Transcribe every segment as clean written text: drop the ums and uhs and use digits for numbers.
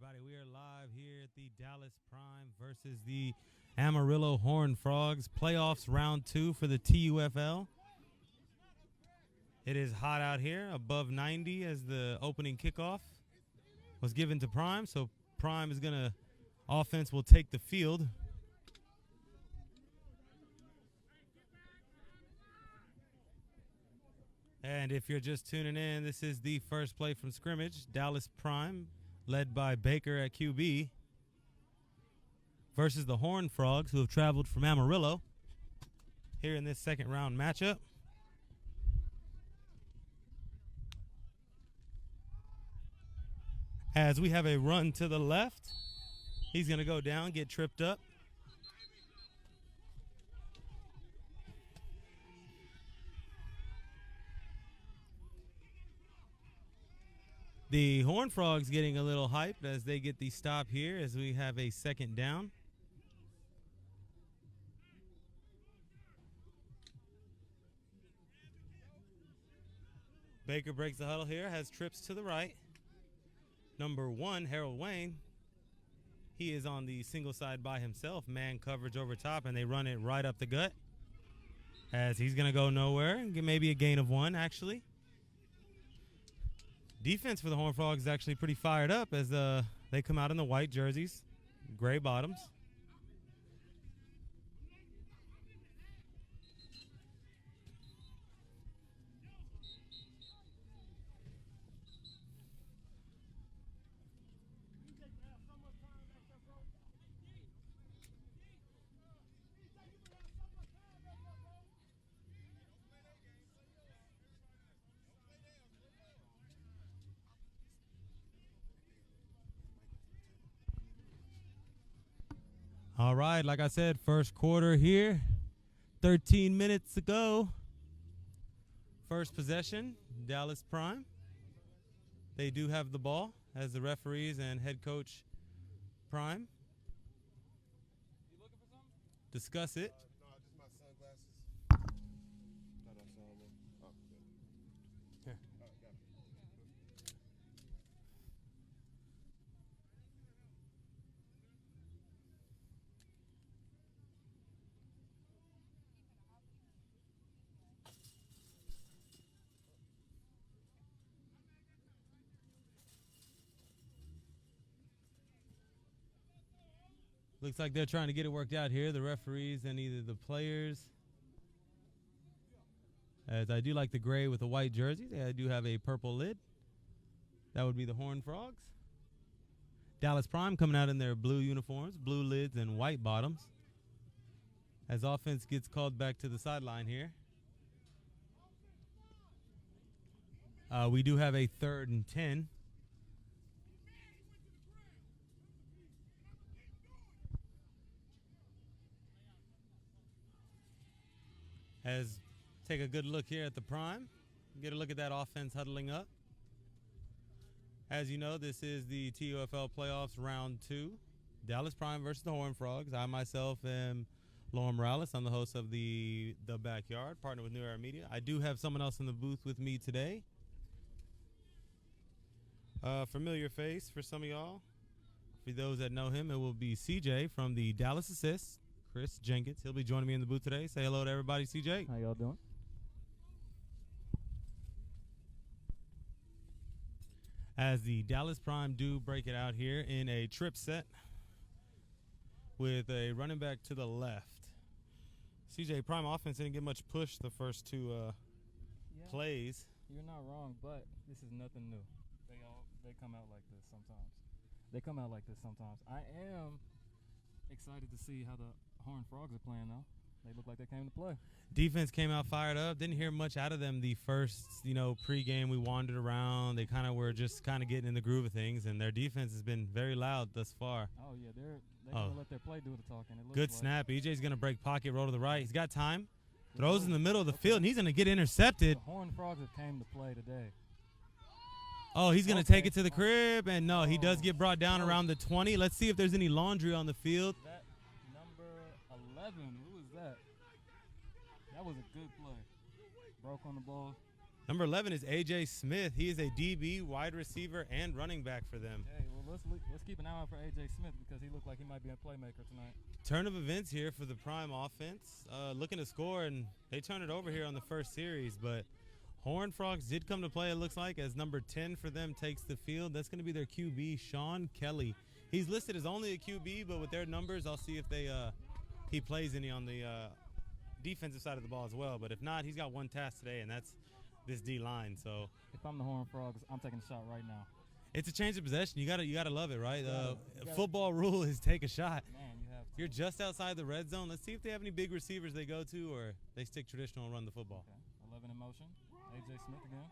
everybody. We are live here at the Dallas Prime versus the Amarillo Horned Frogs. Playoffs round 2 for the TUFL. It is hot out here, above 90 as the opening kickoff was given to Prime. So Prime is going to, offense will take the field. And if you're just tuning in, this is the first play from scrimmage. Dallas Prime, led by Baker at QB, versus the Horned Frogs, who have traveled from Amarillo here in this second round matchup. As we have a run to the left, he's going to go down, get tripped up. The Horned Frogs getting a little hyped as they get the stop here as we have a second down. Baker breaks the huddle here, has trips to the right. Number 1, Harold Wayne. He is on the single side by himself. Man coverage over top, and they run it right up the gut. As he's going to go nowhere, maybe a gain of 1, actually. Defense for the Horned Frogs is actually pretty fired up as they come out in the white jerseys, gray bottoms. All right, like I said, first quarter here, 13 minutes to go. First possession, Dallas Prime. They do have the ball as the referees and head coach Prime discuss it. No, just my sunglasses. Thought I saw them. Oh, good. Here. All right, got it. Looks like they're trying to get it worked out here, the referees and either the players. As I do like the gray with the white jerseys. I do have a purple lid. That would be the Horned Frogs. Dallas Prime coming out in their blue uniforms, blue lids and white bottoms. As offense gets called back to the sideline here. We do have a 3rd and 10. As take a good look here at the Prime. Get a look at that offense huddling up. As you know, this is the TUFL playoffs round 2. Dallas Prime versus the Horned Frogs. I myself am Lauren Morales. I'm the host of the Backyard, partner with New Era Media. I do have someone else in the booth with me today. Familiar face for some of y'all. For those that know him, it will be CJ from the Dallas Assist. Chris Jenkins. He'll be joining me in the booth today. Say hello to everybody, CJ. How y'all doing? As the Dallas Prime do break it out here in a trip set with a running back to the left. CJ, Prime offense didn't get much push the first 2 plays. You're not wrong, but this is nothing new. They come out like this sometimes. I am excited to see how the Horned Frogs are playing now. They look like they came to play. Defense came out fired up. Didn't hear much out of them the first, pregame. We wandered around. They kind of were just kind of getting in the groove of things, and their defense has been very loud thus far. Oh, yeah, they're going to let their play do the talking. It looks Good like. snap. EJ's going to break pocket, roll to the right. He's got time. Throws in the middle of the field, and he's going to get intercepted. The Horned Frogs have came to play today. Oh, he's going to take it to the crib, and no, he does get brought down around the 20. Let's see if there's any laundry on the field. That number 11, who was that? That was a good play. Broke on the ball. Number 11 is A.J. Smith. He is a DB, wide receiver, and running back for them. Okay, well, let's keep an eye out for A.J. Smith because he looked like he might be a playmaker tonight. Turn of events here for the Prime offense. Looking to score, and they turn it over here on the first series. But Horned Frogs did come to play, it looks like, as number 10 for them takes the field. That's going to be their QB, Sean Kelly. He's listed as only a QB, but with their numbers, I'll see if he plays any on the defensive side of the ball as well. But if not, he's got one task today, and that's this D-line. So if I'm the Horned Frogs, I'm taking a shot right now. It's a change of possession. You gotta love it, right? Football rule is take a shot. Man, you have to. You're just outside the red zone. Let's see if they have any big receivers they go to, or they stick traditional and run the football. Okay. 11 in motion. A.J. Smith again.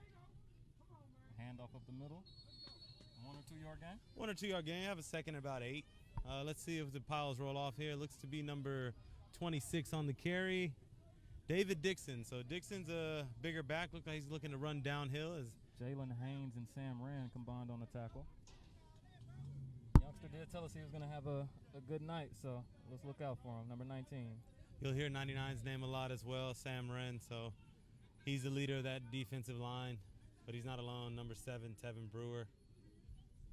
Handoff up the middle. 1 or 2 yard gain? 1 or 2 yard gain. I have a second and about 8. Let's see if the piles roll off here. Looks to be number 26 on the carry, David Dixon. So Dixon's a bigger back. Looks like he's looking to run downhill. As Jalen Haynes and Sam Rand combined on the tackle. Youngster did tell us he was going to have a good night, so let's look out for him. Number 19. You'll hear 99's name a lot as well, Sam Wren. So he's the leader of that defensive line, but he's not alone. Number 7, Tevin Brewer.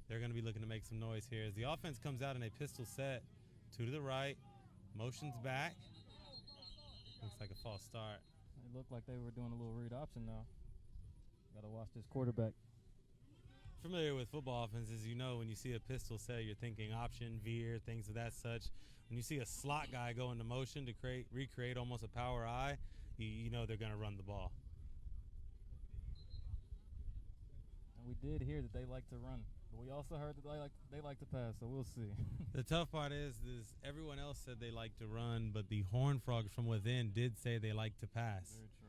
They're going to be looking to make some noise here as the offense comes out in a pistol set. 2 to the right, motions back. Looks like a false start. It looked like they were doing a little read option now. Got to watch this quarterback. Familiar with football offenses, you know when you see a pistol set, you're thinking option, veer, things of that such. When you see a slot guy go into motion to recreate almost a power I, you know they're going to run the ball. And we did hear that they like to run, but we also heard that they like to pass, so we'll see. The tough part is everyone else said they like to run, but the Horned Frogs from within did say they like to pass. Very true.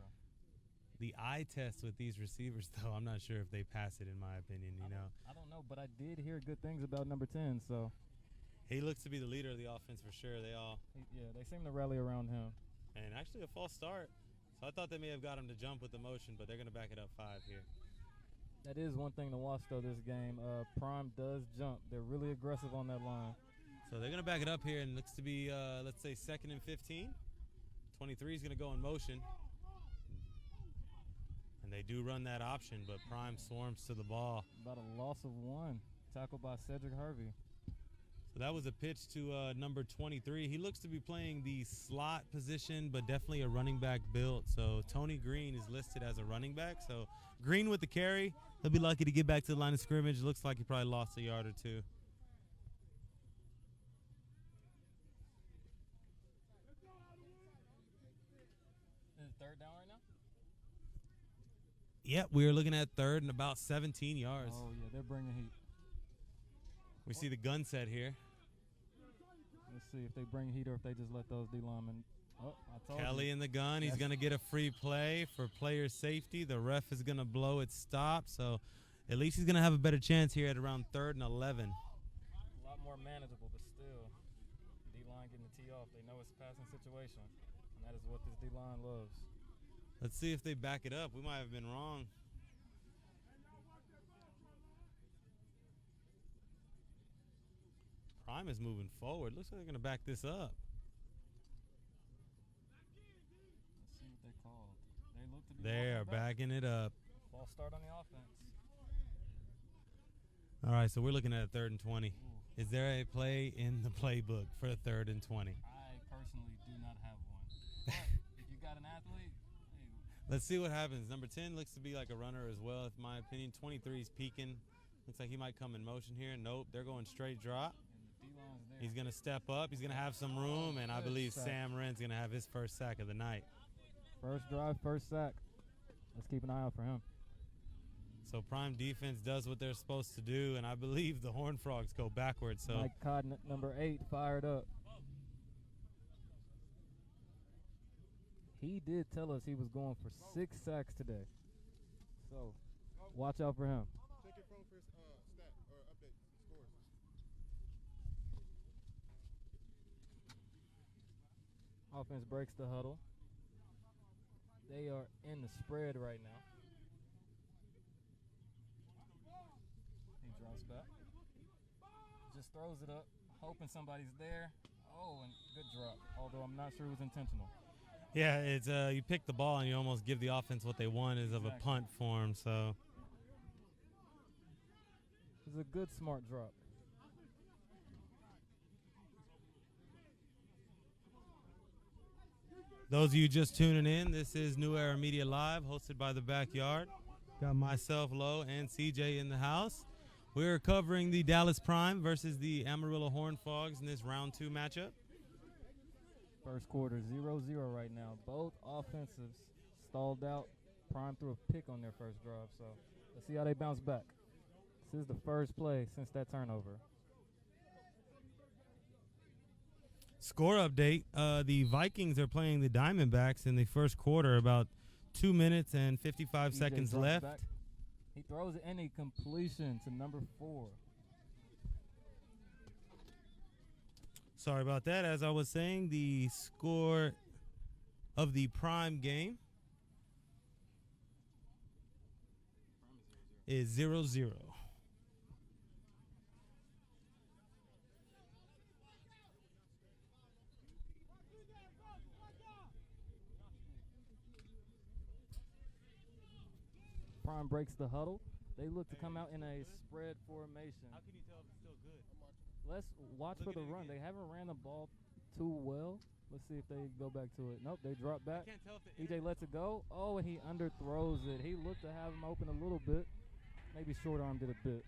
The eye test with these receivers, though, I'm not sure if they pass it, in my opinion, you know. I don't know, but I did hear good things about number 10, so. He looks to be the leader of the offense for sure. They seem to rally around him. And actually a false start. So I thought they may have got him to jump with the motion, but they're going to back it up 5 here. That is one thing to watch, though, this game. Prime does jump. They're really aggressive on that line. So they're going to back it up here, and looks to be, let's say, 2nd and 15. 23 is going to go in motion. And they do run that option, but Prime swarms to the ball. About a loss of 1. Tackled by Cedric Harvey. So that was a pitch to number 23. He looks to be playing the slot position, but definitely a running back build. So Tony Green is listed as a running back. So Green with the carry. He'll be lucky to get back to the line of scrimmage. Looks like he probably lost a yard or 2. Is it 3rd down right now? Yep, we are looking at 3rd and about 17 yards. Oh, yeah, they're bringing heat. We see the gun set here. Let's see if they bring heat or if they just let those D linemen. Oh, I told Kelly you. in the gun. He's going to get a free play for player safety. The ref is going to blow it stop. So at least he's going to have a better chance here at around 3rd and 11. A lot more manageable, but still, D-line getting the tee off. They know it's a passing situation, and that is what this D-line loves. Let's see if they back it up. We might have been wrong. Prime is moving forward. Looks like they're going to back this up. Let's see what they called. They look to be They are backing it up. False start on the offense. All right, so we're looking at a 3rd and 20. Ooh. Is there a play in the playbook for a 3rd and 20? I personally do not have one. But if you got an athlete, hey. Let's see what happens. Number 10 looks to be like a runner as well, in my opinion. 23 is peeking. Looks like he might come in motion here. Nope, they're going straight drop. He's going to step up. He's going to have some room, and I believe Sam Wren's going to have his first sack of the night. First drive, first sack. Let's keep an eye out for him. So Prime defense does what they're supposed to do, and I believe the Horned Frogs go backwards. So Mike Cotton, number 8, fired up. He did tell us he was going for 6 sacks today. So watch out for him. Check your phone for stat or update scores. Offense breaks the huddle. They are in the spread right now. He drops back. Just throws it up, hoping somebody's there. Oh, and good drop, although I'm not sure it was intentional. Yeah, it's you pick the ball and you almost give the offense what they want is of a punt form. So It's a good smart drop. those of you just tuning in, this is New Era Media Live, hosted by The Backyard. Got myself, Lo, and CJ in the house. We're covering the Dallas Prime versus the Amarillo Horned Frogs in this round 2 matchup. First quarter, 0-0 right now. Both offensives stalled out. Prime threw a pick on their first drive, so let's see how they bounce back. This is the first play since that turnover. Score update, the Vikings are playing the Diamondbacks in the first quarter, about 2 minutes and 55 EJ seconds drops left. back. He throws any completion to number 4. Sorry about that. As I was saying, the score of the Prime game is 0-0. Prime breaks the huddle. They look to come out in a spread formation. How can you tell if it's still good? Let's watch for Look the at it run. again. They haven't ran the ball too well. Let's see if they go back to it. Nope, they drop I back. can't tell if the EJ lets it go. Oh, and he underthrows it. He looked to have him open a little bit. Maybe short-armed it a bit.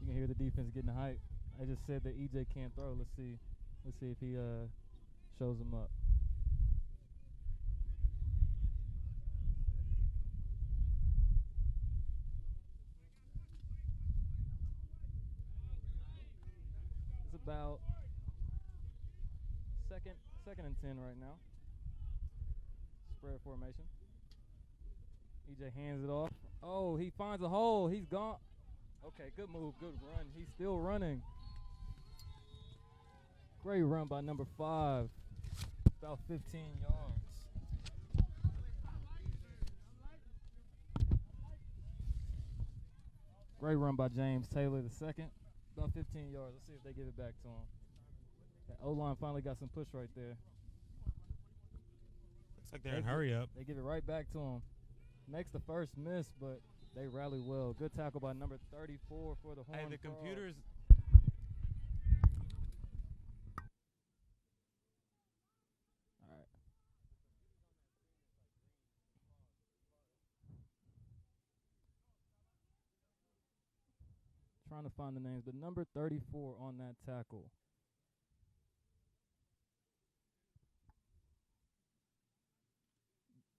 You can hear the defense getting hype. I just said that EJ can't throw. Let's see if he shows him up. It's about second and 10 right now. Spread formation. EJ hands it off. Oh, he finds a hole. He's gone. Okay, good move, good run. He's still running. Great run by number 5. About 15 yards. Great run by James Taylor the second. About 15 yards. Let's see if they give it back to him. That O-line finally got some push right there. Looks like they're in hurry up. They give it right back to him. Makes the first miss, but they rally well. Good tackle by number 34 for the Horned Hey, the Frogs. computers. All right. Trying to find the names, but number 34 on that tackle.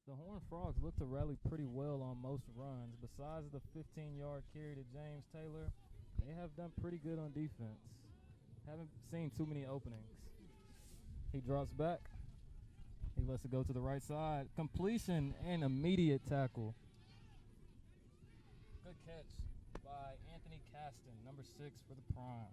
The Horned Frogs look to rally pretty well on most runs. Besides the 15-yard carry to James Taylor, they have done pretty good on defense. Haven't seen too many openings. He drops back. He lets it go to the right side. Completion and immediate tackle. Good catch by Anthony Caston, number 6 for the Prime.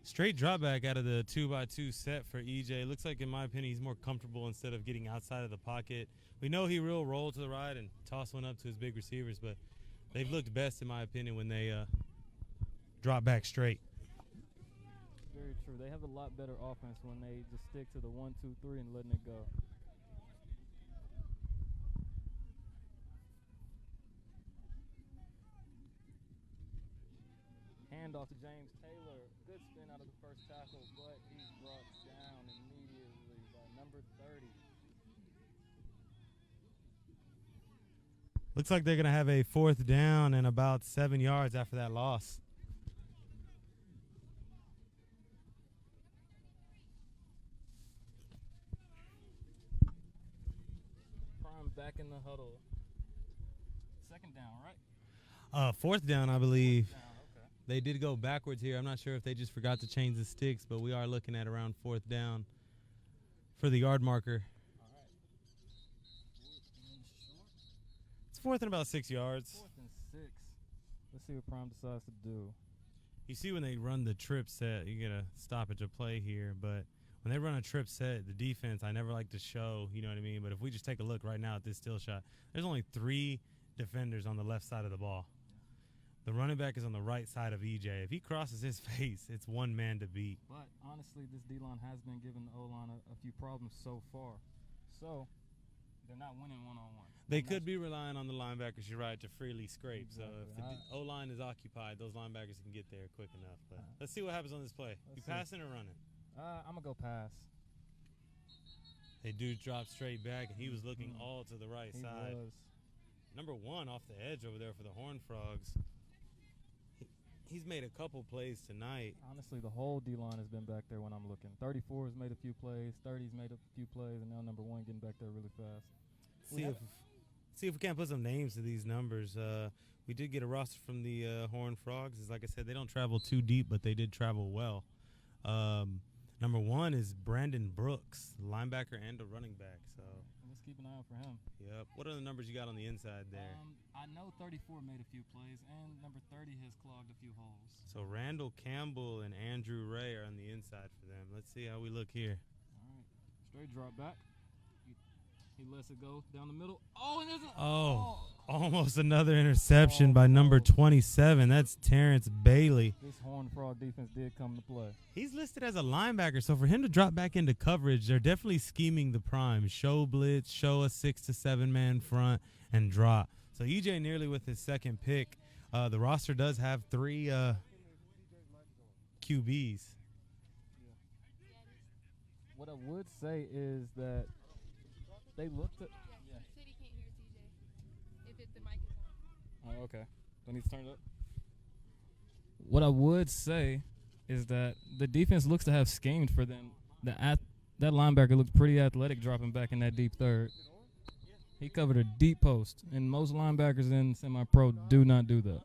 Straight drop back out of the 2x2 set for EJ. Looks like, in my opinion, he's more comfortable instead of getting outside of the pocket. We know he will roll to the right and toss one up to his big receivers, but they've looked best, in my opinion, when they drop back straight. Very true. They have a lot better offense when they just stick to the 1, 2, 3 and letting it go. Handoff to James Taylor. Good spin out of the first tackle, but he's brought down immediately by number 30. Looks like they're going to have a 4th down and about 7 yards after that loss. Prime back in the huddle. 2nd down, right? 4th down, I believe. 4th down, okay. They did go backwards here. I'm not sure if they just forgot to change the sticks, but we are looking at around 4th down for the yard marker. All right. 4th and short. It's 4th and about 6 yards. 4th and 6. Let's see what Prime decides to do. You see when they run the trip set, you get a stoppage of play here, but when they run a trip set, the defense, I never like to show, you know what I mean? But if we just take a look right now at this still shot, there's only 3 defenders on the left side of the ball. The running back is on the right side of EJ. If he crosses his face, it's one man to beat. But honestly, this D-line has been giving the O-line a few problems so far. So they're not winning one-on-one. They could be relying on the linebackers, you're right, to freely scrape. Exactly. So if the O-line is occupied, those linebackers can get there quick enough. But let's see what happens on this play. You passing or running? I'm going to go pass. They do drop straight back, and he was looking all to the right side. Was. Number 1 off the edge over there for the Horned Frogs. He's made a couple plays tonight. Honestly, the whole D-line has been back there when I'm looking. 34 has made a few plays, 30's made a few plays, and now number 1 getting back there really fast. See if we can't put some names to these numbers. We did get a roster from the Horned Frogs. Like I said, they don't travel too deep, but they did travel well. Number 1 is Brandon Brooks, linebacker and a running back. So let's keep an eye out for him. Yep. What are the numbers you got on the inside there? I know 34 made a few plays, and number 30 has clogged a few holes. So Randall Campbell and Andrew Ray are on the inside for them. Let's see how we look here. All right. Straight drop back. He lets it go down the middle. Oh, and there's almost another interception by number 27. That's Terrance Bailey. This Horned Frog defense did come to play. He's listed as a linebacker, so for him to drop back into coverage, they're definitely scheming the prime. Show blitz, show a 6 to 7 man front, and drop. So EJ nearly with his second pick. The roster does have 3 QBs. What I would say is that they looked at. Yeah. He said he can't hear TJ if the mic is on. Oh, okay. Do I need to turn it up? What I would say is that the defense looks to have schemed for them. That linebacker looked pretty athletic dropping back in that deep third. He covered a deep post, and most linebackers in semi-pro do not do that.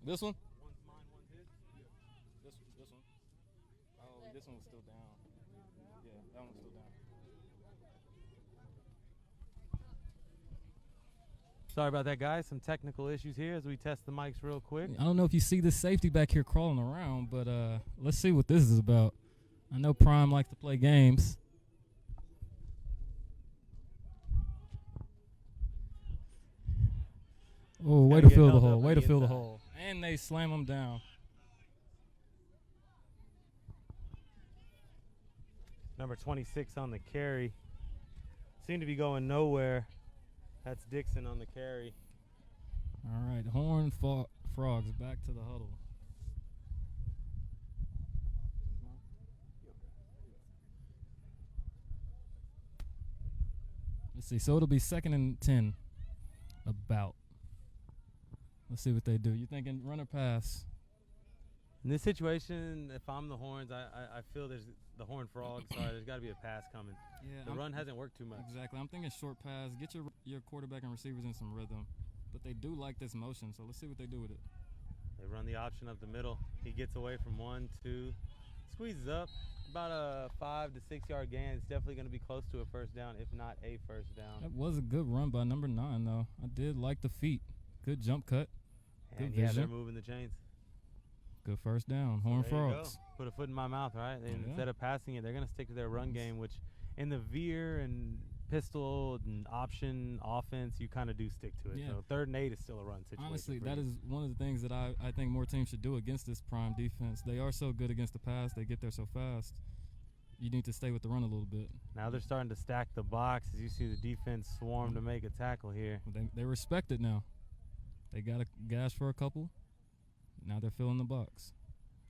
This one? One's mine, one's his? This one. Oh, this one was still down. Yeah, that one was still down. Sorry about that, guys. Some technical issues here as we test the mics real quick. I don't know if you see the safety back here crawling around, but let's see what this is about. I know Prime likes to play games. Oh, way to fill the hole. Way to fill the hole. And they slam him down. Number 26 on the carry. Seemed to be going nowhere. That's Dixon on the carry. All right, Horned Frogs back to the huddle. Let's see. So it'll be 2nd and 10. About. Let's see what they do. You thinking run or pass? In this situation, if I'm the Horns, I feel there's the Horned Frogs. Sorry, there's got to be a pass coming. Yeah, the run hasn't worked too much. Exactly. I'm thinking short pass. Get your quarterback and receivers in some rhythm. But they do like this motion, so let's see what they do with it. They run the option up the middle. He gets away from 1, 2, squeezes up. About a 5 to 6 yard gain. It's definitely going to be close to a first down, if not a first down. That was a good run by number 9, though. I did like the feet. Good jump cut. And Good yeah, vision. they're moving the chains. Good first down. Horned There you Frogs. go. Put a foot in my mouth, right? Yeah. Instead of passing it, they're going to stick to their run game, which in the veer and pistol and option offense, you kind of do stick to it. Yeah. So 3rd and 8 is still a run situation. Honestly, for that you. is one of the things that I think more teams should do against this prime defense. They are so good against the pass. They get there so fast. You need to stay with the run a little bit. Now they're starting to stack the box. As you see the defense swarm to make a tackle here. They respect it now. They got a gash for a couple. Now they're filling the box.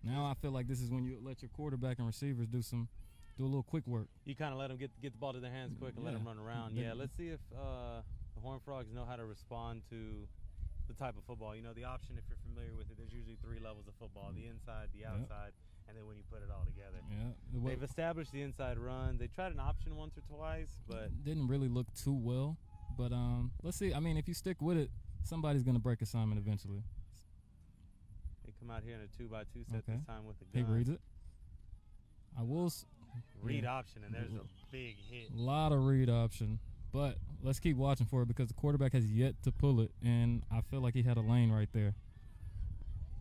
Now I feel like this is when you let your quarterback and receivers do a little quick work. You kind of let them get the ball to their hands quick and let them run around. Yeah, let's see if the Horned Frogs know how to respond to the type of football. You know, the option, if you're familiar with it, there's usually 3 levels of football: the inside, the outside, and then when you put it all together. Yeah. They've established the inside run. They tried an option once or twice, but didn't really look too well. But let's see. I mean, if you stick with it, somebody's going to break assignment eventually. they come out here in a 2x2 set this time with the He gun. reads it. I will Read option, and there's a big hit. A lot of read option. But let's keep watching for it because the quarterback has yet to pull it, and I feel like he had a lane right there.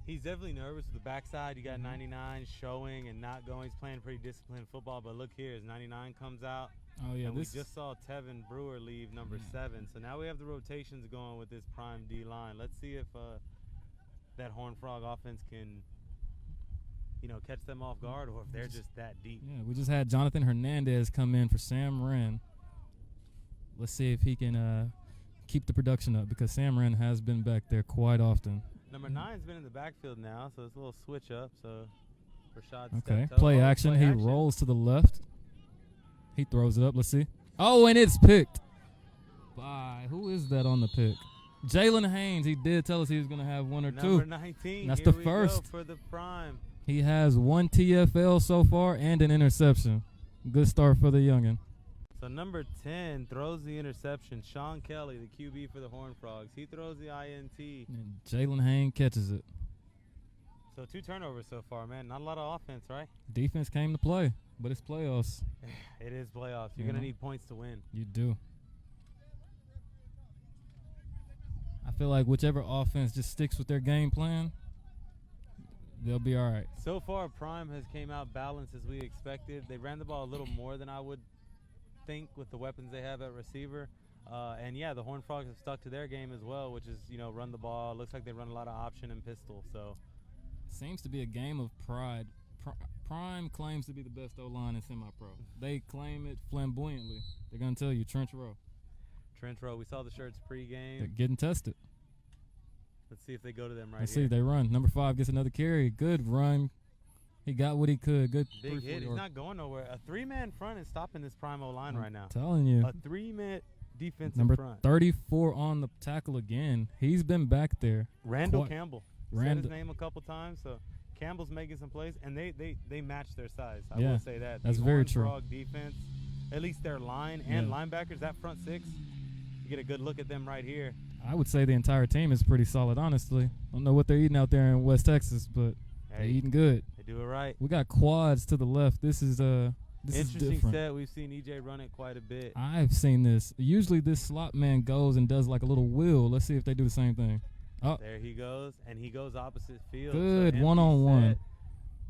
He's definitely nervous with the backside. You got 99 showing and not going. He's playing pretty disciplined football. But look here, as 99 comes out. Oh, yeah. And we just saw Tevin Brewer leave number 7. So now we have the rotations going with this prime D line. Let's see if that Horned Frog offense can, catch them off guard, or if they're just that deep. Yeah, we just had Jonathan Hernandez come in for Sam Wren. Let's see if he can keep the production up, because Sam Wren has been back there quite often. Number 9's been in the backfield now, so it's a little switch up. So Rashad Okay, stepped up. play action. He rolls to the left. He throws it up. Let's see. Oh, and it's picked by, who is that on the pick? Jalen Haynes. He did tell us he was going to have one or two. Number 19. That's Here the we first. go for the prime. He has 1 TFL so far and an interception. Good start for the youngin. So number 10 throws the interception. Sean Kelly, the QB for the Horned Frogs. He throws the INT. And Jalen Haynes catches it. So 2 turnovers so far, man. Not a lot of offense, right? Defense came to play, but it's playoffs. It is playoffs. You're going to need points to win. You do. I feel like whichever offense just sticks with their game plan, they'll be all right. So far, Prime has came out balanced as we expected. They ran the ball a little more than I would think with the weapons they have at receiver. And, yeah, the Horned Frogs have stuck to their game as well, which is, run the ball. Looks like they run a lot of option and pistol. So seems to be a game of pride. Prime claims to be the best O-line in semi-pro. They claim it flamboyantly. They're going to tell you, trench row. Trench row. We saw the shirts pregame. They're getting tested. Let's see if they go to them right Let's here. see, they run. Number 5 gets another carry. Good run. He got what he could. Good. Big hit. He's not going nowhere. A 3-man front is stopping this Prime O-line right now. Telling you. A 3-man defensive Number front. 34 on the tackle again. He's been back there. Randall Campbell. Said his name a couple times, so Campbell's making some plays, and they match their size. I will say that. That's the very true. Frog defense, at least their line and linebackers, that front 6, you get a good look at them right here. I would say the entire team is pretty solid, honestly. Don't know what they're eating out there in West Texas, but they're eating good. They do it right. We got quads to the left. This is interesting different. set. We've seen EJ run it quite a bit. I've seen this. Usually this slot man goes and does like a little wheel. Let's see if they do the same thing. Oh, there he goes, and he goes opposite field. Good, so one-on-one.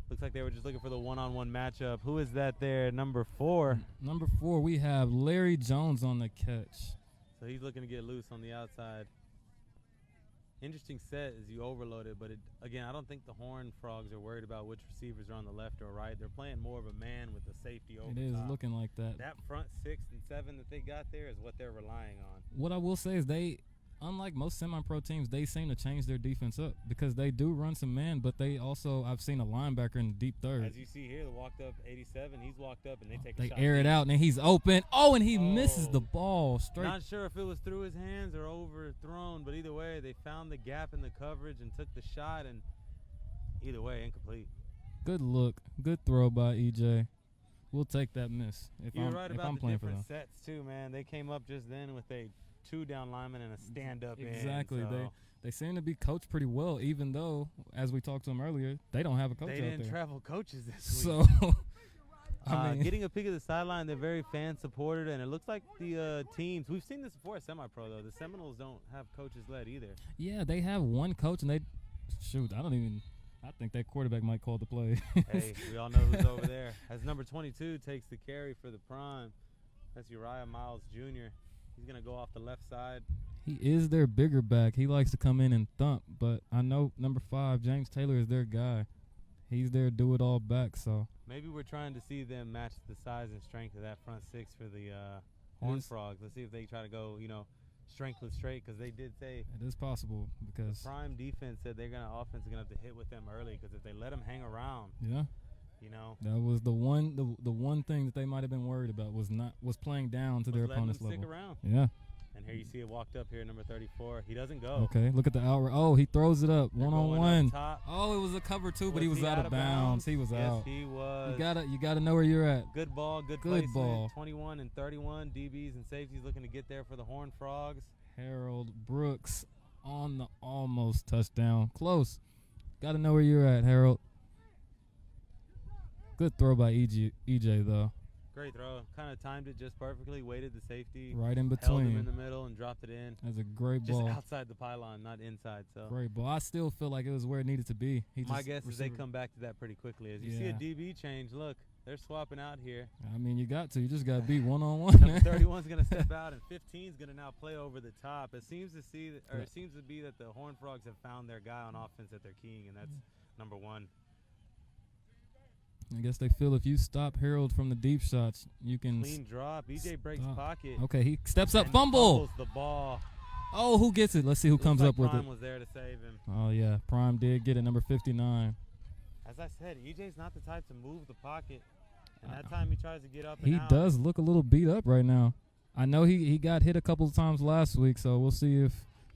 Looks like they were just looking for the one-on-one matchup. Who is that there? Number 4. Number 4, we have Larry Jones on the catch. So he's looking to get loose on the outside. Interesting set as you overload it, but again, I don't think the Horned Frogs are worried about which receivers are on the left or right. They're playing more of a man with the safety over It is top. looking like that. That front 6 and 7 that they got there is what they're relying on. What I will say is unlike most semi-pro teams, they seem to change their defense up because they do run some man, but they also, I've seen a linebacker in the deep third. As you see here, the walked up 87, he's walked up and they take a shot. They air it out, and he's open. Oh, and he misses the ball straight. Not sure if it was through his hands or overthrown, but either way, they found the gap in the coverage and took the shot, and either way, incomplete. Good look. Good throw by EJ. We'll take that miss. You're right about the playing for them. different sets, too, man. They came up just then with a 2-down lineman and a stand-up Exactly. end. So They seem to be coached pretty well, even though, as we talked to them earlier, they don't have a coach out there. They didn't travel coaches this week. So, getting a peek at the sideline, they're very fan-supported, and it looks like the teams – we've seen this before at semi-pro, though. The Seminoles don't have coaches led either. Yeah, they have one coach, and I think that quarterback might call the play. Hey, we all know who's over there. As number 22 takes the carry for the Prime, that's Uriah Miles Jr. He's going to go off the left side. He is their bigger back. He likes to come in and thump, but I know number 5, James Taylor, is their guy. He's their do-it-all back, so. Maybe we're trying to see them match the size and strength of that front 6 for the Horned Frogs. Let's see if they try to go, strength with straight, because they did say it is possible because the Prime defense said offense is going to have to hit with them early, because if they let them hang around, that was the one thing that they might have been worried about was playing down to their opponent's level. Stick around. Yeah. And here you see it walked up here, number 34. He doesn't go. Okay, look at the out. Oh, he throws it up one-on-one. Up oh, it was a cover 2, but he was out of bounds. He was out. Yes, he was. You gotta know where you're at. Good ball, good placement. Ball. 21 and 31 DBs and safeties looking to get there for the Horned Frogs. Harold Brooks on the almost touchdown. Close. Got to know where you're at, Harold. Good throw by EJ though. Great throw. Kind of timed it just perfectly. Waited the safety. Right in Held him in between. the middle and dropped it in. That's a great Just ball. outside the pylon, not inside. So Great ball. I still feel like it was where it needed to be. my guess is they come back to that pretty quickly. As you see a DB change, look, they're swapping out here. I mean, you got to. You just got to be one-on-one. Number 31's going to step out, and 15's going to now play over the top. It seems to be that the Horned Frogs have found their guy on offense that they're keying, and that's number 1. I guess they feel if you stop Harold from the deep shots, you can. Clean drop. EJ breaks pocket. Okay, he steps up, and fumble. fumbles the ball. Oh, who gets it? Let's see who comes up with Prime it. was there to save him. Oh, yeah. Prime did get it, number 59. As I said, EJ's not the type to move the pocket. And that time he tries to get up and He out. does look a little beat up right now. I know he got hit a couple of times last week, so we'll see if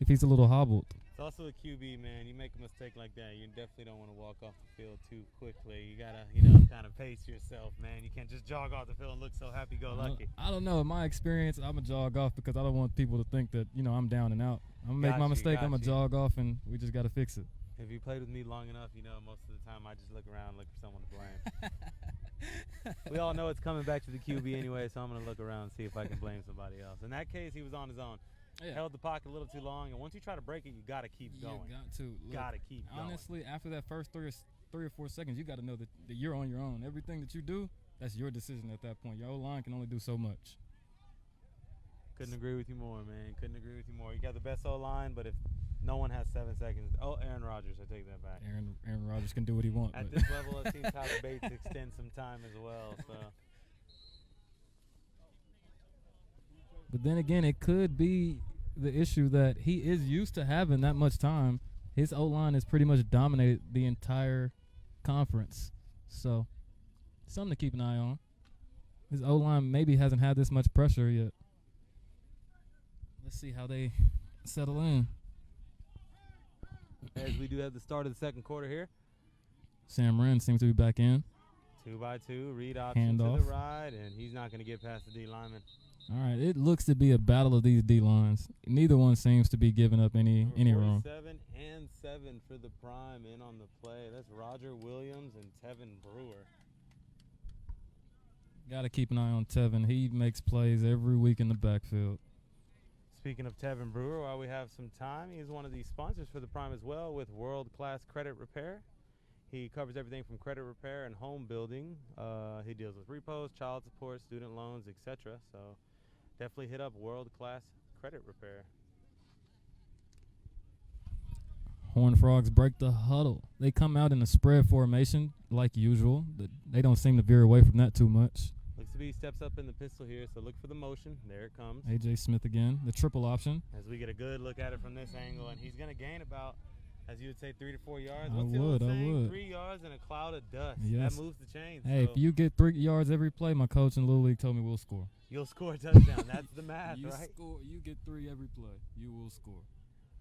he's a little hobbled. It's also a QB, man. You make a mistake like that, you definitely don't want to walk off the field too quickly. You got to, kind of pace yourself, man. You can't just jog off the field and look so happy-go-lucky. I don't know. In my experience, I'm going to jog off because I don't want people to think that, I'm down and out. I'm going to make my mistake. I'm going to jog off, and we just got to fix it. If you played with me long enough, most of the time I just look around and look for someone to blame. We all know it's coming back to the QB anyway, so I'm going to look around and see if I can blame somebody else. In that case, he was on his own. Yeah. Held the pocket a little too long, and once you try to break it, you got to keep going. You got to. Look, got to keep going. Honestly, after that first 3 or 4 seconds, you got to know that you're on your own. Everything that you do, that's your decision at that point. Your O-line can only do so much. Couldn't agree with you more, man. Couldn't agree with you more. You got the best O-line, but if no one has 7 seconds. Oh, Aaron Rodgers, I take that back. Aaron Rodgers can do what he wants. At this level, I've seen Tyler Bates extend some time as well. So. But then again, it could be the issue that he is used to having that much time. His O-line has pretty much dominated the entire conference. So, something to keep an eye on. His O-line maybe hasn't had this much pressure yet. Let's see how they settle in. As we do have the start of the second quarter here. Sam Wren seems to be back in. 2-by-2, read option Handoff to the right, and he's not going to get past the D lineman. All right, it looks to be a battle of these D-lines. Neither one seems to be giving up any room. 47 and 7 for the prime in on the play. That's Roger Williams and Tevin Brewer. Got to keep an eye on Tevin. He makes plays every week in the backfield. Speaking of Tevin Brewer, while we have some time, he's one of the sponsors for the prime as well with World Class Credit Repair. He covers everything from credit repair and home building. He deals with repos, child support, student loans, etc. So definitely hit up World Class Credit Repair. Horned Frogs break the huddle. They come out in a spread formation like usual. They don't seem to veer away from that too much. Looks to be steps up in the pistol here, so look for the motion. There it comes. A.J. Smith again, the triple option. As we get a good look at it from this angle, and he's going to gain about, as you would say, 3 to 4 yards. I What's the old would. saying? 3 yards in a cloud of dust. Yes. That moves the chains. Hey, so if you get 3 yards every play, my coach in Little League told me we'll score. you'll score a touchdown. That's the math, right? You get 3 every play, you will score.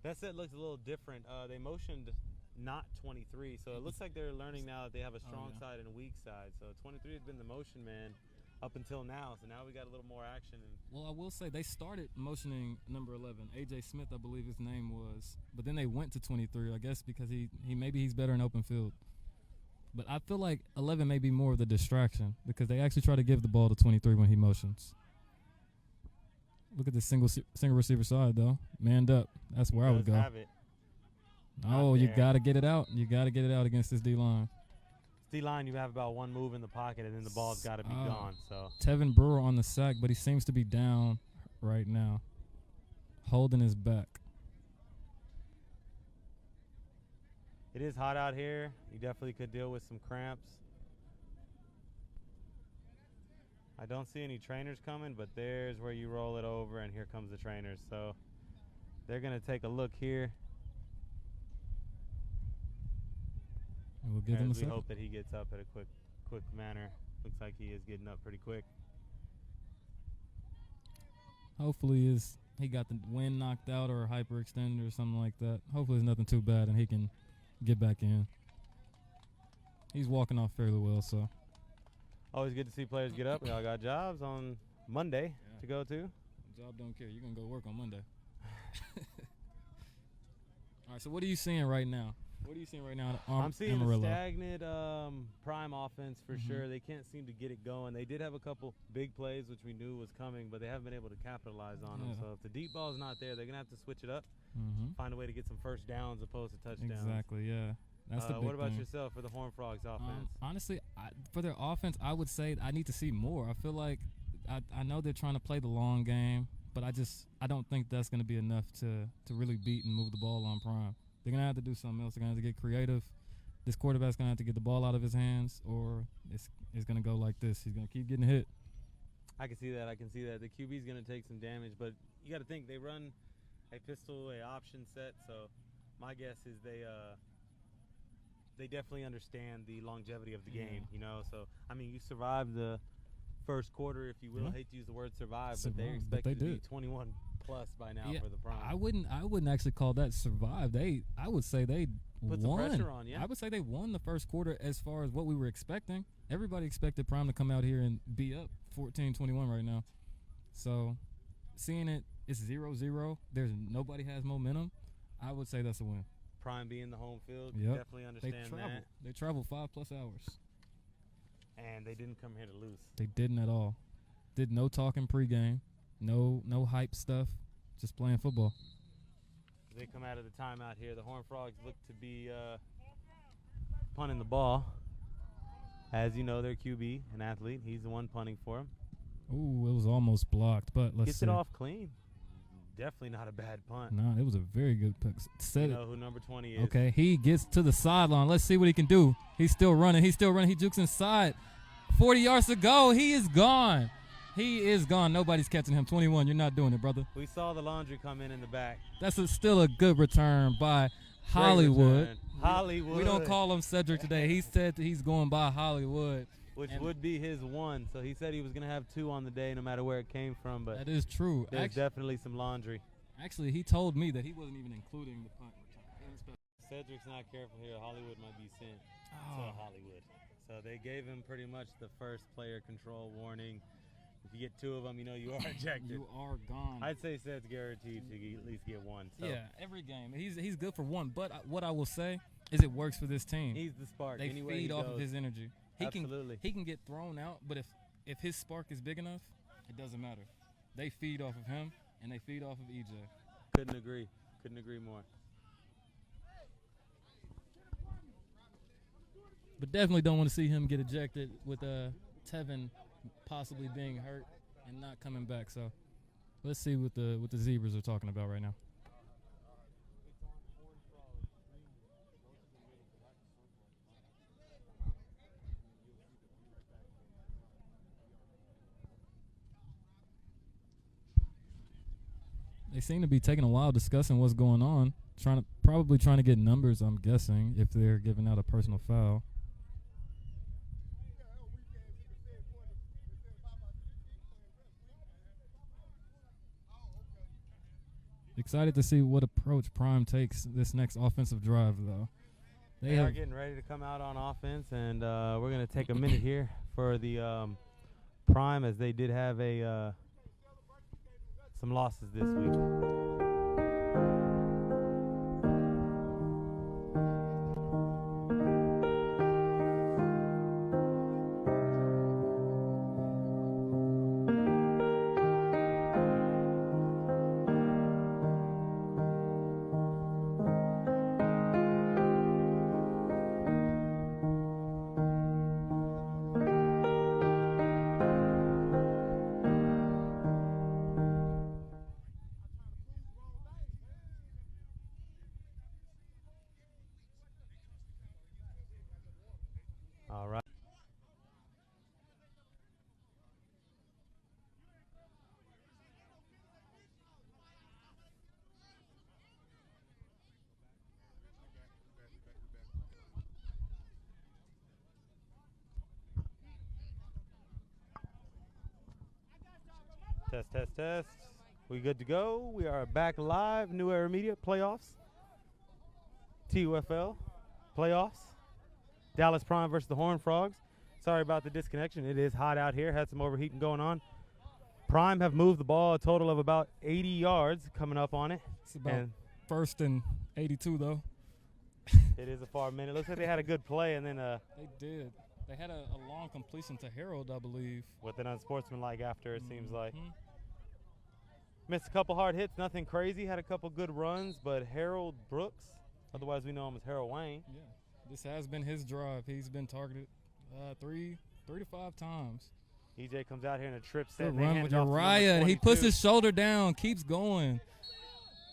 That set looks a little different. They motioned not 23, so it looks like they're learning now that they have a strong side and a weak side. So 23 has been the motion man up until now, so now we got a little more action. Well, I will say they started motioning number 11, A.J. Smith, I believe his name was, but then they went to 23, I guess because he maybe he's better in open field. But I feel like 11 may be more of the distraction because they actually try to give the ball to 23 when he motions. Look at this single receiver side, though. Manned up. That's where I would go. Have it. Oh, you got to get it out. You got to get it out against this D-line. D-line, you have about one move in the pocket, and then the ball's got to be gone. So Tevin Brewer on the sack, but he seems to be down right now, holding his back. It is hot out here. You definitely could deal with some cramps. I don't see any trainers coming, but there's where you roll it over, and here comes the trainers. So they're going to take a look here. And we'll give him a second. We hope that he gets up at a quick manner. Looks like he is getting up pretty quick. Hopefully he got the wind knocked out or hyperextended or something like that. Hopefully it's nothing too bad and he can get back in. He's walking off fairly well, so. Always good to see players get up. We all got jobs on Monday to go to. Job don't care. You're going to go work on Monday. All right, so what are you seeing right now? What are you seeing right now? I'm seeing Amarillo? a stagnant Prime offense for sure. They can't seem to get it going. They did have a couple big plays, which we knew was coming, but they haven't been able to capitalize on them. So if the deep ball is not there, they're going to have to switch it up, find a way to get some first downs opposed to touchdowns. Exactly, yeah. That's the big What about thing. yourself for the Horned Frogs offense? Honestly, for their offense, I would say I need to see more. I feel like I know they're trying to play the long game, but I don't think that's going to be enough to really beat and move the ball on Prime. They're going to have to do something else. They're going to have to get creative. This quarterback's going to have to get the ball out of his hands, or it's going to go like this. He's going to keep getting hit. I can see that. The QB's going to take some damage, but you got to think they run a pistol, a option set, so my guess is they definitely understand the longevity of the game, you know. So, I mean, you survived the first quarter, if you will. I hate to use the word survive, but they expected to be 21 plus by now for the Prime. I wouldn't actually call that survive. I would say they put won. Some pressure on, yeah. I would say they won the first quarter as far as what we were expecting. Everybody expected Prime to come out here and be up 14-21 right now. So, seeing it's 0-0. Nobody has momentum. I would say that's a win. Prime being the home field, definitely understand that. They traveled 5+ hours. And they didn't come here to lose. They didn't at all. Did no talking pregame, no hype stuff, just playing football. They come out of the timeout here. The Horned Frogs look to be punting the ball. As you know, their QB, an athlete, he's the one punting for him. Ooh, it was almost blocked, but let's Gets see. it off clean. Definitely not a bad punt. No, it was a very good pick. You know who number 20 is. Okay, he gets to the sideline. Let's see what he can do. He's still running. He jukes inside. 40 yards to go. He is gone. Nobody's catching him. 21. You're not doing it, brother. We saw the laundry come in the back. That's still a good return by Hollywood. Hollywood. We don't call him Cedric today. He said he's going by Hollywood. Which would be his one. So he said he was going to have 2 on the day no matter where it came from. But that is true. There's definitely some laundry. Actually, he told me that he wasn't even including the punt return. Cedric's not careful here. Hollywood might be sent to Hollywood. So they gave him pretty much the first player control warning. If you get 2 of them, you know you are ejected. You are gone. I'd say Ced's guaranteed to at least get 1. So. Yeah, every game. He's good for 1. But what I will say is it works for this team. He's the spark. They feed off of his energy. Absolutely. He can get thrown out, but if his spark is big enough, it doesn't matter. They feed off of him, and they feed off of EJ. Couldn't agree more. But definitely don't want to see him get ejected with Tevin possibly being hurt and not coming back. So let's see what the Zebras are talking about right now. They seem to be taking a while discussing what's going on, probably trying to get numbers, I'm guessing, if they're giving out a personal foul. Excited to see what approach Prime takes this next offensive drive, though. They are getting ready to come out on offense, and we're going to take a minute here for the Prime, as they did have some losses this week. All right. Test. We good to go. We are back live. New Era Media playoffs. TUFL playoffs. Dallas Prime versus the Horned Frogs. Sorry about the disconnection. It is hot out here. Had some overheating going on. Prime have moved the ball a total of about 80 yards coming up on it. It's about first and 82, though. It is a far minute. Looks like they had a good play, and then They did. They had a long completion to Harold, I believe. with an unsportsmanlike after, it seems like. Mhm. Missed a couple hard hits, nothing crazy. Had a couple good runs, but Harold Brooks, otherwise we know him as Harold Wayne. Yeah, this has been his drive. He's been targeted 3 to 5 times. EJ comes out here in a trip set. Good and they run hand with it off to number Uriah. He puts 22. his shoulder down, keeps going.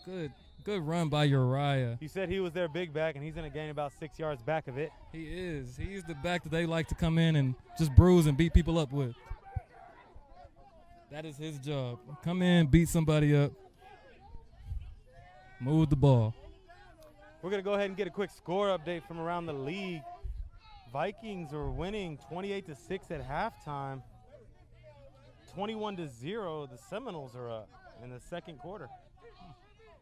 Good run by Uriah. You said he was their big back, and he's going to gain about 6 yards back of it. He is. He's the back that they like to come in and just bruise and beat people up with. That is his job. Come in, beat somebody up, move the ball. We're going to go ahead and get a quick score update from around the league. Vikings are winning 28-6 at halftime. 21-0, the Seminoles are up in the second quarter.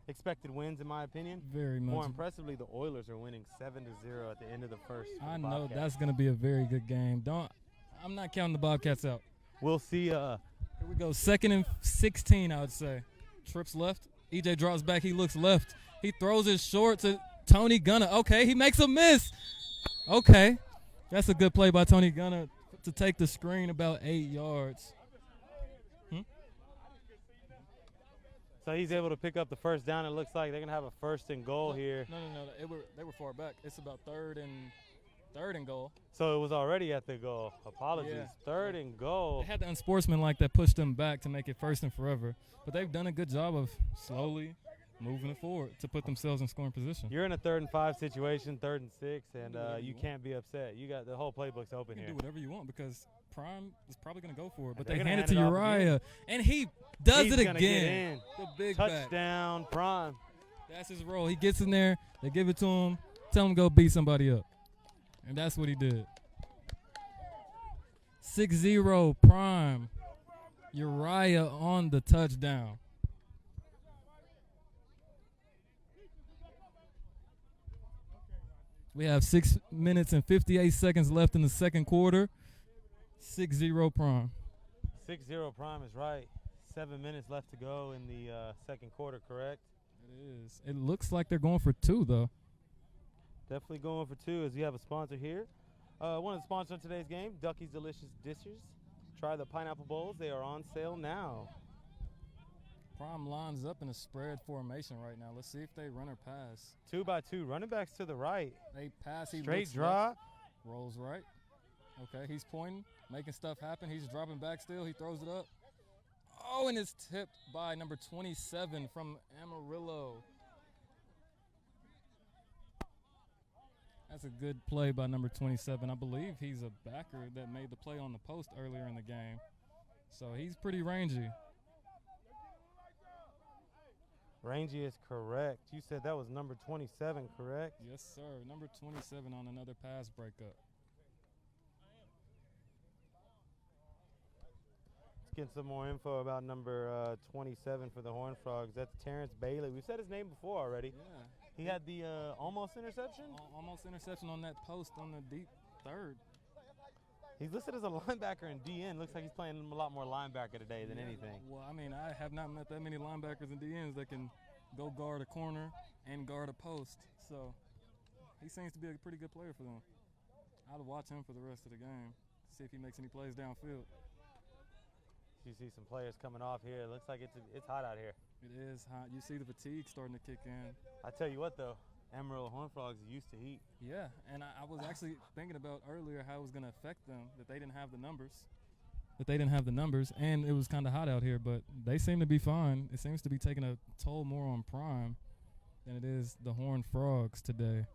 Expected wins, in my opinion. Very much. More impressively, the Oilers are winning 7-0 at the end of the first. for I the know Bobcats. that's going to be a very good game. I'm not counting the Bobcats out. We'll see. Here we go. 2nd and 16, I would say. Trips left. EJ drops back. He looks left. He throws it short to Tony Gunner. Okay, he makes a miss. Okay. That's a good play by Tony Gunner to take the screen about 8 yards. So he's able to pick up the first down. It looks like they're going to have a 1st and goal here. No. They were far back. It's about third and goal. So it was already at the goal. Apologies. Yeah. 3rd and goal. They had the unsportsmanlike that pushed them back to make it 1st and forever. But they've done a good job of slowly moving it forward to put themselves in scoring position. You're in a 3rd and 5 situation, 3rd and 6, and do whatever you you can't be upset. You got the whole playbook's open You here. can do whatever you want because Prime is probably going to go for it. But they're they gonna hand it hand to it off Uriah, and he does He's it gonna get again. in. The big back. Touchdown, Prime. That's his role. He gets in there. They give it to him. Tell him to go beat somebody up. And that's what he did. 6-0 Prime. Uriah on the touchdown. We have 6 minutes and 58 seconds left in the second quarter. 6-0 Prime. 6-0 Prime is right. 7 minutes left to go in the second quarter, correct? It is. It looks like they're going for 2, though. Definitely going for 2 as we have a sponsor here. One of the sponsors of today's game, Ducky's Delicious Dishes. Try the pineapple bowls. They are on sale now. Prime lines up in a spread formation right now. Let's see if they run or pass. 2 by 2. Running backs to the right. They pass. He Straight looks drop. left, rolls right. Okay, he's pointing, making stuff happen. He's dropping back still. He throws it up. Oh, and it's tipped by number 27 from Amarillo. That's a good play by number 27. I believe he's a backer that made the play on the post earlier in the game. So he's pretty rangy. Rangy is correct. You said that was number 27, correct? Yes, sir. Number 27 on another pass breakup. Let's get some more info about number 27 for the Horned Frogs. That's Terrance Bailey. We've said his name before already. Yeah. He had the almost interception. Almost interception on that post on the deep third. He's listed as a linebacker in DN. Looks like he's playing a lot more linebacker today than anything. Well, I mean, I have not met that many linebackers and DNs that can go guard a corner and guard a post. So he seems to be a pretty good player for them. I'd watch him for the rest of the game, see if he makes any plays downfield. You see some players coming off here. It looks like it's hot out here. It is hot. You see the fatigue starting to kick in. I tell you what, though, Amarillo Horned Frogs are used to heat. Yeah, and I was actually thinking about earlier how it was going to affect them, that they didn't have the numbers. And it was kind of hot out here, but they seem to be fine. It seems to be taking a toll more on Prime than it is the Horned Frogs today.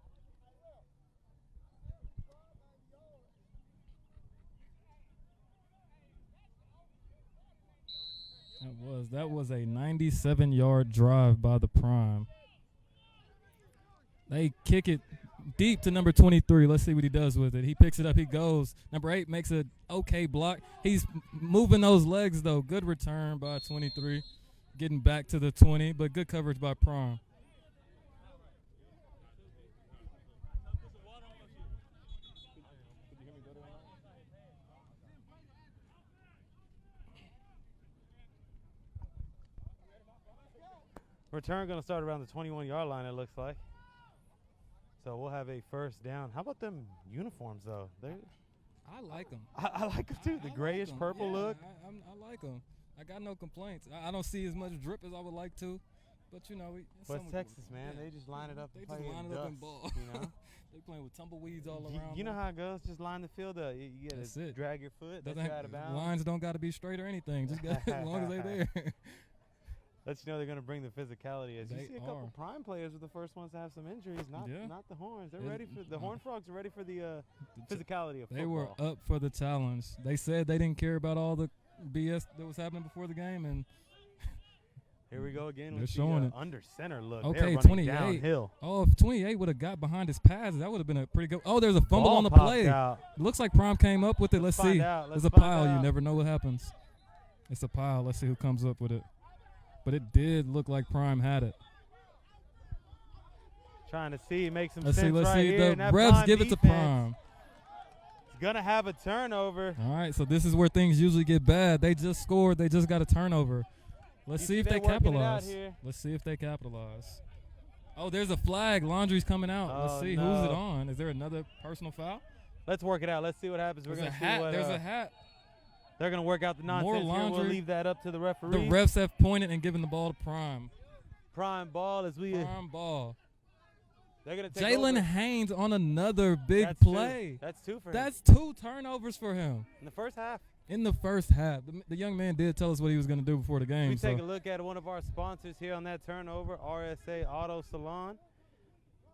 That was a 97-yard drive by the Prime. They kick it deep to number 23. Let's see what he does with it. He picks it up. He goes. Number 8 makes an okay block. He's moving those legs, though. Good return by 23. Getting back to the 20, but good coverage by Prime. Return Return going to start around the 21-yard line, it looks like. So we'll have a first down. How about them uniforms, though? I like them. I like them, too. The grayish purple look. I like them. I got no complaints. I don't see as much drip as I would like to. But, you know. West Texas, man. Yeah. They just line it up and play in dust, and ball. You know? They playing with tumbleweeds all around. You know how it goes. Just line the field up. You got to drag your foot. That's out of bounds. Lines don't got to be straight or anything. Just as long as they're there. Lets you know they're going to bring the physicality. As you see a couple prime players were the first ones to have some injuries, not the Horns. They're ready for the Horn Frogs are ready for the physicality of football. They were up for the challenge. They said they didn't care about all the BS that was happening before the game, and here we go again they're with showing the it. Under center look. Okay, they're 28. Downhill. Oh, if 28 would have got behind his pads, that would have been a pretty good. Oh, there's a fumble Ball on the popped play. out. It looks like Prime came up with it. Let's see. There's a pile. You never know what happens. It's a pile. Let's see who comes up with it. But it did look like Prime had it. Trying to see, make some let's sense see, right here. The refs give it to Prime. It's going to have a turnover. All right, so this is where things usually get bad. They just scored. They just got a turnover. Let's see if they capitalize. Let's see if they capitalize. Oh, there's a flag. Laundry's coming out. Let's see. Who's it on? Is there another personal foul? Let's work it out. Let's see what happens. There's a hat. There's a hat. They're going to work out the nonsense here. We'll leave that up to the referee. The refs have pointed and given the ball to Prime. Prime ball as we. Prime ball. They're going to take Jalen Haynes on another big That's play. That's two for him. That's 2 turnovers for him. In the first half. In the first half. The young man did tell us what he was going to do before the game. We take a look at one of our sponsors here on that turnover, RSA Auto Salon.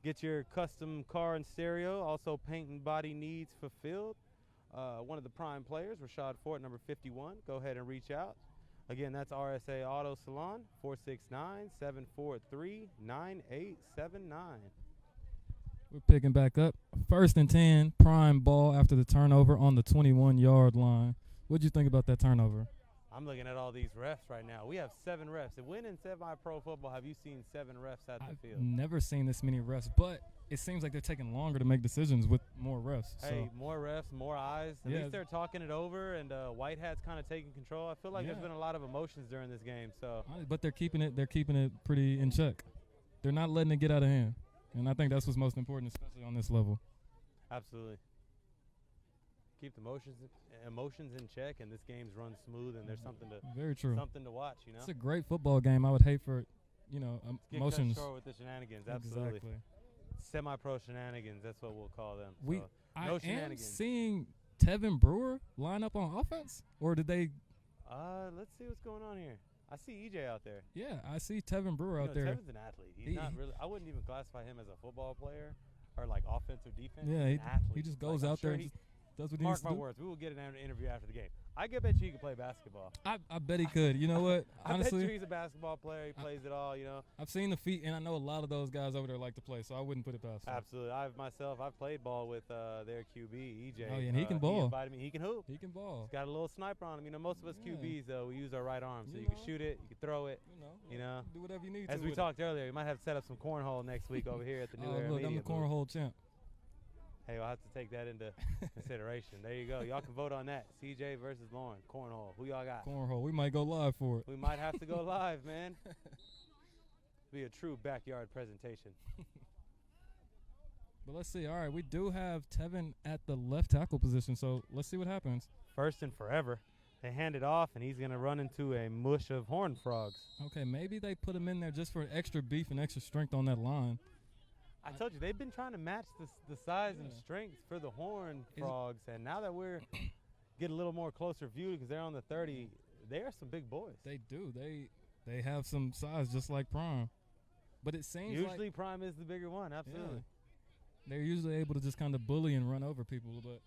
Get your custom car and stereo, also paint and body needs fulfilled. One of the prime players, Rashad Ford, number 51. Go ahead and reach out. Again, that's RSA Auto Salon, 469-743-9879. We're picking back up. 1st and 10, Prime ball after the turnover on the 21-yard line. What'd you think about that turnover? I'm looking at all these refs right now. We have 7 refs. And when in semi-pro football have you seen 7 refs at the field? I've never seen this many refs, but it seems like they're taking longer to make decisions with more refs. Hey, more refs, more eyes. At least they're talking it over, and White Hat's kind of taking control. I feel like there's been a lot of emotions during this game. But they're keeping it pretty in check. They're not letting it get out of hand. And I think that's what's most important, especially on this level. Absolutely. Keep the emotions in check, and this game's run smooth, and there's something to watch. You know, it's a great football game. I would hate for emotions. Get cut short with the shenanigans. Absolutely. Exactly. Semi-pro shenanigans. That's what we'll call them. I no am shenanigans. seeing Tevin Brewer line up on offense, or did they? Let's see what's going on here. I see EJ out there. Yeah, I see Tevin Brewer out there. Tevin's an athlete. He's not really. I wouldn't even classify him as a football player or like offense or defense. Yeah, He's an athlete. he just goes out there and just does what he needs to do. Mark my words. We will get an interview after the game. I bet you he can play basketball. I bet he could. You know what? Honestly, I bet you he's a basketball player. He plays it all. You know. I've seen the feet, and I know a lot of those guys over there like to play, so I wouldn't put it past him. Absolutely. I've played ball with their QB, EJ. Oh, yeah, and he can ball. He invited me. He can hoop. He can ball. He's got a little sniper on him. You know, most of us QBs, we use our right arm, so you can shoot it, you can throw it. You know. Do whatever you need As we talked earlier, you might have to set up some cornhole next week over here at the new Era look, Media I'm the booth. cornhole champ. Hey, I'll have to take that into consideration. There you go. Y'all can vote on that. CJ versus Lauren. Cornhole. Who y'all got? Cornhole. We might go live for it. We might have to go live, man. Be a true backyard presentation. But let's see. All right, we do have Tevin at the left tackle position, so let's see what happens. First and forever. They hand it off, and he's going to run into a mush of Horned Frogs. Okay, maybe they put him in there just for extra beef and extra strength on that line. I told you, they've been trying to match the size and strength for the Horned Frogs, and now that we're getting a little more closer view because they're on the 30, they are some big boys. They do. They have some size just like Prime. But it seems usually Prime is the bigger one, absolutely. Yeah. They're usually able to just kind of bully and run over people, but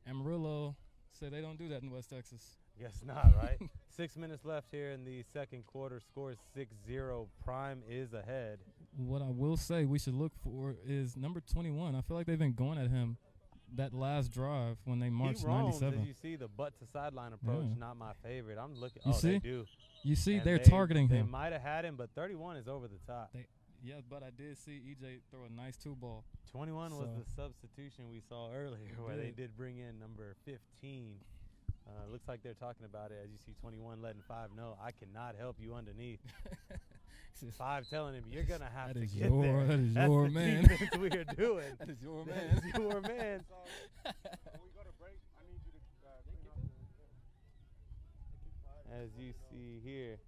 Amarillo said they don't do that in West Texas. Guess not, right? 6 minutes left here in the second quarter. Score is 6-0. Prime is ahead. What I will say we should look for is number 21. I feel like they've been going at him that last drive when they marched 97. As you see, the butt to sideline approach, not my favorite. I'm looking. They do. You see, and they're targeting him. They might have had him, but 31 is over the top. But I did see EJ throw a nice 2-ball. 21 was the substitution we saw earlier where they did bring in number 15. Looks like they're talking about it as you see 21 letting 5 know I cannot help you underneath. 5 telling him, you're going to have That to is get your- there. that is That's your the man. defense we are doing. That is your That man. is your man. So, when we go to break, I need you to clean up the As you see here.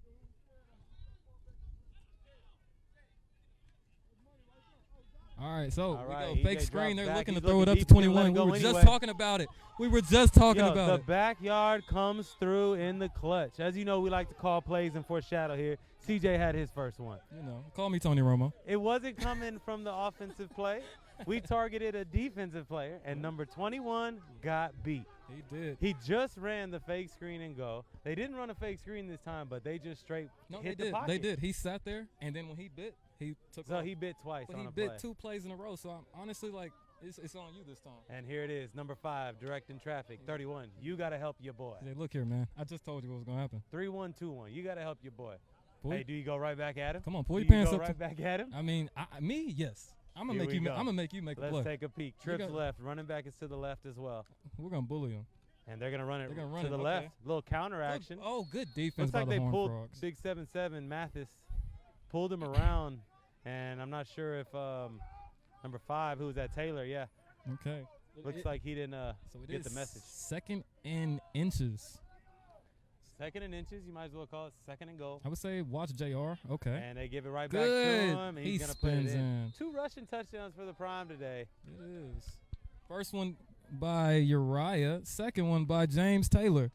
All right, so All we right, go EJ fake screen. drops They're back. looking to He's throw it looking up to deep. He's gonna let 21. it We go were anyway. just talking about it. We were just talking Yo, about the it. backyard comes through in the clutch. As you know, we like to call plays and foreshadow here. CJ had his first one. You know, call me Tony Romo. It wasn't coming from the offensive play. We targeted a defensive player, and number 21 got beat. He did. He just ran the fake screen and go. They didn't run a fake screen this time, but they just straight No, hit they the did. pocket. They did. He sat there, and then when he bit, he took So off. he bit twice But on he a bit play. 2 plays in a row, so I'm honestly like, it's on you this time. And here it is, number 5, directing traffic, 31. You got to help your boy. Hey, look here, man. I just told you what was going to happen. 3-1-2-1. You got to help your boy. Pull Hey, your- do you go right back at him? come on, pull Do your you pants go up. right back at him? I mean, me, yes. I'm gonna Here make we you. go. I'm gonna make you make a Let's play. take a peek. You Trips got- left. Running back is to the left as well. We're gonna bully him. And they're going to run it They're gonna run to it, the okay. left. Little counter action. Good defense Looks by like the they Horned pulled Frogs. big 7-7 Mathis, pulled him around, and I'm not sure if number 5, who was that, Taylor, yeah, Okay. looks like he didn't so it get is the message. 2nd in inches. 2nd and inches, you might as well call it 2nd and goal. I would say watch JR. Okay. And they give it right Good. back to him, and He he's going to put it spins in. in. 2 rushing touchdowns for the Prime today. It is. First one by Uriah. Second one by James Taylor.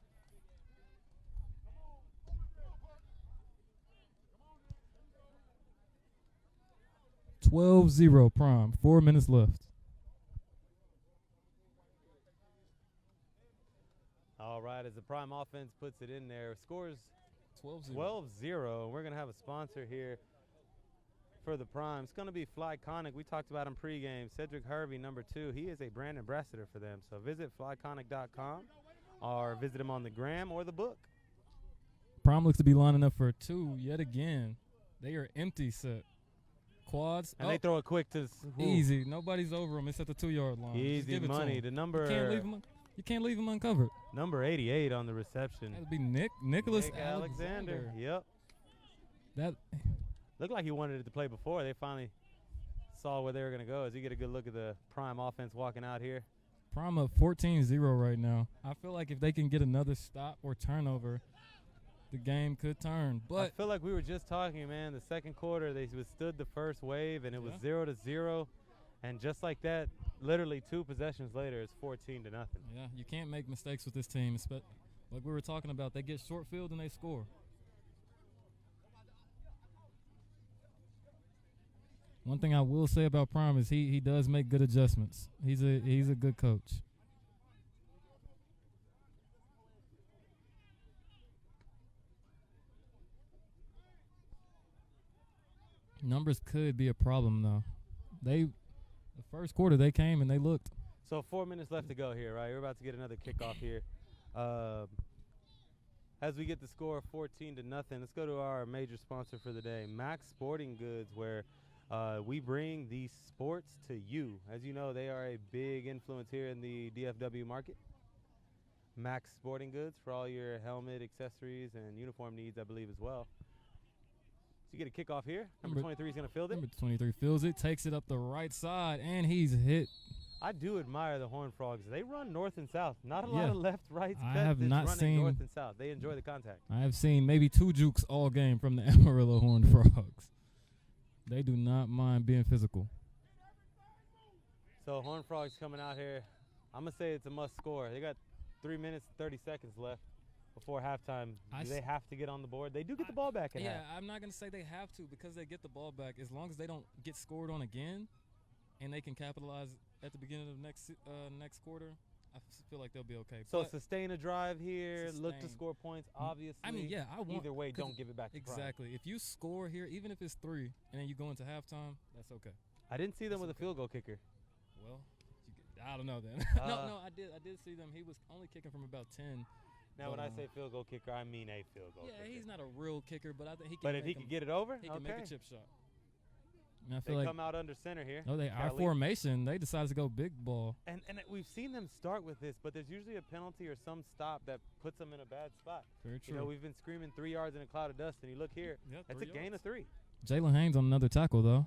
(12-0) Prime. 4 minutes left. All right, as the Prime offense puts it in there, scores 12-0. 12-0. We're going to have a sponsor here for the Prime. It's going to be Flyconic. We talked about him pregame. Cedric Hervey, number 2. He is a brand ambassador for them. So visit flyconic.com or visit him on the gram or the book. Prime looks to be lining up for 2 yet again. They are empty set. Quads. And they throw it quick to Easy. Nobody's over them. It's at the 2-yard line. Just Easy give it to money. 'em. The number You can't leave them uncovered. number 88 on the reception. That'd be Nicholas Nick Alexander. Yep. That Looked like he wanted it to play before. They finally saw where they were going to go. As you get a good look at the Prime offense walking out here. Prime up 14-0 right now. I feel like if they can get another stop or turnover, the game could turn. I But feel like we were just talking, man. The second quarter, they withstood the first wave, and it was Yeah. 0-0. And just like that, literally 2 possessions later, it's 14-0. yeah, you can't make mistakes with this team. Like we were talking about, they get short field and they score. One thing I will say about Prime is he does make good adjustments. He's a good coach. Numbers could be a problem though. The first quarter they came and they looked. So 4 minutes left to go here, right? We're about to get another kickoff here. As we get the score 14-0, let's go to our major sponsor for the day, Max Sporting Goods, where we bring these sports to you. As you know, they are a big influence here in the DFW market. Max Sporting Goods for all your helmet, accessories, and uniform needs, I believe, as well. So you get a kickoff here. Number 23 is going to field it. Number 23 fills it, takes it up the right side, and he's hit. I do admire the Horned Frogs. They run north and south. Not a lot Yeah. of left-right I set have that's not running seen- north and south. They enjoy the contact. I have seen maybe 2 jukes all game from the Amarillo Horned Frogs. They do not mind being physical. So Horned Frogs coming out here. I'm going to say it's a must score. They got 3 minutes and 30 seconds left before halftime. Do they have to get on the board? They do get the ball back at half. I'm not going to say they have to because they get the ball back. As long as they don't get scored on again and they can capitalize at the beginning of next quarter, I feel like they'll be okay. So But sustain a drive here, look to Sustain. score points, obviously. I mean, yeah, I want Either way, 'cause don't give it back to Prime. exactly. If you score here, even if it's 3, and then you go into halftime, that's okay. I didn't see them That's with a okay. field goal kicker. Well, I don't know then. No, I did see them. He was only kicking from about 10. Now, when But, I say field goal kicker, I mean a field goal yeah, kicker. he's not a real kicker, but I think he can. But if make he him- could get it over, he can okay. make a chip shot. And I They feel like come out under center here. our Kelly. formation, they decided to go big ball. And we've seen them start with this, but there's usually a penalty or some stop that puts them in a bad spot. Very true. You know, we've been screaming 3 yards in a cloud of dust, and you look here, Yeah, that's 3 a gain of yards. 3. Jalen Haynes on another tackle, though.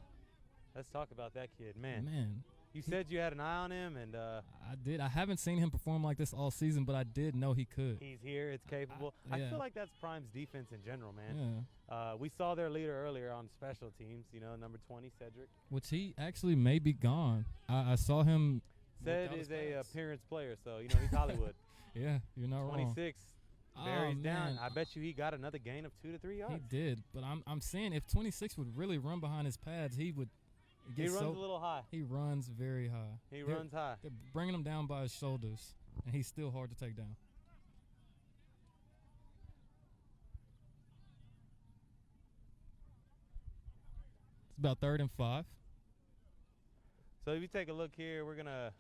Let's talk about that kid, man. Man, You said you had an eye on him, and I did. I haven't seen him perform like this all season, but I did know he could. he's here. It's capable. I yeah. feel like that's Prime's defense in general, man. Yeah. We saw their leader earlier on special teams. You know, number 20, Cedric. Which he actually may be gone. I saw him. Said work out is his a pants. appearance player, so you know he's Hollywood. Yeah, you're not wrong. 26. Oh, Varies down. man. I bet you he got another gain of 2 to 3 yards. He did, but I'm saying if 26 would really run behind his pads, he would. He runs a little high. He runs very high. He runs high. They're bringing him down by his shoulders, and he's still hard to take down. It's about 3rd and 5. So if you take a look here, we're gonna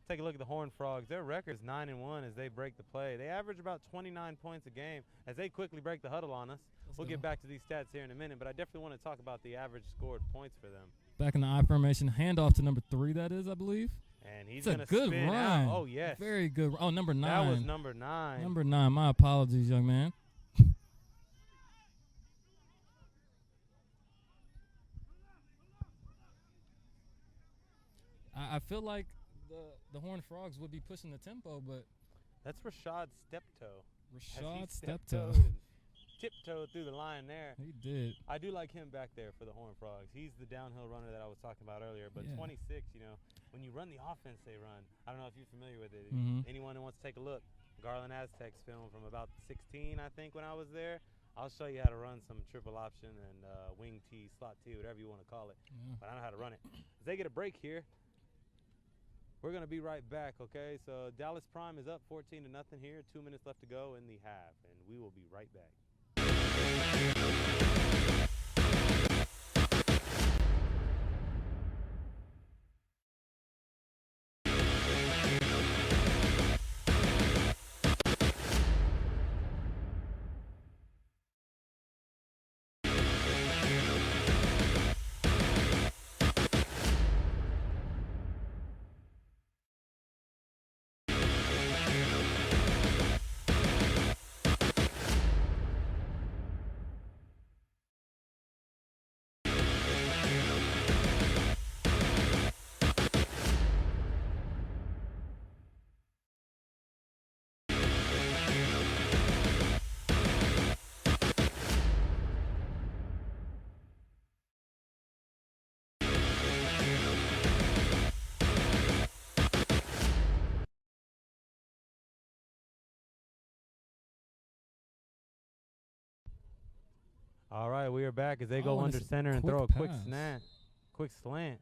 take a look at the Horned Frogs. Their record is 9-1 as they break the play. They average about 29 points a game as they quickly break the huddle on us. We'll get back to these stats here in a minute, but I definitely want to talk about the average scored points for them. Back in the I formation, handoff to number 3. That is, I believe. And he's It's a gonna good spin run. out. Oh yes, Very good. Oh, number 9. that was number 9. Number 9. My apologies, young man. I feel like the Horned Frogs would be pushing the tempo, but That's Rashad Steptoe. Rashad As he Steptoe. steptoed and tiptoed through the line there. He did. I do like him back there for the Horned Frogs. He's the downhill runner that I was talking about earlier. But Yeah. 26, you know, when you run the offense they run, I don't know if you're familiar with it. Mhm. Anyone who wants to take a look, Garland Aztecs film from about 16, I think, when I was there. I'll show you how to run some triple option and wing T, slot T, whatever you want to call it. Yeah. But I know how to run it. As they get a break here, we're going to be right back, okay? So Dallas Prime is up 14-0 here. 2 minutes left to go in the half, and we will be right back. All right, we are back as they go Oh, and under it's a center and quick throw a quick pass. slant.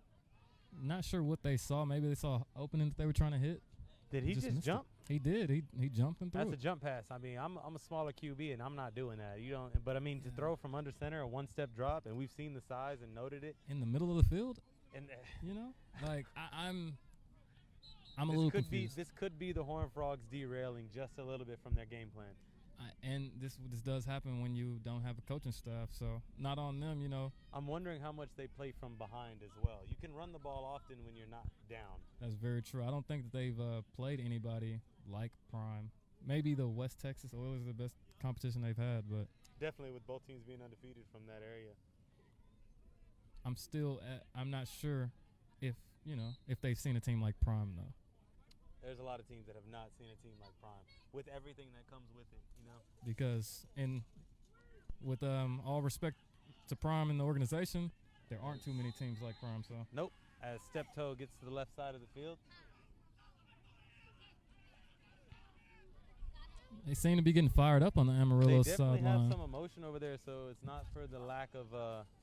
Not sure what they saw. Maybe they saw an opening that they were trying to hit. Did he just missed it. jump? He did. He jumped and threw That's a it. jump pass. I mean, I'm a smaller QB and I'm not doing that. You don't. But I mean, to Yeah. throw from under center, a one-step drop, and we've seen the size and noted it. In the middle of the field, And you know? Like, I'm a this little could confused. be this could be the Horned Frogs derailing just a little bit from their game plan. And this does happen when you don't have a coaching staff, so not on them, you know. I'm wondering how much they play from behind as well. You can run the ball often when you're not down. That's very true. I don't think that they've played anybody like Prime. Maybe the West Texas Oilers are the best competition they've had, but Definitely with both teams being undefeated from that area. I'm not sure if they've seen a team like Prime though. There's a lot of teams that have not seen a team like Prime with everything that comes with it, you know. Because with all respect to Prime and the organization, there aren't too many teams like Prime. So Nope. As Steptoe gets to the left side of the field. they seem to be getting fired up on the They Amarillo definitely have sideline. some emotion over there, so it's not for the lack of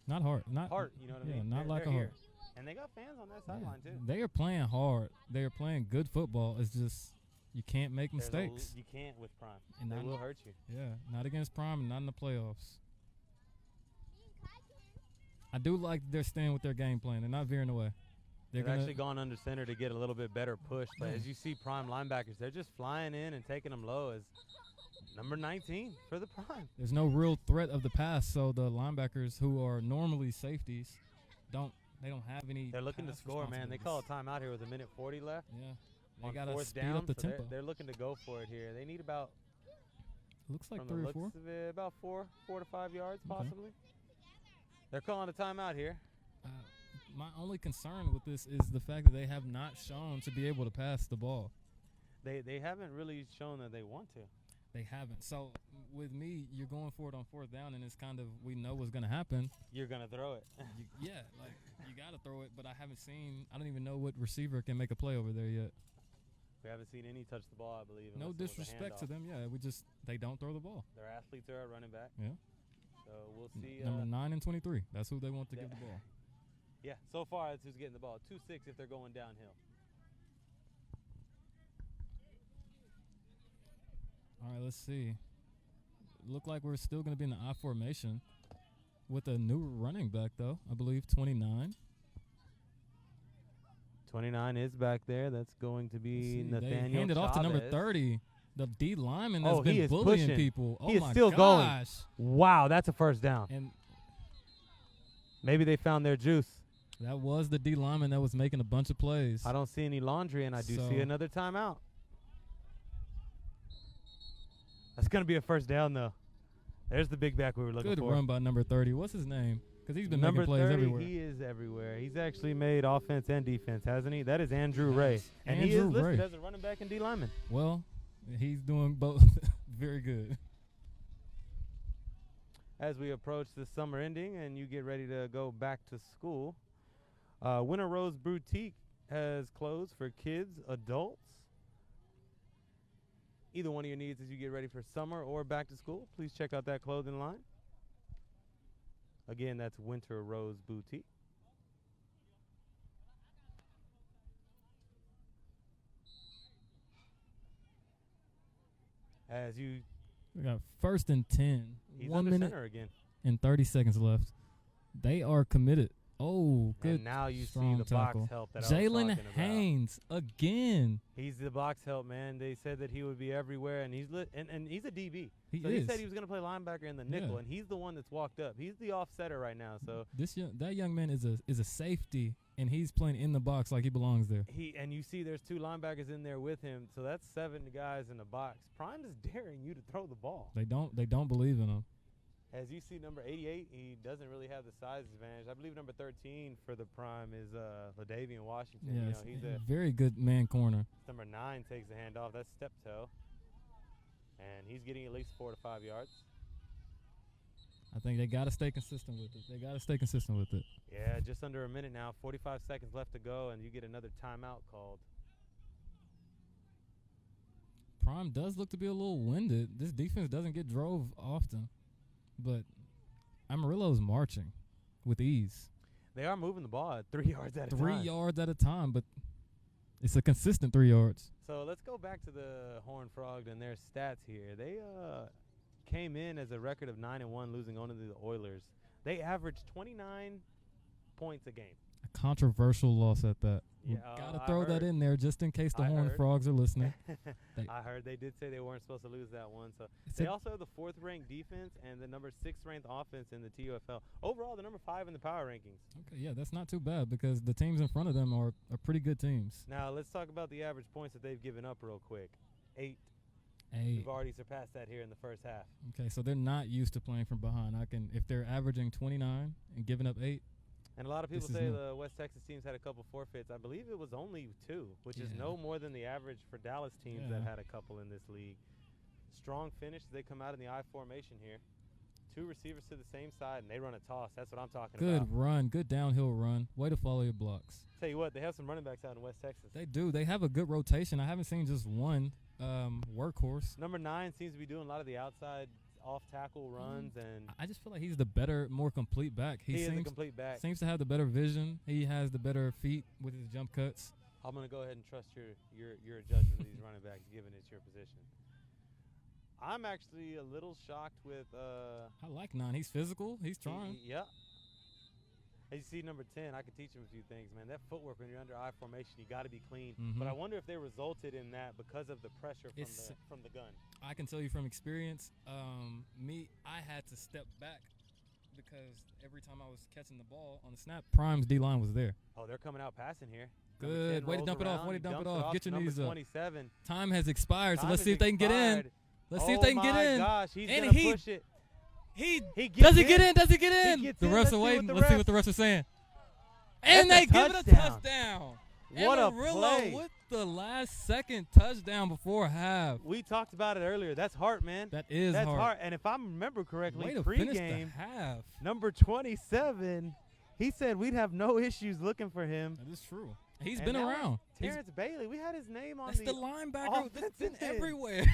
Not heart, heart, you know what I yeah, mean? not They're- lack they're of here. heart. And they got fans on that Yeah, sideline too. they are playing hard. They are playing good football. It's just you can't make There's mistakes. you can't with Prime. And They not- will hurt you. Yeah, not against Prime and not in the playoffs. I do like they're staying with their game plan. They're not veering away. They've gonna- actually gone under center to get a little bit better push. But as you see Prime linebackers, they're just flying in and taking them low as number 19 for the Prime. There's no real threat of the pass, so the linebackers who are normally safeties don't have any. They're looking to pass score, man. They call a responsibilities. timeout here with a minute 40 left. Yeah, they On gotta fourth speed down, up the so they're- tempo. They're looking to go for it here. They need about, Looks like from the 3 or looks 4. of it, about 4 to 5 yards Okay. possibly. They're calling a timeout here. My only concern with this is the fact that they have not shown to be able to pass the ball. They haven't really shown that they want to. They haven't. So with me, you're going for it on fourth down, and it's kind of we know what's going to happen. You're gonna throw it. You got to throw it. But I don't even know what receiver can make a play over there yet. We haven't seen any touch the ball, I believe. No unless it was a disrespect to handoff. them. Yeah, they don't throw the ball. Their athletes are at running back. Yeah. So we'll see. Number 9 and 23. That's who they want to give the ball. Yeah, so far that's who's getting the ball. 2-6 if they're going downhill. All right, let's see. Look like we're still going to be in the I formation with a new running back, though. I believe 29. 29 is back there. That's going to be Nathaniel They handed off to number Chavez. 30, the D lineman that's he been is bullying pushing. people. He is my still going. gosh. Wow, that's a first down. And Maybe they found their juice. that was the D lineman that was making a bunch of plays. I don't see any laundry, and I do see another timeout. That's going to be a first down, though. There's the big back we were looking Good for. run by number 30. What's his name? Because he's been Number making plays 30, everywhere. he is everywhere. He's actually made offense and defense, hasn't he? That is Andrew Ray. Yes, And he is Andrew listed Ray. as a running back and D lineman. Well, he's doing both very good. As we approach the summer ending and you get ready to go back to school, Winter Rose Boutique has clothes for kids, adults. Either one of your needs as you get ready for summer or back to school, please check out that clothing line. Again, that's Winter Rose Boutique. As you, We got 1st and 10. he's 1 under minute center again. and 30 seconds left. They are committed. Oh, good. And now you see strong the tackle. box help that I was Jalen talking about. Haynes again. He's the box help, man. They said that he would be everywhere, and he's and he's a DB. He So is. he said he was going to play linebacker in the nickel, Yeah. and he's the one that's walked up. He's the offsetter right now. So That young man is a safety, and he's playing in the box like he belongs there. and you see there's 2 linebackers in there with him. So that's 7 guys in the box. Prime is daring you to throw the ball. They don't believe in him. As you see, number 88, he doesn't really have the size advantage. I believe number 13 for the Prime is LaDavian Washington. Yes, You know, he's a very good man corner. number 9 takes the handoff. That's step toe, and he's getting at least 4 to 5 yards. I think they got to stay consistent with it. Yeah, just under a minute now. 45 seconds left to go, and you get another timeout called. Prime does look to be a little winded. This defense doesn't get drove often, but Amarillo's marching with ease. They are moving the ball at 3 yards at a 3 time. yards at a time, but it's a consistent 3 yards. So let's go back to the Horned Frogs and their stats here. They came in as a record of 9-1, losing only to the Oilers. They averaged 29 points a game. A controversial loss at that. Yeah, Got to I throw that heard. in there just in case the I Horned heard. Frogs are listening. I heard they did say they weren't supposed to lose that one. So It's they a- also have the 4th-ranked defense and the number 6th-ranked offense in the TUFL. Overall, the number 5 in the power rankings. Okay, yeah, that's not too bad because the teams in front of them are pretty good teams. Now let's talk about the average points that they've given up real quick. 8. Hey, We've already surpassed that here in the first half. okay, so they're not used to playing from behind. If they're averaging 29 and giving up 8, And a lot of people This is say new. the West Texas teams had a couple forfeits. I believe it was only 2, which is Yeah. no more than the average for Dallas teams that Yeah. had a couple in this league. Strong finish. They come out in the I formation here. 2 receivers to the same side, and they run a toss. That's what I'm talking good about. run, good downhill run. Way to follow your blocks. Tell you what, they have some running backs out in West Texas. They do. They have a good rotation. I haven't seen just one workhorse. Number 9 seems to be doing a lot of the outside off-tackle runs, and I just feel like he's the better, more complete back. he is a seems complete back. seems to have the better vision. He has the better feet with his jump cuts. I'm going to go ahead and trust your judgment of these running backs, given it's your position. I'm actually a little shocked with I like 9. He's physical. He's trying. Yeah. As you see, number 10, I could teach him a few things, man. That footwork when you're under I formation, you got to be clean. But I wonder if they resulted in that because of the pressure from the gun. I can tell you from experience, I had to step back because every time I was catching the ball on the snap, Prime's D-line was there. Oh, they're coming out passing here. Number Good. 10 Way to rolls dump it off. around, Way to he dump it dumps off. Get your number knees up. 27. Time has expired, so Time let's has see if they can get in. expired. Let's see if they can get in. Oh, my gosh. He's And going to he- push it. He Does he get in? Does he get in? gets The in. refs Let's are see waiting. what the Let's see refs- what the refs are saying. That's And they a give it a touchdown. touchdown. What a Amarillo play. with the last second touchdown before half. We talked about it earlier. That's Hart, man. That's That's hard. Hart. And if I remember correctly, Way to finish the pregame, half. number 27, he said we'd have no issues looking for him. That is true. He's And been that was around. Terrance Bailey. We had his name on That's the the linebacker that's been offensive end. everywhere.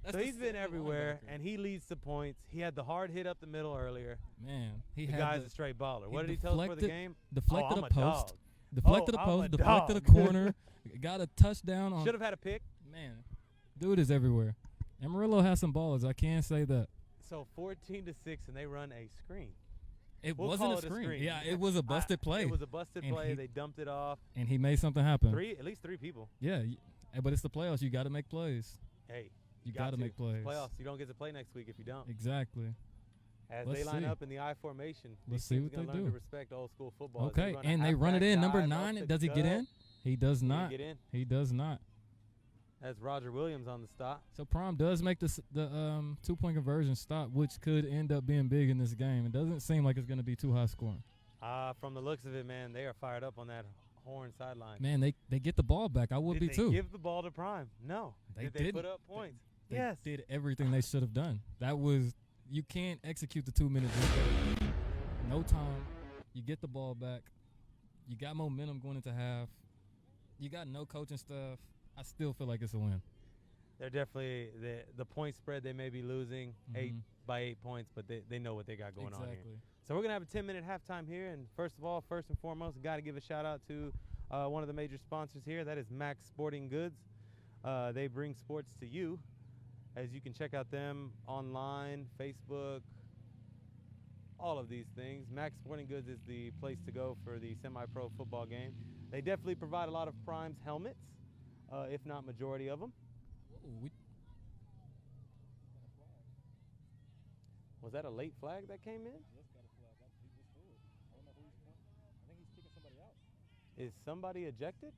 That's So the he's been second everywhere, linebacker. and he leads the points. He had the hard hit up the middle earlier. Man, he The had guy's the, a straight baller. he What did he tell us for the deflected- game? deflected I'm a a post, dog. deflected Oh, a I'm post, a deflected a dog. corner, got a touchdown on. Should have had a pick. Man, dude is everywhere. Amarillo has some ballers. I can't say that. So 14-6, and they run a screen. It We'll wasn't call a it a screen. screen. Yeah, it was a busted play. It was a busted And play. he- They dumped it off. And he made something happen. At least three people. Yeah, but it's the playoffs. You got to make plays. Hey, You got to make plays. Playoffs. You don't get to play next week if you don't. Exactly. As Let's they line see. up in the I formation, Let's these see teams what they gonna learn do. to respect old school football. as Okay, run a and they run it halfback in. Number dive 9, off the does he get gut. in? He does He didn't not. get in. He does not. That's Roger Williams on the stop. So Prime does make the 2-point conversion stop, which could end up being big in this game. It doesn't seem like it's going to be too high scoring. From the looks of it, man, they are fired up on that Horn sideline. Man, they get the ball back. I would Did be they too. give the ball to Prime? No. They Did they didn't. put up points? They Yes. did everything they should have done. That was you can't execute the 2-minute drill. No time. You get the ball back. You got momentum going into half. You got no coaching staff. I still feel like it's a win. They're definitely the point spread. They may be losing Mhm. 8 points, but they know what they got going on here. Exactly. So we're gonna have a 10-minute halftime here, and first and foremost, got to give a shout out to one of the major sponsors here. That is Max Sporting Goods. They bring sports to you, as you can check out them online, Facebook, all of these things. Max Sporting Goods is the place to go for the semi-pro football game. They definitely provide a lot of Prime's helmets, if not majority of them. Was that a late flag that came in? Is somebody ejected?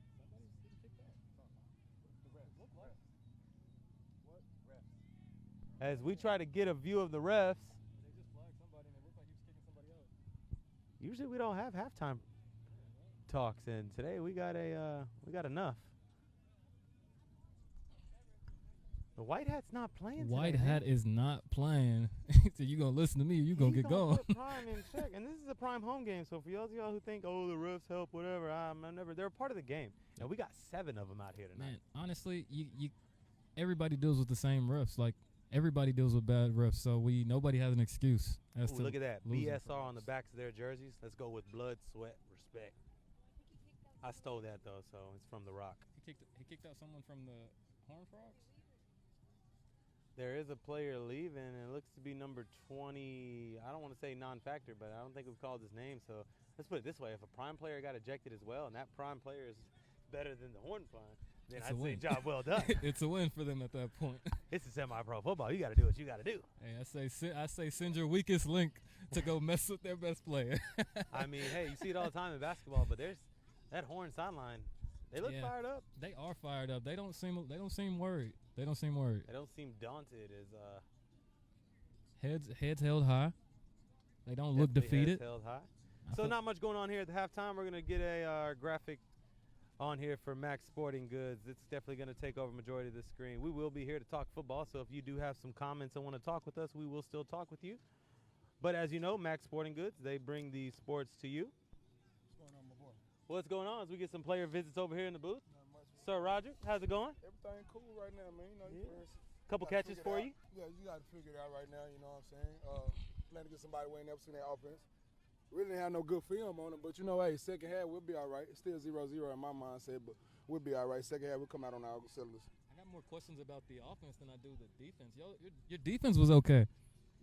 As we try to get a view of the refs, usually we don't have halftime talks, and today we got enough. The White Hat's not playing. White today, man. Hat is not playing. So you gonna listen to me or you gonna He's get going? Put Prime in check, and this is a Prime home game. So for y'all who think, oh, the refs help, whatever, they're a part of the game. And we got 7 of them out here tonight. Man, honestly, you everybody deals with the same refs. Like everybody deals with bad refs, so nobody has an excuse. As Ooh, to look at that. losing. BSR on the backs of their jerseys. Let's go with blood, sweat, respect. I stole that, though, so it's from The Rock. He kicked out someone from the Horned Frogs. There is a player leaving, and it looks to be number 20. I don't want to say non-factor, but I don't think we've called his name. So let's put it this way. If a Prime player got ejected as well, and that Prime player is better than the Horn Prime, then It's a I'd say win. job well done. It's a win for them at that point. It's a semi-pro football. You got to do what you got to do. Hey, I say send your weakest link to go mess with their best player. I mean, hey, you see it all the time in basketball, but there's that Horn sideline. They look Yeah. fired up. They are fired up. They don't seem worried. They don't seem worried. They don't seem daunted as Heads held high. They don't look definitely heads defeated. held high. I So feel- not much going on here at the halftime. We're going to get a graphic on here for Max Sporting Goods. It's definitely going to take over majority of the screen. We will be here to talk football, so if you do have some comments and want to talk with us, we will still talk with you. But as you know, Max Sporting Goods, they bring the sports to you. What's going on, my boy? What's going on as we get some player visits over here in the booth? Not much. Sir Roger, how's it going? Everything cool right now, man. You know, Yeah. your friends. Couple Gotta catches figure for it you? out. Yeah, you got to figure it out right now. You know what I'm saying? Plan to get somebody weighing up in their offense. Really didn't have no good film on it, but you know, hey, second half we'll be all right. It's still 0-0 in my mindset, but we'll be all right. Second half we'll come out on our cylinders. I got more questions about the offense than I do the defense. Your defense was okay.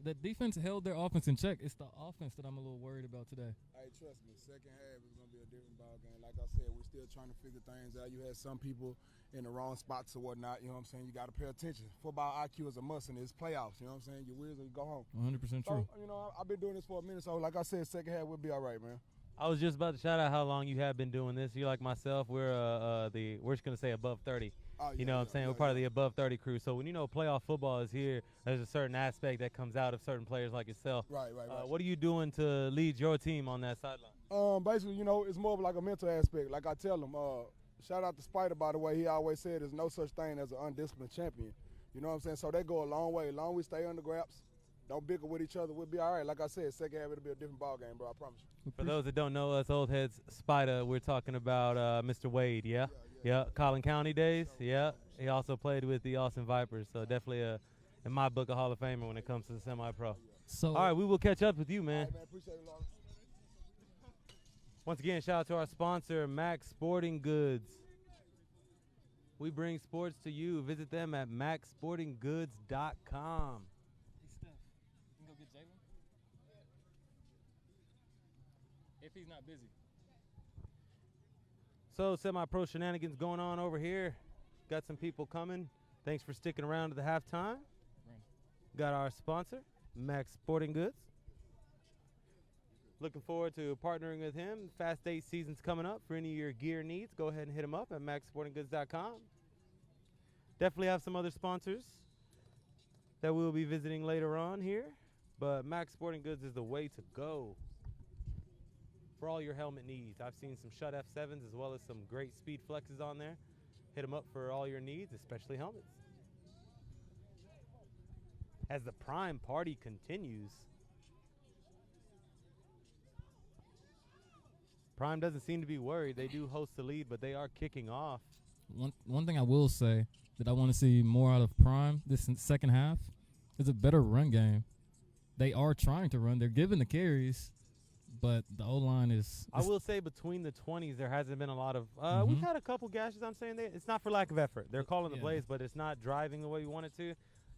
The defense held their offense in check. It's the offense that I'm a little worried about today. Hey, trust me, second half is going to be a different ball game. Like I said, we're still trying to figure things out. You had some people in the wrong spots or whatnot. You know what I'm saying? You got to pay attention. Football IQ is a must in this playoffs. You know what I'm saying? You wins or you go home. 100% true. So, you know, I've been doing this for a minute. So, like I said, second half we'll be all right, man. I was just about to shout out how long you have been doing this. You like myself, we're just gonna say above 30. You know what I'm saying? We're part of the above 30 crew. So when you know playoff football is here, there's a certain aspect that comes out of certain players like yourself. Right. What are you doing to lead your team on that sideline? Basically, you know, it's more of like a mental aspect. Like I tell them, shout out to Spider, by the way. He always said there's no such thing as an undisciplined champion. You know what I'm saying? So they go a long way. As long as we stay on the graps, don't bicker with each other, we'll be all right. Like I said, second half it'll be a different ball game, bro. I promise you. For those that don't know us old heads, Spider, we're talking about Mr. Wade, yeah? Yeah, Collin County days, yeah. He also played with the Austin Vipers, so definitely, in my book, a Hall of Famer when it comes to the semi-pro. So, all right, we will catch up with you, man. All right, man. Appreciate it, Lawrence. Once again, shout out to our sponsor, Max Sporting Goods. We bring sports to you. Visit them at maxsportinggoods.com. Hey, Steph, you can go get Jalen? If he's not busy. So, semi-pro shenanigans going on over here. Got some people coming. Thanks for sticking around to the halftime. Got our sponsor, Max Sporting Goods. Looking forward to partnering with him. Fast 8 season's coming up. For any of your gear needs, go ahead and hit him up at maxsportinggoods.com. Definitely have some other sponsors that we'll be visiting later on here. But Max Sporting Goods is the way to go for all your helmet needs. I've seen some Shut F7s as well as some great speed flexes on there. Hit them up for all your needs, especially helmets. As the Prime party continues, Prime doesn't seem to be worried. They do host the lead, but they are kicking off. One thing I will say that I want to see more out of Prime this second half is a better run game. They are trying to run. They're giving the carries, but the O-line is – I will say between the 20s, there hasn't been a lot of we've had a couple gashes, I'm saying. It's not for lack of effort. They're calling the plays, but it's not driving the way we want it to.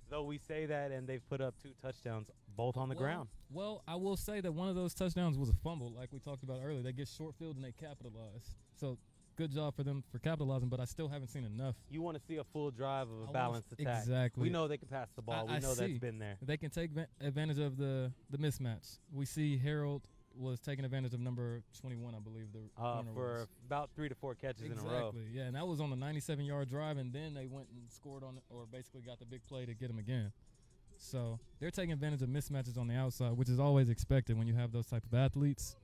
Though we say that, and they've put up 2 touchdowns, both on the ground. Well, I will say that one of those touchdowns was a fumble, like we talked about earlier. They get short field and they capitalize. So good job for them for capitalizing, but I still haven't seen enough. You want to see a full drive of a balanced attack. Exactly. We know they can pass the ball. We know that's been there. They can take advantage of the mismatch. We see Harold was taking advantage of number 21, I believe. For about 3 to 4 catches in a row. Exactly, yeah, and that was on a 97-yard drive, and then they went and scored on it, or basically got the big play to get him again. So they're taking advantage of mismatches on the outside, which is always expected when you have those type of athletes.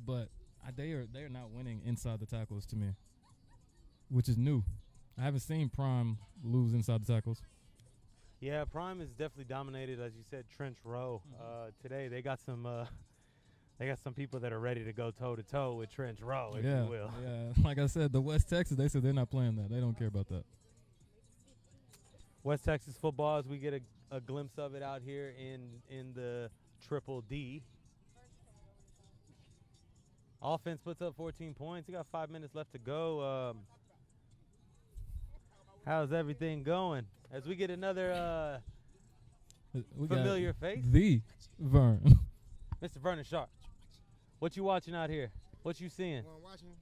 But they are not winning inside the tackles to me, which is new. I haven't seen Prime lose inside the tackles. Yeah, Prime is definitely dominated, as you said, trench row. Today they got some people that are ready to go toe-to-toe with trench row, if you will. Yeah, like I said, the West Texas, they said they're not playing that. They don't care about that. West Texas football, as we get a glimpse of it out here in the Triple D. Offense puts up 14 points. You got 5 minutes left to go. How's everything going? As we get another familiar face. The Vern. Mr. Vernon Sharp. What you watching out here? What you seeing? Well, I'm watching.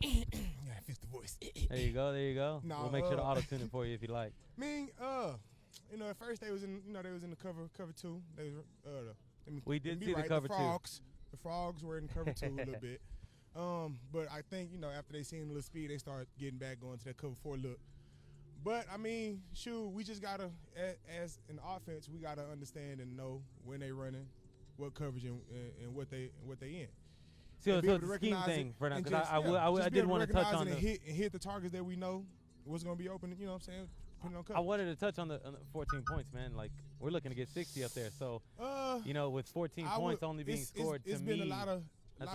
Yeah, fix the voice. There you go. No, we'll make sure to auto-tune it for you if you like. At first they was in the cover 2. They was we did see the cover 2. The Frogs were in cover 2 a little bit. But I think, after they seen a little speed, they started getting back going to that cover 4 look. But we just gotta, as an offense, we gotta understand and know when they running, what coverage and what they in. So it's a scheme thing for now, because I did want to touch on hit the targets that we know what's going to be open, you know what I'm saying, putting on cover. I wanted to touch on the 14 points, man. Like, we're looking to get 60 up there. So, with 14 points only being scored, it's been a lot of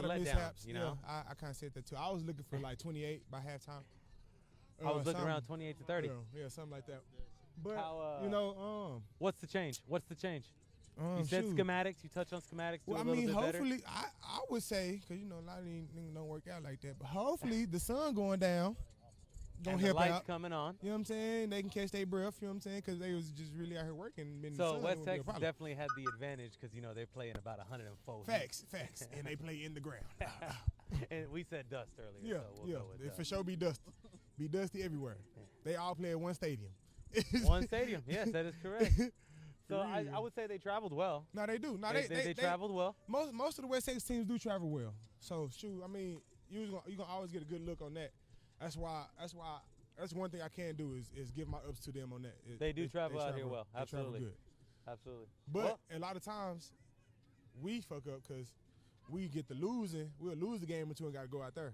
mishaps. You know? I kind of said that too. I was looking for like 28 by halftime. I was looking around 28 to 30. Yeah, something like that. But, what's the change? You said schematics. You touched on schematics. Well, hopefully, I would say, because, a lot of these niggas don't work out like that, but hopefully the sun going down gonna help out. The lights coming on. You know what I'm saying? They can catch their breath, you know what I'm saying? Because they was just really out here working. So West Texas definitely had the advantage because, they're playing about 104. Facts. And they play in the ground. And we said dust earlier. So we'll go with dust. For sure be dusty. Be dusty everywhere. They all play at one stadium. One stadium. Yes, that is correct. So I would say they traveled well. No, they do. No, they traveled well. Most of the West Texas teams do travel well. So, you're gonna always get a good look on that. That's why that's one thing I can do is give my ups to them on that. They do travel out here well. They travel Absolutely. good. Absolutely. But a lot of times we fuck up because we get the losing. We'll lose the game or two and got to go out there.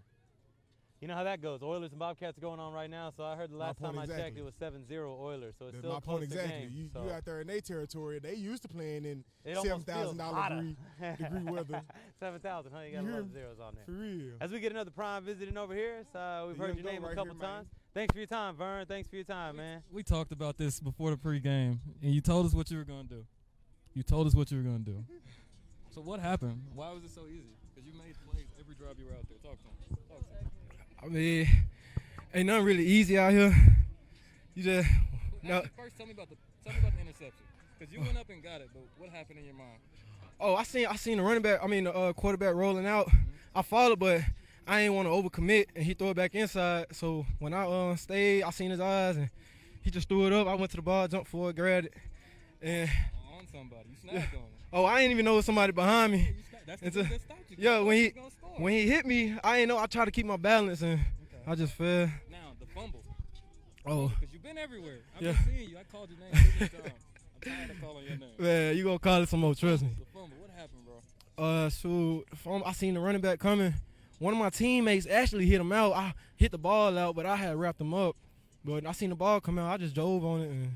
You know how that goes. Oilers and Bobcats are going on right now, so I heard the last time I checked it was 7-0 Oilers, so it's That's still my a close point exactly. game. You out there in their territory. They used to playing in It almost feels $7,000 hotter. degree weather. 7,000, huh? You got a lot of zeros on there. For real. As we get another prime visiting over here, so we've heard your name a couple times. Thanks for your time, Vern. Thanks for your time, man. We talked about this before the pregame, and you told us what you were going to do. You told us what you were going to do. So what happened? Why was it so easy? Because you made plays every drive you were out there. Talk to him. Talk to him. I mean, ain't nothing really easy out here. You just First, tell me about the interception, because you went up and got it. But what happened in your mind? Oh, I seen the running back. I mean, the quarterback rolling out. I followed, but I ain't want to overcommit, and he threw it back inside. So when I stayed, I seen his eyes, and he just threw it up. I went to the ball, jumped for it, grabbed it, and On somebody, you snagged on him. oh, I didn't even know it was somebody behind me. That's the thing that stopped you. Yeah, when he hit me, I didn't know. I tried to keep my balance, and I just fell. Now the fumble. Oh. Because you've been everywhere. I've been seeing you. I called your name 50 times. I'm tired of calling your name. Man, you gonna call it some more? Trust me. The fumble. What happened, bro? I seen the running back coming. One of my teammates actually hit him out. I hit the ball out, but I had wrapped him up. But I seen the ball come out. I just drove on it, and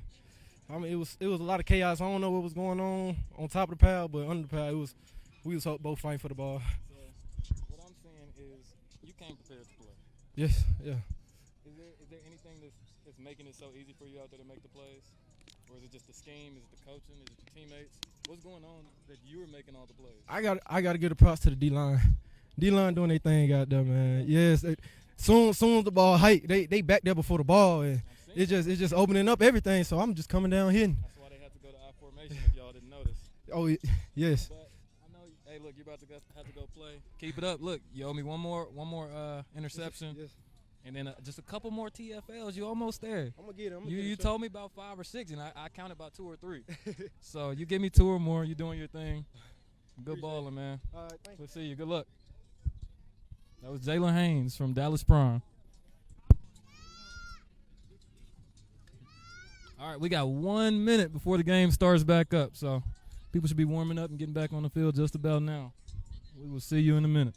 I mean, it was a lot of chaos. I don't know what was going on top of the pile, but under the pile, we was both fighting for the ball. So what I'm saying is, you came prepared to play. Yes, yeah. Is there anything that's making it so easy for you out there to make the plays, or is it just the scheme? Is it the coaching? Is it your teammates? What's going on that you were making all the plays? I got to give the props to the D-line. D-line doing their thing out there, man. Yes, soon as the ball hike, they back there before the ball, and it's just opening up everything. So I'm just coming down hitting. That's why they had to go to I formation if y'all didn't notice. Oh yes. But I know. Hey, look, you're about to have to go play. Keep it up. Look, you owe me one more interception. Yes. And then just a couple more TFLs. You almost there. I'm gonna get him. You told me about 5 or 6, and I counted about 2 or 3. So you give me 2 or more. You're doing your thing. Good balling, man. All right, thank you. Let's see you. Good luck. That was Jalen Haynes from Dallas Prime. All right, we got 1 minute before the game starts back up. So people should be warming up and getting back on the field just about now. We will see you in a minute.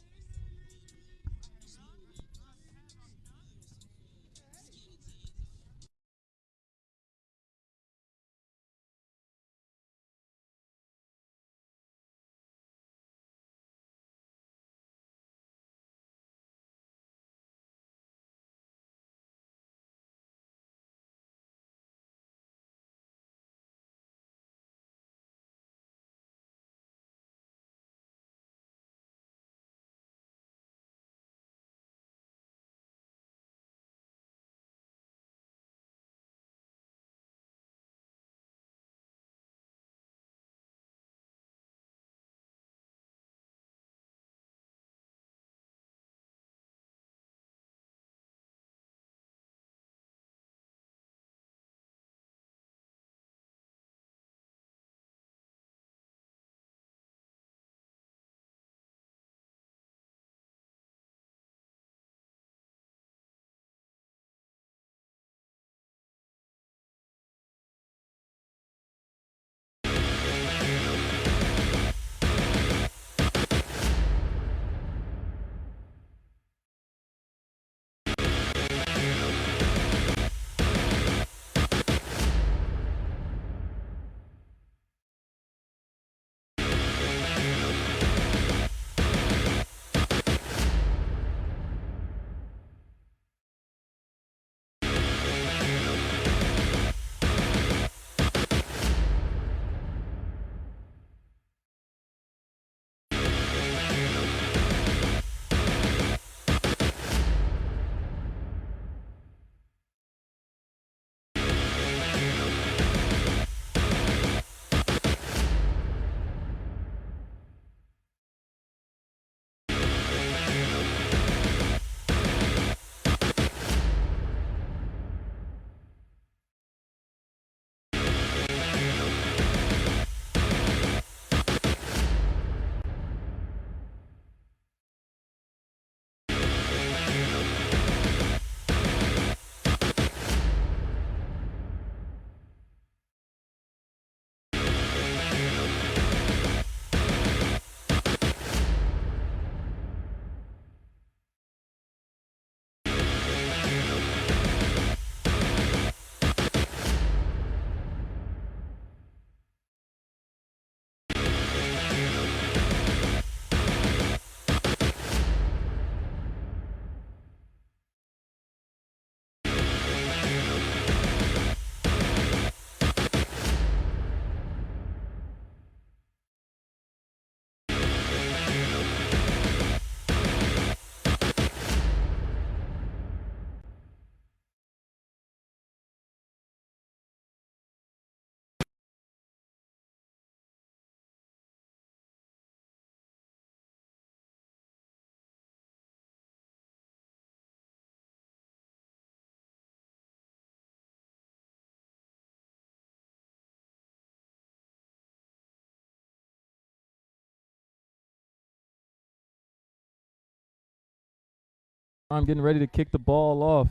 Prime getting ready to kick the ball off.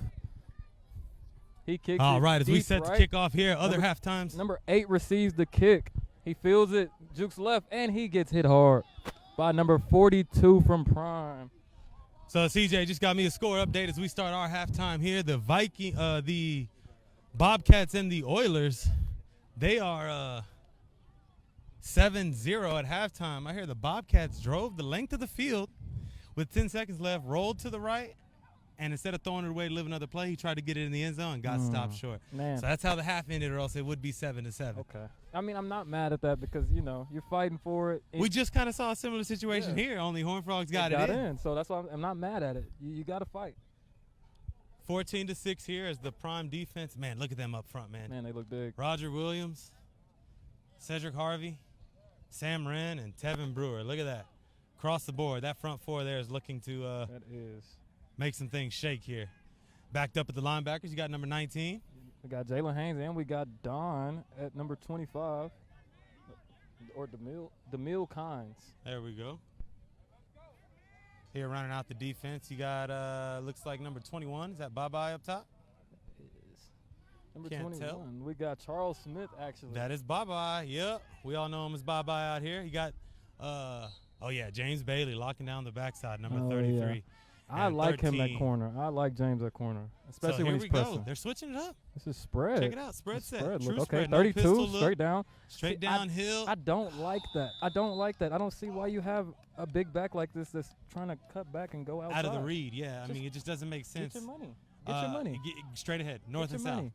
He kicked All it right, as we deep set right. to kick off here, other Number- half times. Number 8 receives the kick. He feels it, jukes left, and he gets hit hard by number 42 from Prime. So CJ just got me a score update as we start our halftime here. The Bobcats and the Oilers, they are 7-0 at halftime. I hear the Bobcats drove the length of the field with 10 seconds left, rolled to the right, and instead of throwing it away to live another play, he tried to get it in the end zone and got stopped short. Man. So that's how the half ended, or else it would be 7-7. Okay. I mean, I'm not mad at that because, you're fighting for it. We just kind of saw a similar situation Yeah. here, only Horned Frogs got it it in. So that's why I'm not mad at it. You got to fight. 14-6 here as the Prime defense. Man, look at them up front, man. Man, they look big. Roger Williams, Cedric Harvey, Sam Wren, and Tevin Brewer. Look at that. Across the board, that front four there is looking to That is. make some things shake here. Backed up at the linebackers, you got number 19. We got Jalen Haynes and we got Don at number 25. Or DeMille Kynes. There we go. Here running out the defense, you got, looks like number 21. Is that Bye-Bye up top? Number Can't 21. tell. We got Charles Smith, actually. That is Bye-Bye. Yep. We all know him as Bye-Bye out here. You got, James Bailey locking down the backside, number 33. Yeah. I and like him 13. at corner. I like James at corner, especially so when here he's we pressing. go. They're switching it up. This is spread. Check it out. Spread It's set. spread. True Look, okay, spread. No pistol 32, look. straight down. Straight See, downhill. I don't like that. I don't see why you have a big back like this that's trying to cut back and go outside. Out of the read, yeah. I Just mean, it just doesn't make sense. Get your money. Get your money. Straight ahead, north Get and your south. money.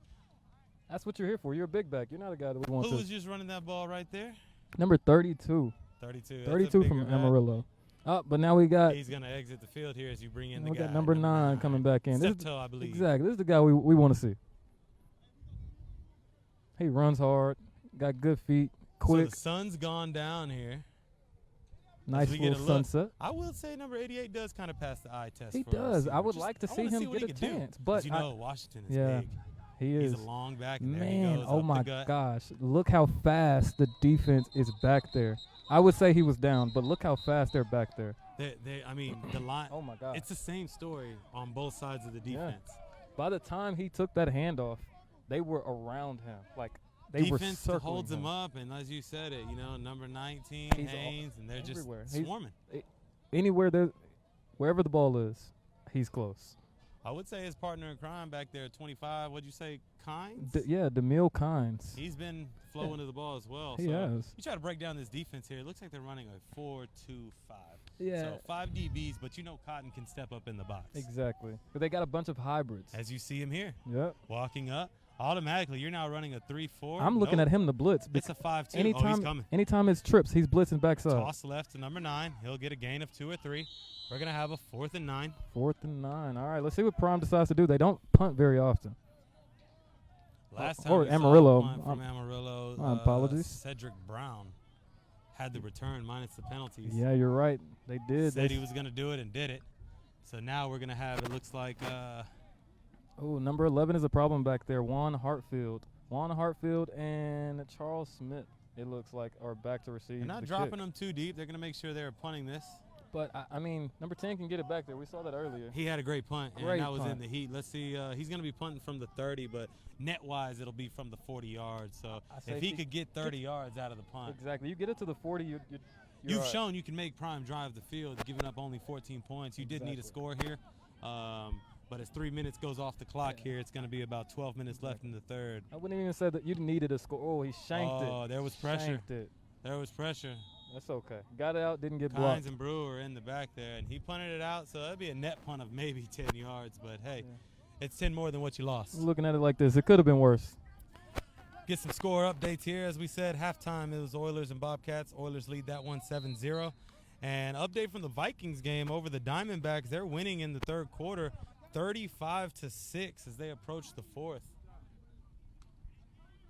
That's what you're here for. You're a big back. You're not a guy that would want Who to. was just running that ball right there? Number 32. 32. That's a 32 from bigger guy. Amarillo. But now we got He's going to exit the field here as you bring in the we guy. got number 9 coming back in. This is Steptoe, I believe. exactly. This is the guy we want to see. He runs hard, got good feet, quick, So the sun's gone down here. nice we get little a look. sunset. I will say number 88 does kind of pass the eye test He for us does. here. I would Just- like to I see wanna him what get he a can do. chance, but Washington is yeah, big. he is. He's a long back, and there he Man, goes. oh up my the gut. gosh. Look how fast the defense is back there. I would say he was down, but look how fast they're back there. The line. Oh, my God. It's the same story on both sides of the defense. By the time he took that handoff, they were around him. Like, they were Defense circling holds him. him up, and as you said it, number 19, He's Haynes, and they're just everywhere. He's- swarming. Anywhere there, wherever the ball is, he's close. I would say his partner in crime back there at 25, what'd you say, Kynes? DeMille Kynes. He's been flowing to the ball as well. He so has. You try to break down this defense here. It looks like they're running a 4-2-5. Yeah. So 5 DBs, but Cotton can step up in the box. Exactly. But they got a bunch of hybrids. As you see him here, Yep. walking up. Automatically, you're now running a 3-4. I'm looking at him to blitz. It's a 5-2. Anytime, He's coming. anytime it's trips, he's blitzing backside. Toss left to number 9. He'll get a gain of 2 or 3. We're going to have a 4th and 9. 4th and 9. All right, let's see what Prime decides to do. They don't punt very often. Last time Or we saw a Amarillo. punt from Amarillo, my apologies. Cedric Brown had the return minus the penalties. Yeah, you're right. They did. Said he was going to do it and did it. So now we're going to have, it looks like, Oh, number 11 is a problem back there. Juan Hartfield and Charles Smith, it looks like, are back to receive. they're not the dropping kick. them too deep. They're going to make sure they're punting this. But, I mean, number 10 can get it back there. We saw that earlier. He had a great punt, and Great that was in punt. the heat. Let's see. He's going to be punting from the 30, but net-wise, it'll be from the 40 yards. So I say if he if could get 30 yards out of the punt. Exactly. You get it to the 40, you're You've all right. shown you can make Prime drive the field, giving up only 14 points. You did need a score here. But as 3 minutes goes off the clock here, it's going to be about 12 minutes left in the third. I wouldn't even say that you needed a score. Oh, he shanked it. Oh, there was pressure. Shanked it. There was pressure. That's okay. Got it out, didn't get Kynes blocked. and Brewer in the back there, and he punted it out, so that'd be a net punt of maybe 10 yards. But, hey, it's 10 more than what you lost. Looking at it like this, it could have been worse. Get some score updates here. As we said, halftime it was Oilers and Bobcats. Oilers lead that one 7-0. And update from the Vikings game over the Diamondbacks. They're winning in the third quarter 35-6 as they approach the fourth.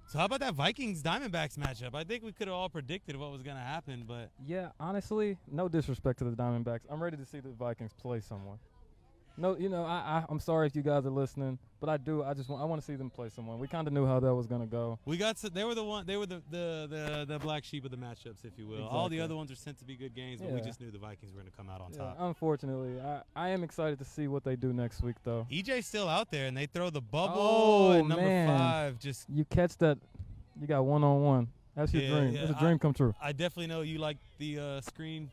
So how about that Vikings-Diamondbacks matchup? I think we could have all predicted what was going to happen, but Yeah, honestly, no disrespect to the Diamondbacks. I'm ready to see the Vikings play someone. No, I'm sorry if you guys are listening, but I want to see them play someone. We kind of knew how that was gonna go. They were the black sheep of the matchups, if you will. Exactly. All the other ones are sent to be good games, but we Yeah. just knew the Vikings were gonna come out on Yeah, top. unfortunately, I am excited to see what they do next week, though. EJ's still out there, and they throw the bubble. Oh, and number man. 5 just. You catch that, you got one-on-one. That's your Yeah, dream. yeah, That's a dream come true. I definitely know you like the screen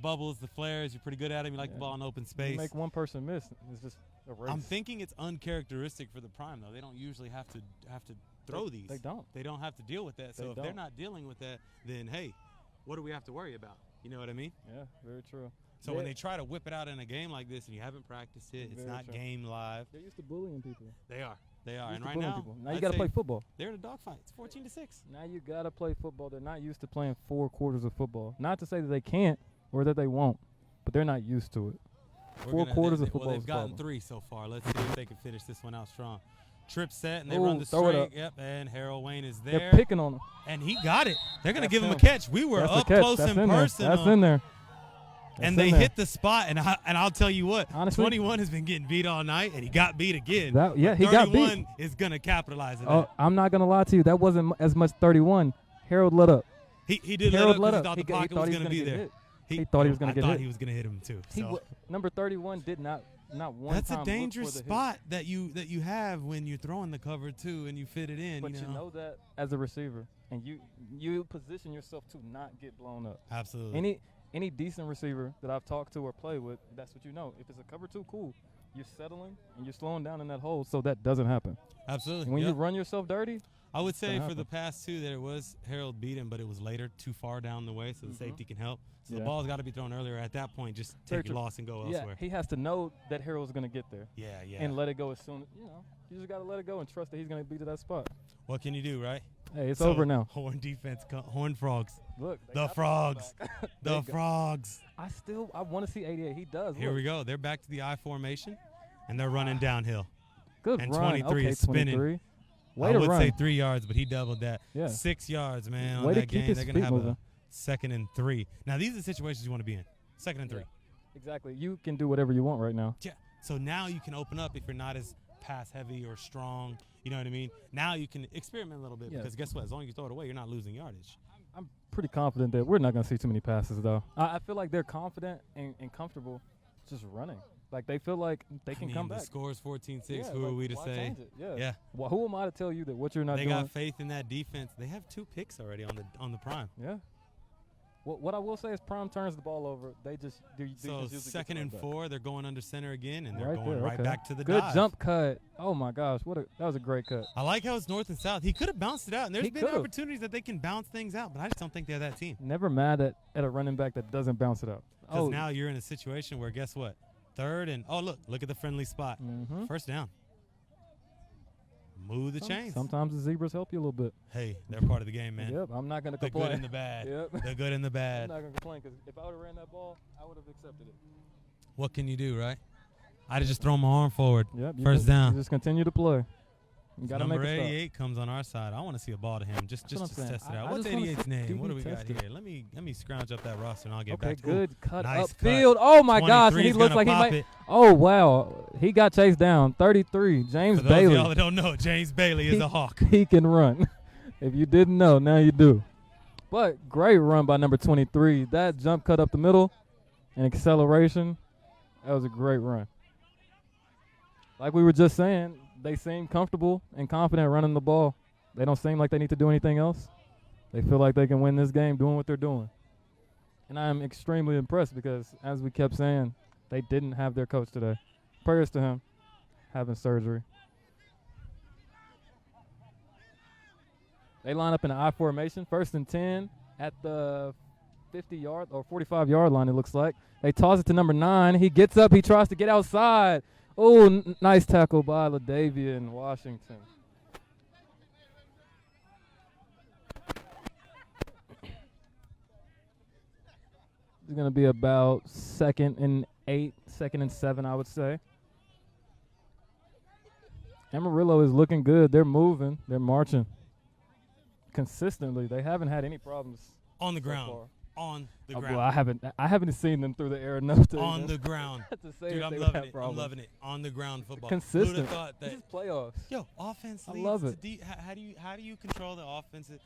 bubbles, the flares. You're pretty good at them. You like the ball in open space. You make one person miss. It's just a race. I'm thinking it's uncharacteristic for the Prime, though. They don't usually have to throw these. They don't. They don't have to deal with that. They So if they're don't. not dealing with that, then hey, what do we have to worry about? You know what I mean? Yeah, very true. So when they try to whip it out in a game like this and you haven't practiced it, it's Very not true. game live. They're used to bullying people. They are. And Used to right bullying now, people. Now you I'd got to say play football. They're in a dogfight. It's 14-6. Now you got to play football. They're not used to playing 4 quarters of football. Not to say that they can't or that they won't, but they're not used to it. We're 4 quarters of football Well, is they've a gotten problem. 3 so far. Let's see if they can finish this one out strong. Trip set, and they Ooh, run the throw it straight. up. Yep, and Harold Wayne is They're there. picking on him. And he got it. They're going to That's give him a him. catch. We were That's up a catch. close That's and in there. personal. That's in there. And That's they in there. hit the spot, and I'll tell you what, Honestly, 21 has been getting beat all night, and he got beat again. He got beat. 31 is going to capitalize on Oh, that. I'm not gonna lie to you. That wasn't as much 31. Harold let up. He did Harold let let up up. because he thought the pocket was going to be get there. hit. He thought he was gonna get I thought hit. he was going to hit him too. So. Number 31 did not one That's time a look dangerous for the hit. spot that you have when you're throwing the cover too, and you fit it in. But you know that as a receiver, and you position yourself to not get blown up. Absolutely. Any decent receiver that I've talked to or played with, that's what you know. If it's a cover 2, cool. You're settling and you're slowing down in that hole, so that doesn't happen. Absolutely. When you Yep. run yourself dirty, I would say gonna for the happen. past 2 that it was Harold beat him, but it was later, too far down the way, so the safety can help. So the Yeah. ball's got to be thrown earlier. At that point, just Very take your true. loss and go yeah, elsewhere. he has to know that Harold's going to get there Yeah. and let it go as soon. You just got to let it go and trust that he's going to be to that spot. What can you do, right? Hey, it's So, over now. Horn defense, Horn frogs. Look, they The got frogs. back. The They frogs. I want to see 88. He does. Here we go. They're back to the I formation, and they're running downhill. Good And run. 23 okay, is spinning. 23. Way I to would run. say 3 yards, but he doubled that. Yeah. 6 yards, man, on Way to that keep game. his They're going to feet have moving. a 2nd and 3. Now, these are the situations you want to be in. 2nd and 3. Exactly. You can do whatever you want right now. Yeah. So now you can open up if you're not as pass heavy or strong. You know what I mean? Now you can experiment a little bit Yeah. because guess what? As long as you throw it away, you're not losing yardage. I'm pretty confident that we're not going to see too many passes, though. I feel like they're confident and comfortable just running. Like, they feel like they can come the back. score's 14-6. Yeah, Who are like, we to why say? change it? Yeah. Yeah. Well, who am I to tell you that what you're not They doing? got faith in that defense. They have 2 picks already on the Prime. Yeah. What I will say is Prime turns the ball over. They just do. So just usually get 2nd the and right 4, they're going under center again, and they're Right going there, right okay. back to the Good dive. jump cut. Oh my gosh, that was a great cut. I like how it's north and south. He could have bounced it out, and there's He been could've. opportunities that they can bounce things out, but I just don't think they're that team. Never mad at a running back that doesn't bounce it out. Because now you're in a situation where guess what? 3rd and look at the friendly spot. Mhm. 1st down. Move the chains. Sometimes the zebras help you a little bit. Hey, they're part of the game, man. Yep, I'm not going to The complain. good and the bad. Yep. The good and the I'm bad. not going to complain because if I would have ran that ball, I would have accepted it. What can you do, right? I'd have just thrown my arm forward. Yep. First down. You just continue to play. You got to make Number it stop. 88 comes on our side. I want to see a ball to him. Just That's what I'm to saying. test it out. I What's just wanna 88's see name? What do QB we got test it. here? Let me scrounge up that roster and I'll get Okay, back to good cut nice upfield. Oh my gosh, and 23 he is looks gonna like he pop might. it. Oh wow, he got chased down. 33, James For those of Bailey. y'all that don't know, James Bailey is a hawk. He can run. If you didn't know, now you do. But great run by number 23. That jump cut up the middle and acceleration, that was a great run. Like we were just saying, they seem comfortable and confident running the ball. They don't seem like they need to do anything else. They feel like they can win this game doing what they're doing. And I'm extremely impressed because, as we kept saying, they didn't have their coach today. Prayers to him having surgery. They line up in an I formation, 1st and 10 at the 50-yard or 45-yard line, it looks like. They toss it to number 9. He gets up. He tries to get outside. Oh, nice tackle by LaDavian Washington. It's going to be about 2nd and 8, 2nd and 7, I would say. Amarillo is looking good. They're moving. They're marching consistently. They haven't had any problems On the so ground. far. on the Well, ground. I haven't seen them through the air enough to On even the ground. to say Dude, that I'm they would loving have it. I'm problems. loving it. On the ground football. Consistent. Who'd have thought This that? is playoffs. Yo, offense I leads love to it. how do you control the offensive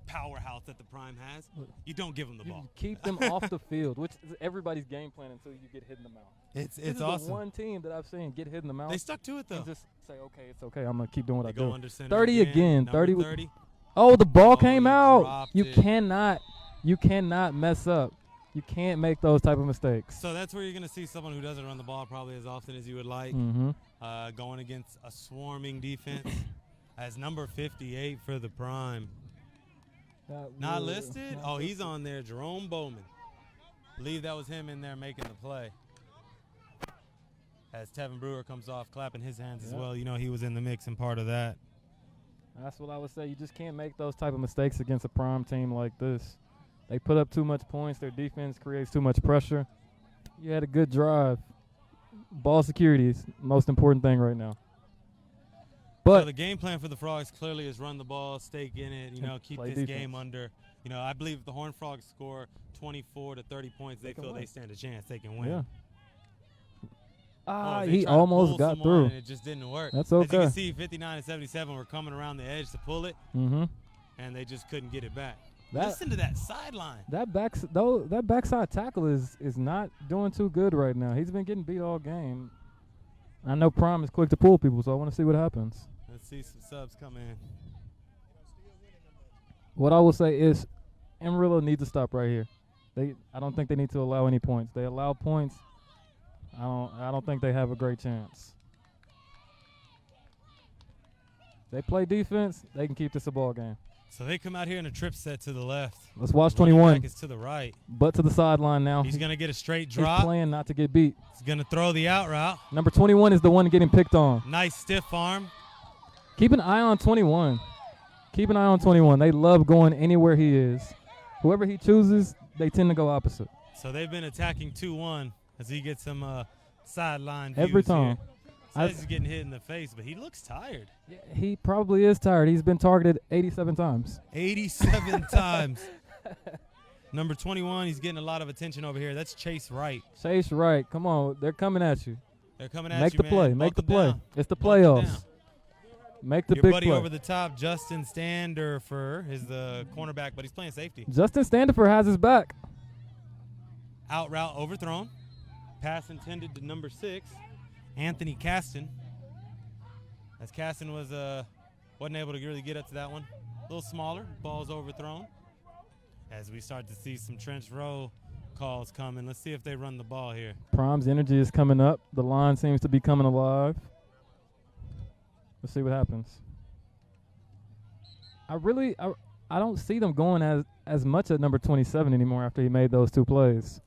powerhouse that the Prime has? You don't give them the You ball. keep them off the field, which is everybody's game plan until you get hit in the mouth. It's This is awesome. the one team that I've seen get hit in the mouth They stuck to it though. and just say, okay, it's okay. I'm gonna keep doing what They I go do. under center 30 again. Number 30 with- 30. Oh, the ball Oh, came he out. dropped You it. cannot mess up. You can't make those type of mistakes. So that's where you're going to see someone who doesn't run the ball probably as often as you would like, Mm-hmm. going against a swarming defense. As number 58 for the Prime. Not listed? Oh, he's on there. Jerome Bowman. Believe that was him in there making the play. As Tevin Brewer comes off clapping his hands as Yep. well. You know he was in the mix and part of that. That's what I would say. You just can't make those type of mistakes against a prime team like this. They put up too much points. Their defense creates too much pressure. You had a good drive. Ball security is the most important thing right now. So But the game plan for the Frogs clearly is run the ball, stake in it, And keep play this defense. game under. I believe if the Horned Frogs score 24 to 30 points, they can feel win. they stand a chance. They can win. yeah. Oh, they He tried to almost pull got someone through. and it just didn't work. That's As you okay. can see, 59 and 77 were coming around the edge to pull it, Mm-hmm. and they just couldn't get it back. That Listen to that sideline. that backside tackle is not doing too good right now. He's been getting beat all game. I know Prime is quick to pull people, so I want to see what happens. Let's see some subs come in. What I will say is Amarillo needs to stop right here. I don't think they need to allow any points. They allow points. I don't think they have a great chance. They play defense, they can keep this a ball game. So they come out here in a trip set to the left. Let's watch Running 21. back is to the right. But to the sideline now. He's going to get a straight He's drop. playing not to get beat. He's going to throw the out route. Number 21 is the one getting picked on. Nice stiff arm. Keep an eye on 21. Keep an eye on 21. They love going anywhere he is. Whoever he chooses, they tend to go opposite. So they've been attacking 2-1 as he gets some sideline Every views time. here. Says he's getting hit in the face, but he looks tired. Yeah, he probably is tired. He's been targeted 87 times. 87 times. Number 21, he's getting a lot of attention over here. That's Chase Wright. Chase Wright, come on. They're coming at you. They're coming at Make you, the man. play. Make the Buckle play. down. It's the Buckle down. playoffs. Make the Your big buddy play. over the top, Justin Standerfer, is the cornerback, but he's playing safety. Justin Standifer has his back. Out route overthrown. Pass intended to number 6, Anthony Caston. As Caston wasn't able to really get up to that one. A little smaller. Ball's overthrown. As we start to see some trench row calls coming. Let's see if they run the ball here. Prime's energy is coming up. The line seems to be coming alive. Let's see what happens. I don't see them going as much at number 27 anymore after he made those two plays.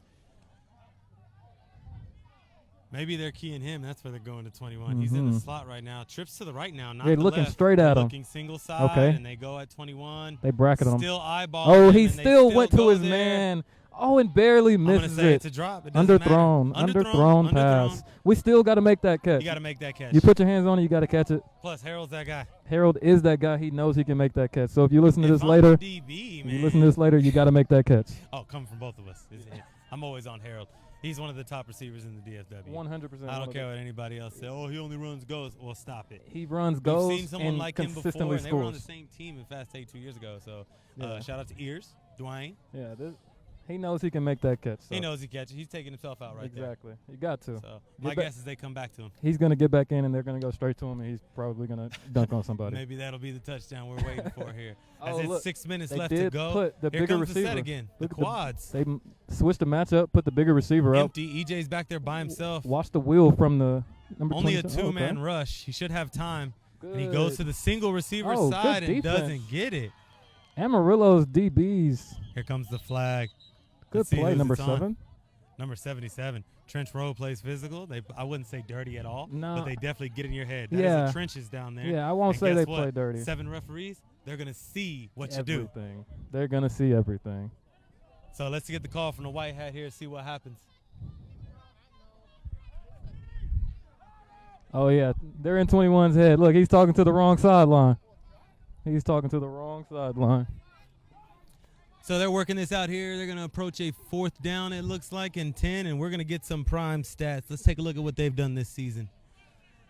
Maybe they're keying him. That's where they're going to 21. He's in the Mhm. slot right now. Trips to the right now, not They're the looking left. straight They're at him. looking single side, Okay. and they go at 21. They bracketed him. Still eyeball. Oh, him, he and they still went to go his there. man. Oh, and barely I'm gonna misses say it. it's a drop. It doesn't matter. Underthrown pass. We still got to make that catch. You got to make that catch. You put your hands on it, you got to catch it. Plus, Harold's that guy. Harold is that guy. He knows he can make that catch. So if you listen to If this I'm later, DB, man. you listen to this later, you got to make that catch. Oh, coming from both of us. I'm always on Harold. He's one of the top receivers in the DFW. 100%. I don't care what anybody else says. Oh, he only runs goes. Well, stop it. He runs We've goals seen someone and like him before, consistently and they were on the scores. same team in Fast 8 2 years ago. So Yeah. shout out to Ears, Dwayne. Yeah, he knows he can make that catch. So. He knows he catches. He's taking himself out right there. Exactly. You got to. So my back- guess is they come back to him. He's going to get back in, and they're going to go straight to him, and he's probably going to dunk on somebody. Maybe that'll be the touchdown we're waiting for here. As Oh, it's look, 6 minutes they left to did go. put the Here bigger comes the set receiver. again. Look The at the- quads. They switched the matchup, put the bigger receiver up. Empty. EJ's back there by himself. Watch the wheel from the number Only a 22. two-man Okay. rush. He should have time. Good. And he goes to the single receiver Oh, good side and defense. doesn't get it. Amarillo's DBs. Here comes the flag. Good Let's see play, who's number it's on. 7. Number 77. Trench Rowe plays physical. I wouldn't say dirty at all, No. but they definitely get in your head. That is Yeah. the trenches down there. Yeah, I won't And say guess they what? play dirty. 7 referees, they're going to see what you do. Everything. They're going to see everything. So let's get the call from the white hat here, see what happens. Oh, yeah. They're in 21's head. Look, he's talking to the wrong sideline. He's talking to the wrong sideline. So they're working this out here. They're going to approach a 4th down, it looks like, and 10, and we're going to get some prime stats. Let's take a look at what they've done this season.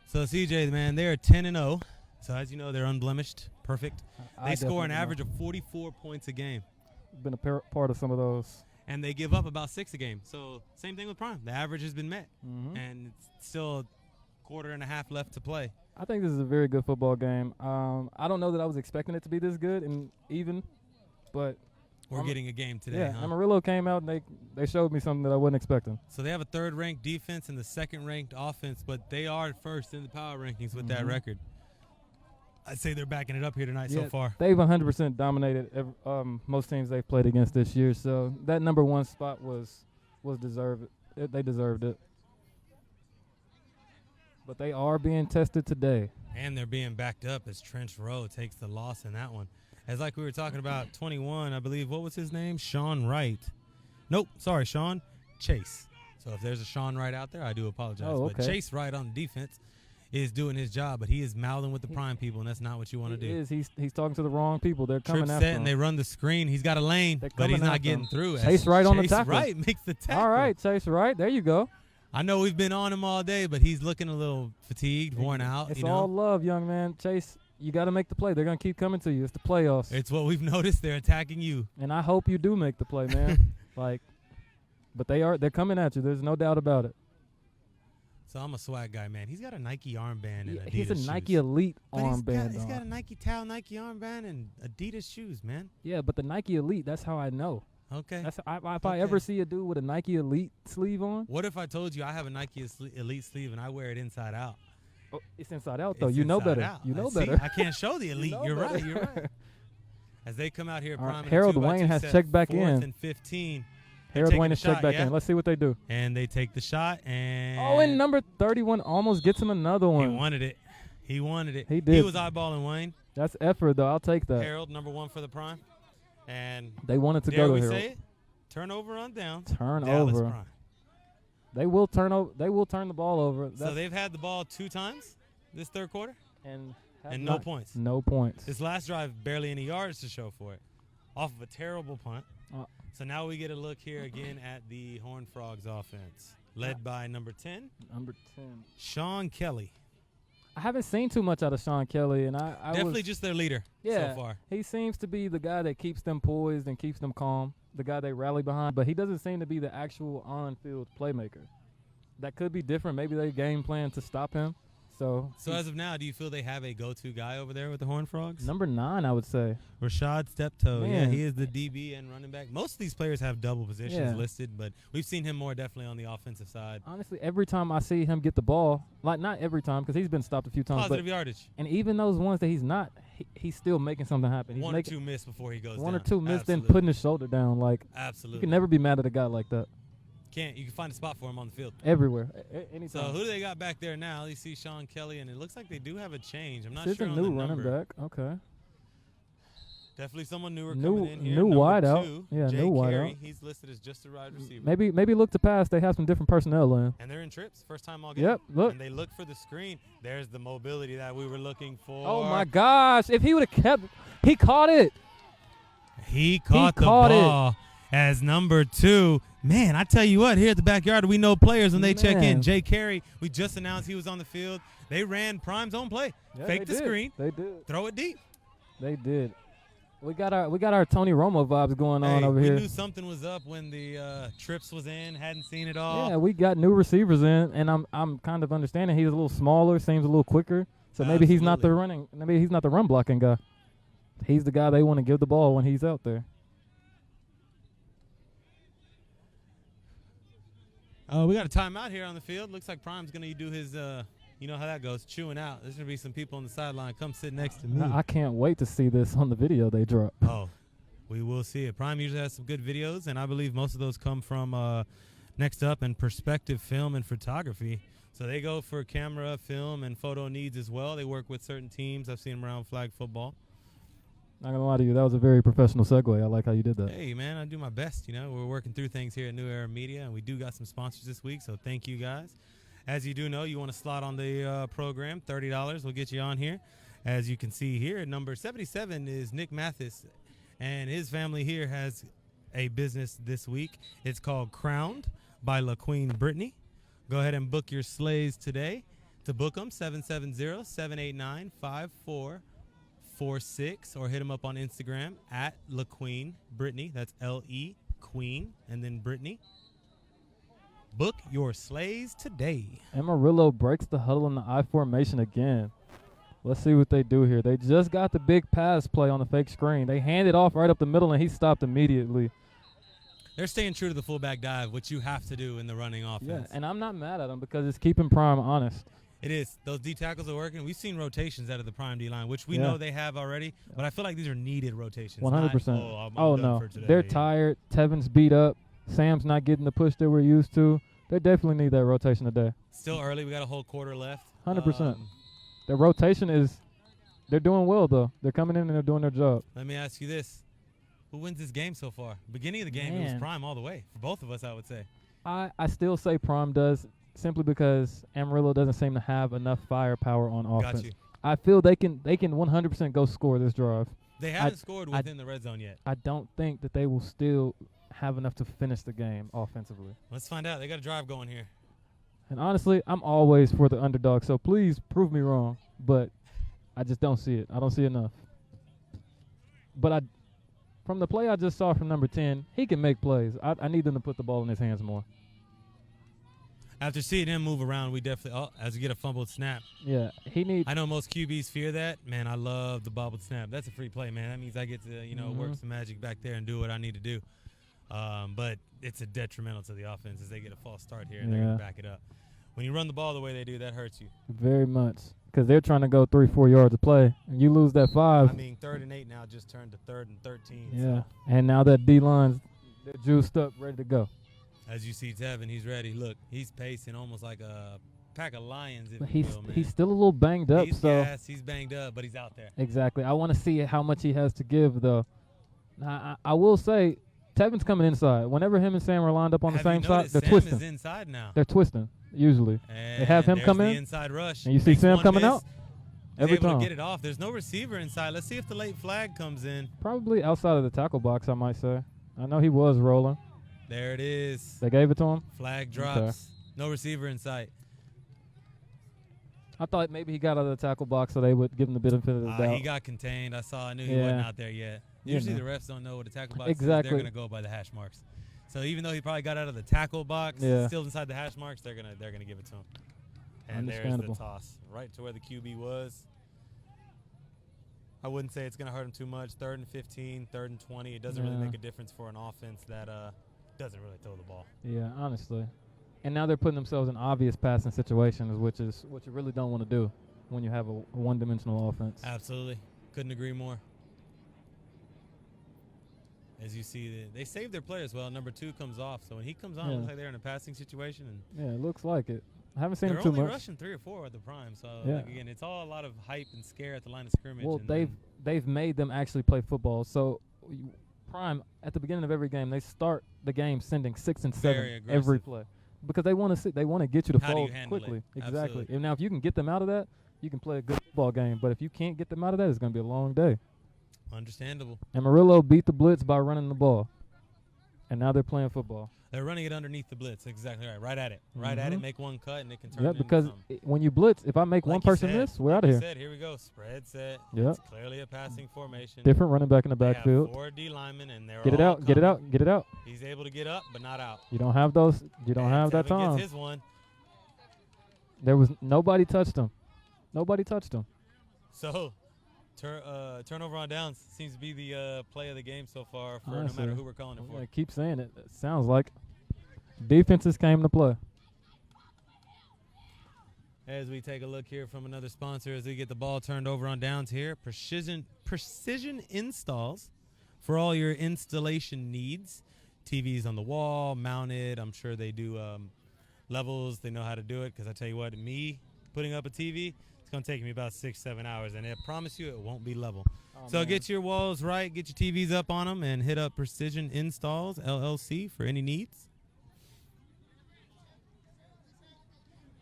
So, CJ, man, they're 10-0. So, as you know, they're unblemished, perfect. They score an average of 44 points a game. Been a part of some of those. And they give up about 6 a game. So, same thing with prime. The average has been met, and it's still a quarter and a half left to play. I think this is a very good football game. I don't know that I was expecting it to be this good and even, but we're getting a game today, yeah, huh? Amarillo came out and they showed me something that I wasn't expecting. So they have a 3rd-ranked defense and the 2nd-ranked offense, but they are first in the power rankings with that record. I'd say they're backing it up here tonight so far. They've 100% dominated most teams they've played against this year, so that number 1 spot was deserved. They deserved it. But they are being tested today. And they're being backed up as Trench Rowe takes the loss in that one. As like we were talking about, 21, I believe, what was his name? Sean Wright. Nope, sorry, Sean Chase. So if there's a Sean Wright out there, I do apologize. Oh, okay. But Chase Wright on defense is doing his job, but he is mouthing with the prime people, and that's not what you want to do. He's talking to the wrong people. They're coming Trip after set, him. and they run the screen. He's got a lane, but he's not getting through. Chase Wright on the tackle. Chase Wright makes the tackle. All right, Chase Wright. There you go. I know we've been on him all day, but he's looking a little fatigued, worn out. It's all love, young man. Chase, you got to make the play. They're going to keep coming to you. It's the playoffs. It's what we've noticed. They're attacking you. And I hope you do make the play, man. But they're coming at you. There's no doubt about it. So I'm a swag guy, man. He's got a Nike armband and Adidas He's a shoes. Nike Elite But armband. He's got a Nike towel, Nike armband, and Adidas shoes, man. Yeah, but the Nike Elite, that's how I know. Okay. If I ever see a dude with a Nike Elite sleeve on. What if I told you I have a Nike Elite sleeve and I wear it inside out? Oh, it's inside out, though. It's You know inside better. out. You know See, better. I can't show the Elite. You're better. right. You're right. As they come out here, All right, prime in a Harold 2x2 Wayne has set, checked back 4th in. and 15. Harold Wayne has checked back in. Let's see what they do. And they take the shot. And Oh, and number 31 almost gets him another one. He wanted it. He wanted it. He did. He was eyeballing Wayne. That's effort, though. I'll take that. Harold, number 1 for the prime. And They wanted to dare go we to Harold. say it? Turnover on down. Turnover. Dallas Prime. They will turn the ball over. So they've had the ball 2 times this 3rd quarter. And no points. No points. This last drive, barely any yards to show for it. Off of a terrible punt. So now we get a look here again at the Horned Frogs offense, led by number 10. Number 10. Sean Kelly. I haven't seen too much out of Sean Kelly, and I Definitely just their leader so far. He seems to be the guy that keeps them poised and keeps them calm, the guy they rally behind, but he doesn't seem to be the actual on-field playmaker. That could be different. Maybe they game plan to stop him. So as of now, do you feel they have a go-to guy over there with the Horned Frogs? Number 9, I would say. Rashad Steptoe. Man. Yeah, he is the DB and running back. Most of these players have double positions listed, but we've seen him more definitely on the offensive side. Honestly, every time I see him get the ball, like not every time because he's been stopped a few times. Positive yardage. And even those ones that he's not, he's still making something happen. He's One or two missed before he goes down. One or two missed, then Absolutely. putting his shoulder down. Like, Absolutely. you can never be mad at a guy like that. You can find a spot for him on the field. Everywhere. Anytime. So who do they got back there now? You see Sean Kelly, and it looks like they do have a change. I'm not This is sure a on new the running number. back. Okay. Definitely someone newer coming in here. New Number wideout. 2, Yeah, Jay new wideout. Carey. He's listed as just a wide receiver. Maybe look to pass. They have some different personnel in. And they're in trips. First time all game. Yep, look. And they look for the screen. There's the mobility that we were looking for. Oh, my gosh. If he would have kept – he caught it. He caught the ball as number 2. Man, I tell you what, here at the backyard, we know players when they check in. Jay Carey, we just announced he was on the field. They ran Prime's own play. Yeah, Fake the screen. They did. Throw it deep. They did. We got our Tony Romo vibes going on over here. We knew something was up when the trips was in. Hadn't seen it all. Yeah, we got new receivers in, and I'm kind of understanding he's a little smaller, seems a little quicker. So maybe he's not the run blocking guy. He's the guy they want to give the ball when he's out there. We got a timeout here on the field. Looks like Prime's going to do his, you know how that goes, chewing out. There's going to be some people on the sideline. Come sit next to me. I can't wait to see this on the video they drop. Oh, we will see it. Prime usually has some good videos, and I believe most of those come from Next Up and Perspective Film and Photography. So they go for camera, film, and photo needs as well. They work with certain teams. I've seen them around flag football. Not going to lie to you, that was a very professional segue. I like how you did that. Hey, man, I do my best. You know, we're working through things here at New Era Media, and we do got some sponsors this week, so thank you guys. As you do know, you want to slot on the program, $30 will get you on here. As you can see here, number 77 is Nick Mathis, And his family here has a business this week. It's called Crowned by LaQueen Brittany. Go ahead and book your sleighs today. To book them, 770-789-5446, or hit them up on Instagram at LaQueen Brittany. That's L-E Queen and then Brittany. Book your sleighs today. Amarillo breaks the huddle in the I formation again. Let's see what they do here. They just got the big pass play on the fake screen. They hand it off right up the middle, and he stopped immediately. They're staying true to the fullback dive, which you have to do in the running Yeah, offense. and I'm not mad at them because it's keeping Prime honest. It is. Those D tackles are working. We've seen rotations out of the prime D line, which we Yeah. know they have already, but I feel like these are needed rotations. 100%. Not, I'm Oh, done no. for today. They're tired. Tevin's beat up. Sam's not getting the push that we're used to. They definitely need that rotation today. Still early. We got a whole quarter left. 100%. Their rotation is – they're doing well, though. They're coming in and they're doing their job. Let me ask you this. Who wins this game so far? Beginning of the game, it was Man. Prime all the way. For both of us, I would say. I still say Prime does simply because Amarillo doesn't seem to have enough firepower on offense. Got you. I feel they can 100% go score this drive. They haven't scored within the red zone yet. I don't think that they will still have enough to finish the game offensively. Let's find out. They got a drive going here. And honestly, I'm always for the underdog, so please prove me wrong. But I just don't see it. I don't see enough. But from the play I just saw from number 10, he can make plays. I need them to put the ball in his hands more. After seeing him move around, we definitely as we get a fumbled snap. Yeah, he needs. I know most QBs fear that. Man, I love the bobbled snap. That's a free play, man. That means I get to work some magic back there and do what I need to do. But it's a detrimental to the offense as they get a false start here and they're going to back it up. When you run the ball the way they do, that hurts you. Very much. Because they're trying to go 3-4 yards of play. And you lose that 5. I mean, 3rd and 8 now just turned to 3rd and 13. Yeah. So. And now that D-line's they're juiced up, ready to go. As you see Tevin, he's ready. Look, he's pacing almost like a pack of lions. But he's still a little banged up. He's gassed, he's banged up, but he's out there. Exactly. I want to see how much he has to give, though. I will say, Tevin's coming inside. Whenever him and Sam are lined up on the same side, they're twisting. Sam is inside now. They're twisting, usually. And they have him come in, the inside rush. and you see Sam coming out every able time. to get it off. There's no receiver inside. Let's see if the late flag comes in. Probably outside of the tackle box, I might say. I know he was rolling. There it is. They gave it to him? Flag drops. Okay. No receiver in sight. I thought maybe he got out of the tackle box so they would give him the benefit of the doubt. He got contained. I knew he wasn't out there yet. Usually the refs don't know what a tackle box is. They're going to go by the hash marks. So even though he probably got out of the tackle box, still inside the hash marks, they're gonna give it to him. And there's the toss right to where the QB was. I wouldn't say it's going to hurt him too much. 3rd and 15, 3rd and 20. It doesn't really make a difference for an offense that doesn't really throw the ball. Yeah, honestly. And now they're putting themselves in obvious passing situations, which is what you really don't want to do when you have a one-dimensional offense. Absolutely. Couldn't agree more. As you see, they save their players well. Number 2 comes off. So when he comes on, it looks like they're in a passing situation. And it looks like it. I haven't seen him too much. They're only rushing 3 or 4 at the prime. So, again, it's all a lot of hype and scare at the line of scrimmage. Well, they've made them actually play football. So Prime, at the beginning of every game, they start the game sending 6 and 7 every play. Because they want to get you to fold quickly. Exactly. Absolutely. And now if you can get them out of that, you can play a good football game. But if you can't get them out of that, it's going to be a long day. Understandable. Amarillo beat the blitz by running the ball. And now they're playing football. They're running it underneath the blitz. Exactly right. Right at it. Right at it. Make one cut, and it can turn it into because when you blitz, if I make one person miss, we're out of here. Here we go. Spread set. Yep. It's clearly a passing formation. Different running back in the backfield. They have 4 D linemen, and they're Get it out. Get it out. Get it out. He's able to get up, but not out. You don't have those. You don't have that time. Gets his one. There was nobody touched him. Nobody touched him. So, turnover on downs seems to be the play of the game so far for no matter who we're calling it for. I keep saying it. It sounds like defenses came to play. As we take a look here from another sponsor as we get the ball turned over on downs here, Precision Installs for all your installation needs. TVs on the wall, mounted. I'm sure they do levels. They know how to do it because I tell you what, me putting up a TV, it's going to take me about 6-7 hours, and I promise you it won't be level. So get your walls right, get your TVs up on them, and hit up Precision Installs, LLC, for any needs.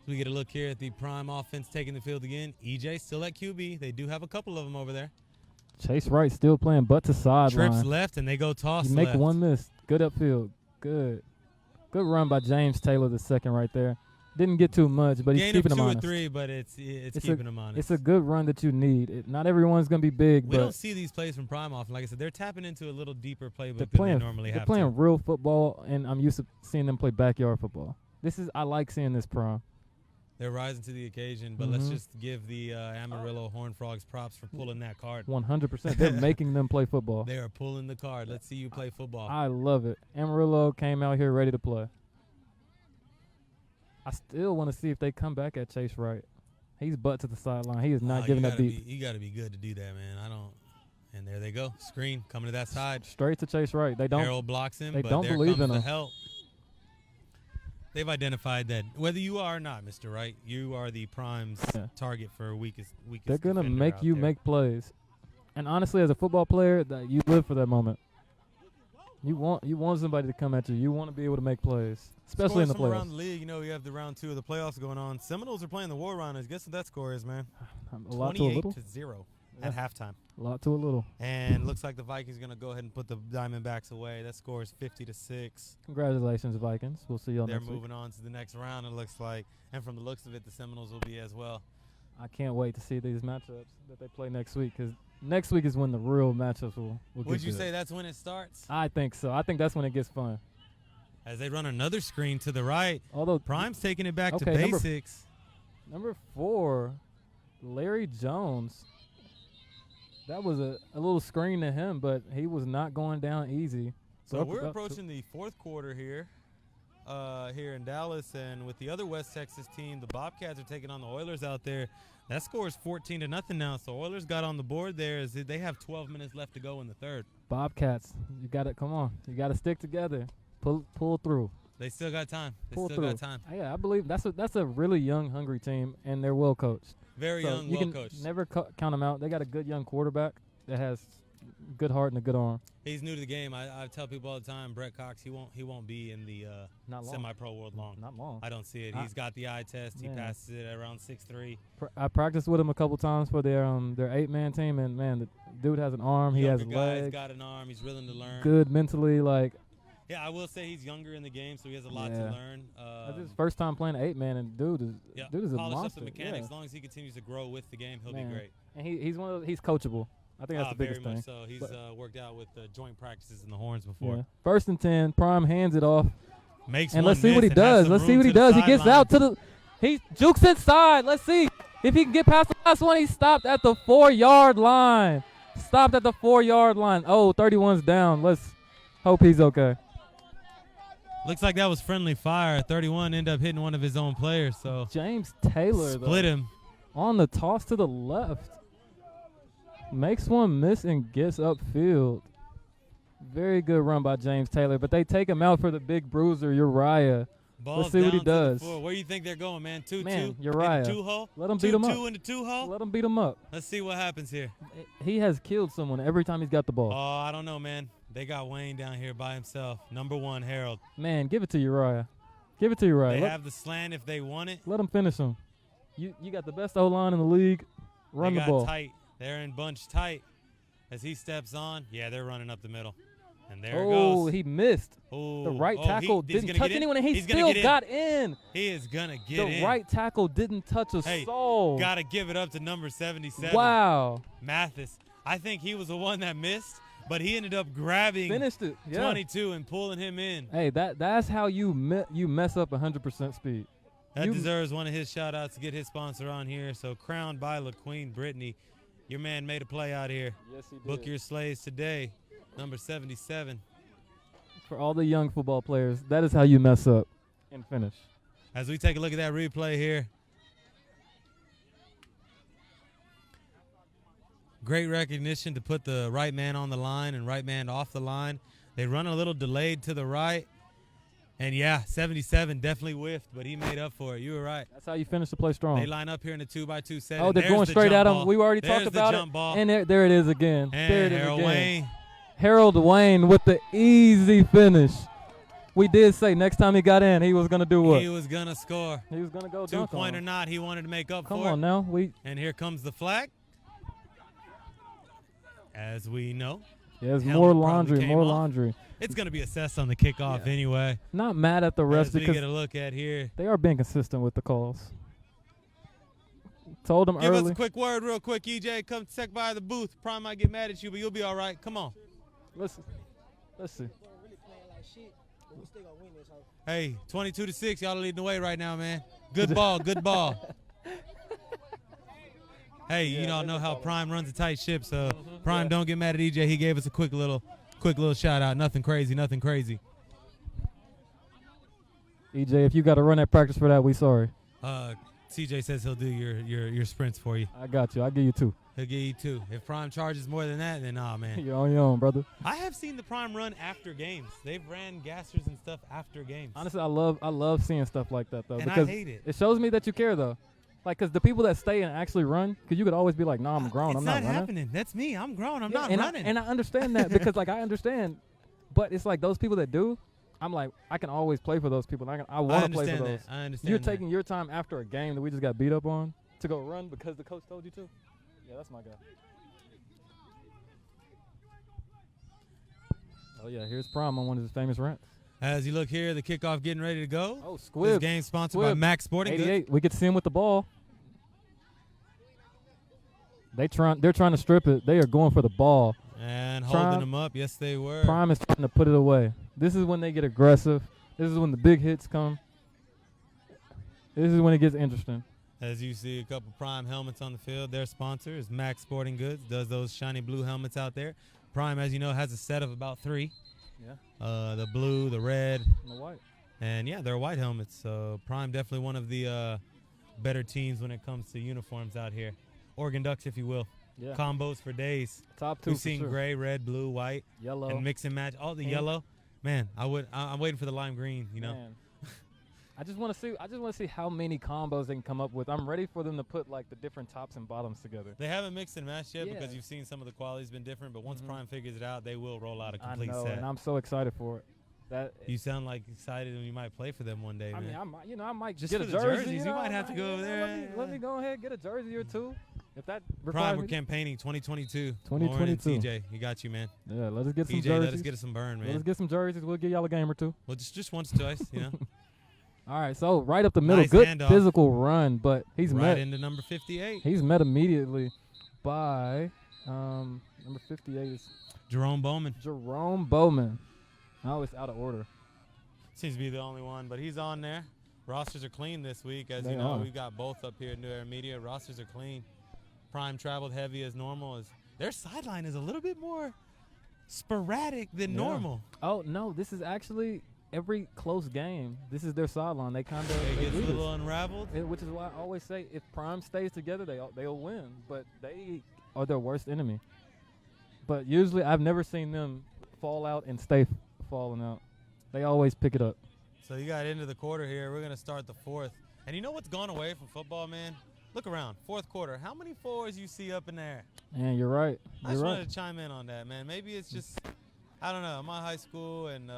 We get a look here at the prime offense taking the field again. EJ still at QB. They do have a couple of them over there. Chase Wright still playing butt to sideline. Trips left, and they go toss You make left. one miss. Good upfield. Good run by James Taylor, the second right there. Didn't get too much, but he's Gain keeping of him 2 or honest. 3, but it's keeping him honest. It's a good run that you need. Not everyone's going to be big, We but don't see these plays from Prime often. Like I said, they're tapping into a little deeper playbook they're than playing, they normally they're have playing to. real football, and I'm used to seeing them play backyard football. I like seeing this Prime. They're rising to the occasion, but let's just give the Amarillo Horned Frogs props for pulling that card. 100%. They're making them play football. They are pulling the card. Let's see you play football. I love it. Amarillo came out here ready to play. I still want to see if they come back at Chase Wright. He's butt to the sideline. He is not giving that beat. You got to be good to do that, man. And there they go. Screen coming to that side. Straight to Chase Wright. They don't. Harold blocks him, they but don't there believe comes in the him. help. They've identified that whether you are or not, Mr. Wright, you are the Prime's target for weakest They're gonna defender make out you there. make plays. And honestly, as a football player, that you live for that moment. You want somebody to come at you. You want to be able to make plays, especially in the Scores from around playoffs. the league. You know, we have the round 2 of the playoffs going on. Seminoles are playing the War Rounders. Guess what that score is, man? A lot to a little. 28-0 at halftime. A lot to a little. And looks like the Vikings are going to go ahead and put the Diamondbacks away. That score is 50-6. Congratulations, Vikings. We'll see y'all They're next week. moving on to the next round, it looks like. And from the looks of it, the Seminoles will be as well. I can't wait to see these matchups that they play next week, because next week is when the real matchups will get Would you good. say that's when it starts? I think so. I think that's when it gets fun. As they run another screen to the right. Although Prime's taking it back to Okay, basics. number 4, Larry Jones. That was a little screen to him, but he was not going down easy. So up- we're up- approaching the fourth quarter here in Dallas. And with the other West Texas team, the Bobcats are taking on the Oilers out there. That score is 14-0 now. So Oilers got on the board there as they have 12 minutes left to go in the third. Bobcats, you got to come on. You got to stick together. Pull through. They still got time. Pull They still got time. Yeah, I believe that's a really young, hungry team, and they're well coached. Very So young, you well can coached. never count them out. They got a good young quarterback that has good heart and a good arm. He's new to the game. I tell people all the time, Brett Cox, he won't be in the Not long. semi-pro world long. Not long. I don't see it. He's got the eye test. He Yeah. passes it at around 6'3". I practiced with him a couple times for their 8-man team, and man, the dude has an arm. He has Younger guy, he's legs. got an arm. He's willing to learn. Good mentally, like. Yeah, I will say he's younger in the game, so he has a lot to Yeah. learn. That's his first time playing 8-man, and dude is a polish monster. up the mechanics. Yeah. As long as he continues to grow with the game, he'll Man. be great. And he's one of he's coachable. I think that's the biggest very thing. much so. He's But- worked out with joint practices in the Horns before. Yeah. 1st and 10, Prime hands it off, Makes and one let's see what miss he and has does. some Let's see room what he to the does. He gets sideline. out to the. He jukes inside. Let's see if he can get past the last one. He stopped at the 4-yard line. Stopped at the 4-yard line. Oh, 31's down. Let's hope he's okay. Looks like that was friendly fire. 31 ended up hitting one of his own players, so James Taylor split though, him. on the toss to the left. Makes one miss and gets upfield. Very good run by James Taylor, but they take him out for the big bruiser, Uriah. Ball's see what he down to the does. floor. Where do you think they're going, man? 2-2? Man, In Uriah. the 2-hole? Let him beat him up. 2-2 in the 2-hole? Let him beat him up. Let's see what happens here. He has killed someone every time he's got the ball. Oh, I don't know, man. They got Wayne down here by himself. Number 1, Harold. Man, give it to Uriah. Give it to Uriah. They have the slant if they want it. Let him finish him. You got the best O-line in the league. Run They the got ball. tight. They're in bunch tight. As he steps on, yeah, they're running up the middle. And there it Oh, goes. he missed. Ooh. The right Oh, tackle he's didn't gonna touch get in. anyone, and he He's gonna still get in. got in. He is going to get The in. right tackle didn't touch a Hey, soul. Got to give it up to number 77. Wow. Mathis. I think he was the one that missed, but he ended up grabbing Finished it. Yeah. 22 and pulling him in. Hey, that's how you mess up 100% speed. That deserves one of his shout-outs to get his sponsor on here. So crowned by LaQueen Brittany. Your man made a play out here. Yes, he did. Book your slaves today. Number 77. For all the young football players, that is how you mess up and finish. As we take a look at that replay here. Great recognition to put the right man on the line and right man off the line. They run a little delayed to the right. And, yeah, 77 definitely whiffed, but he made up for it. You were right. That's how you finish the play strong. They line up here in a 2-by-2 set. Oh, and they're there's going the straight jump at him. ball. We already There's talked the about jump it. Ball. And there it is again. And there it is Harold again. Wayne. Harold Wayne with the easy finish. We did say next time he got in, he was going to do what? He was going to score. He was going to go dunk on Two-point or him. not, he wanted to make up Come for it. on now. And here comes the flag. as we know. Yeah, it's Helmet more probably laundry, came more off. laundry. It's going to be assessed on the kickoff anyway. Not mad at the refs As we because get a look at here. they are being consistent with the calls. Told them Give early. us a quick word real quick, EJ. Come check by the booth. Prime might get mad at you, but you'll be all right. Come on. Let's see. Hey, 22-6. Y'all leading the way right now, man. Good ball, good ball. Hey, you all know how Prime runs a tight ship, so Prime, don't get mad at EJ. He gave us a quick little shout out. Nothing crazy, nothing crazy. EJ, if you got to run that practice for that, we sorry. CJ says he'll do your sprints for you. I got you. I'll give you 2. He'll give you 2. If Prime charges more than that, then nah, man. You're on your own, brother. I have seen the Prime run after games. They've ran gassers and stuff after games. Honestly, I love seeing stuff like that, though. And because I hate it. It shows me that you care, though. Like, because the people that stay and actually run, because you could always be like, nah, I'm grown. It's I'm not running. happening. That's me. I'm grown. I'm not and running. I understand that because, like, I understand. But it's like those people that do, I'm like, I can always play for those people. I want to play for those. I understand You're that. taking your time after a game that we just got beat up on to go run because the coach told you to? Yeah, that's my guy. Oh, yeah, here's Prime on one of his famous rants. As you look here, the kickoff getting ready to go. Oh, This Squib. game sponsored by Squib. Max Sporting Goods. 88. We get to see him with the ball. They're trying to strip it. They are going for the ball. And Prime- holding them up. Yes, they were. Prime is trying to put it away. This is when they get aggressive. This is when the big hits come. This is when it gets interesting. As you see a couple Prime helmets on the field. Their sponsor is Max Sporting Goods. Does those shiny blue helmets out there. Prime, as you know, has a set of about 3. Yeah. The blue, the red, And the white. and yeah, they're white helmets. So Prime definitely one of the better teams when it comes to uniforms out here. Oregon Ducks, if you will. Yeah. Combos for days. Top 2 We've for seen sure. gray, red, blue, white, Yellow. and mix and match. All the Pink. yellow. Man, I'm waiting for the lime green. You know. Man. I just want to see how many combos they can come up with. I'm ready for them to put like the different tops and bottoms together. They haven't mixed and matched yet because Yeah. you've seen some of the quality's been different. But once Mhm. Prime figures it out, they will roll out a I complete know, set. and I'm so excited for it. That You sound like excited when you might play for them one day, I man. mean, I might Just get for a the jersey. jerseys, you might have to go over there. Let me go ahead get a jersey or 2. If that Prime, requires we're me. campaigning 2022. 2022. Lauren and TJ, you got you, man. Yeah, let us get some TJ, jerseys. let us get us some burn, Let us man. get some jerseys. We'll give y'all a game or 2. Well, just once or twice, you know. All right, so right up the middle, Nice good handoff. physical run, but he's Right met. into number 58. He's met immediately by number 58 is Jerome Bowman Jerome Bowman. Oh, it's out of order. seems to be the only one, but he's on there. Rosters are clean this week, as They you know. are. We've got both up here in New Era Media. Rosters are clean. Prime traveled heavy as normal. Their sideline is a little bit more sporadic than Yeah. normal. Oh no, this is actually every close game. This is their sideline. They kind It of gets a little unraveled. which is why I always say if Prime stays together, they'll win. But they are their worst enemy. But usually, I've never seen them fall out and stay falling out. They always pick it up. So you got into the quarter here. We're going to start the fourth. And you know what's gone away from football, man? Look around. Fourth quarter. How many fours you see up in there? And you're right. I You're just right. wanted to chime in on that, man. Maybe it's just, I don't know, my high school and,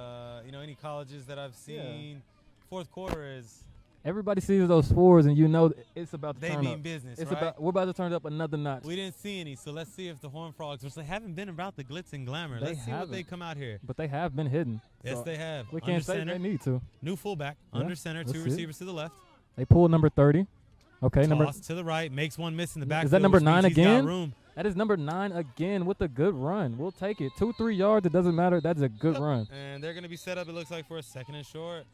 any colleges that I've seen, fourth quarter is, Everybody sees those 4s, and you know it's about to they turn mean up. business, It's right? we're about to turn it up another notch. We didn't see any, so let's see if the Horned Frogs, which they haven't been about the glitz and glamour, They let's see what they haven't. come out here. But they have been hidden. Yes, So they have. We Under can't say center, they need to. new fullback, Yeah, under center, let's 2 see it. receivers to the left. They pulled number 30. Okay, Toss to the right, makes one miss in the backfield. Is that number which means 9 he's got again? room. That is number 9 again with a good run. We'll take it. 2-3 yards, it doesn't matter. That's a good Yep. run. And they're going to be set up, it looks like, for a second and short.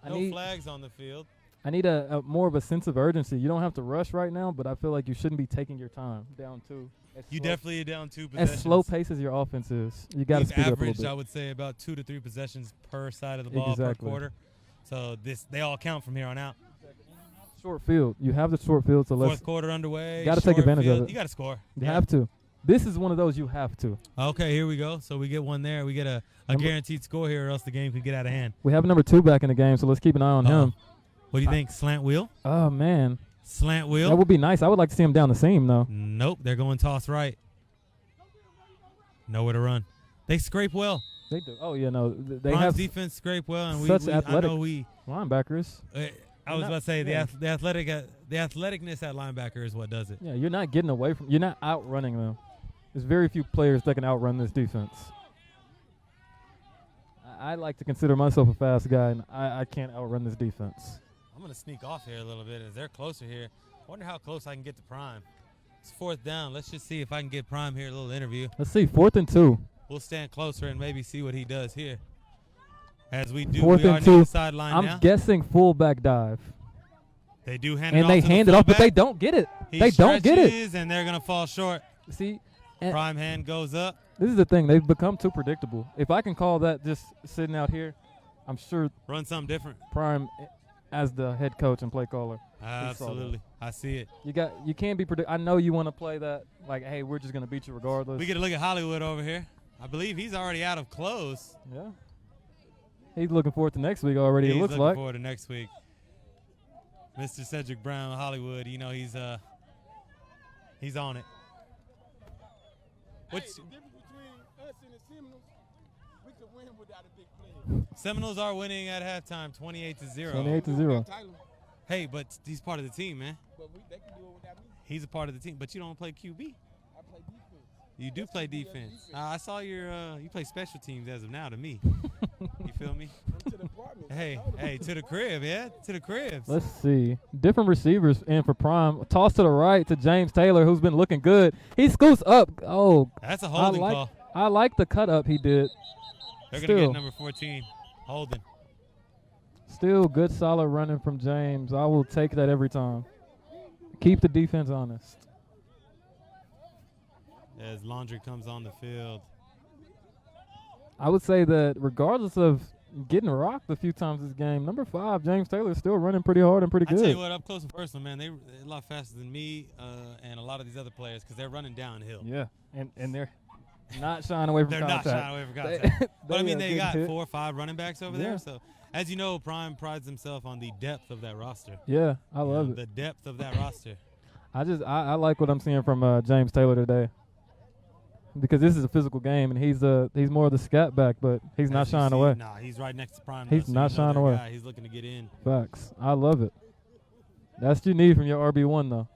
I No need- flags on the field. I need a more of a sense of urgency. You don't have to rush right now, but I feel like you shouldn't be taking your time down 2. You definitely are down 2 As possessions. slow pace as your offense is, you got to We've speed up a averaged, little I bit. would say, about 2 to 3 possessions per side of the ball Exactly. per quarter. So they all count from here on out. Short field. You have the short field, so let's. Fourth quarter underway. Gotta take short advantage of field. it. You got to score. You have to. This is one of those you have to. Okay, here we go. So we get one there. We get a Number- guaranteed score here, or else the game could get out of hand. We have number 2 back in the game, so let's keep an eye on Uh-oh. him. What do you think? Slant wheel? Oh man, Slant wheel? that would be nice. I would like to see him down the seam though. Nope. They're going toss right. Nowhere to run. They scrape well. They do. Oh yeah, no, they Prime's have defense scrape well, and such I athletic- know we. linebackers. I was Not- about to say yeah. the athleticness at linebacker is what does it. Yeah, you're not getting away from. You're not outrunning them. There's very few players that can outrun this defense. I like to consider myself a fast guy, and I can't outrun this defense. I'm going to sneak off here a little bit as they're closer here. I wonder how close I can get to Prime. It's 4th down. Let's just see if I can get Prime here, a little interview. Let's see, 4th and 2. We'll stand closer and maybe see what he does here. As we do, 4th we are and near 2. the sideline now. I'm guessing fullback dive. They do hand it And off they to hand the it off, but they fullback. don't get it. He They don't get it. stretches, and they're going to fall short. See, Prime hand goes up. this is the thing. They've become too predictable. If I can call that just sitting out here, I'm sure Run something different. Prime, as the head coach and play caller, Absolutely. I see it. you can't be I know you want to play that like, hey, we're just gonna beat you regardless. We get a look at Hollywood over here. I believe he's already out of clothes. Yeah. He's looking forward to next week already. He's It looks looking like. forward to next week. Mr. Cedric Brown, Hollywood. You know he's on it. What's the difference between us and the Seminoles, we could win without a big play. Seminoles are winning at halftime, 28-0. 28-0. Hey, but he's part of the team, man. But they can do it without me. He's a part of the team, but you don't play QB. I play defense. You do play defense. I saw you play special teams as of now to me. You feel me? I'm to the apartment. Hey, to the crib, yeah? To the cribs. Let's see. Different receivers in for Prime. Toss to the right to James Taylor, who's been looking good. He scoots up. Oh, That's a holding call. I like the cut up he did. They're going to Still. get number 14, holding. Still good, solid running from James. I will take that every time. Keep the defense honest. As Laundry comes on the field. I would say that regardless of getting rocked a few times this game, number 5, James Taylor, is still running pretty hard and pretty I good. tell you what, up close and personal, man, they're a lot faster than me and a lot of these other players because they're running downhill. Yeah, and they're not shying away from They're contact. not shying away from contact. But, I mean, they are got getting hit. 4 or 5 running backs over Yeah. there. So, as you know, Prime prides himself on the depth of that roster. Yeah, I love it. The depth of that roster. I like what I'm seeing from James Taylor today. Because this is a physical game, and he's more of the scat back, but he's not As you shying see, away. Nah, he's right next to Prime. He's though, so not you know shying that away. guy, he's looking to get in. Facts. I love it. That's what you need from your RB1, though.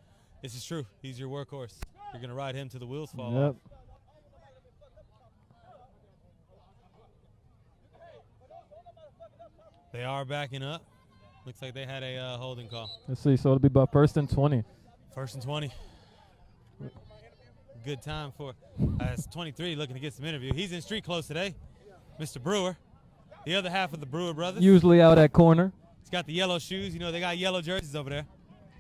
This is true. He's your workhorse. You're going to ride him till the wheels fall Yep. off. They are backing up. Looks like they had a holding call. Let's see. So it'll be about 1st and 20. 1st and 20. Good time for it's 23 looking to get some interview. He's in street clothes today, Mr. Brewer. The other half of the Brewer brothers. Usually out at corner. He's got the yellow shoes. You know, they got yellow jerseys over there.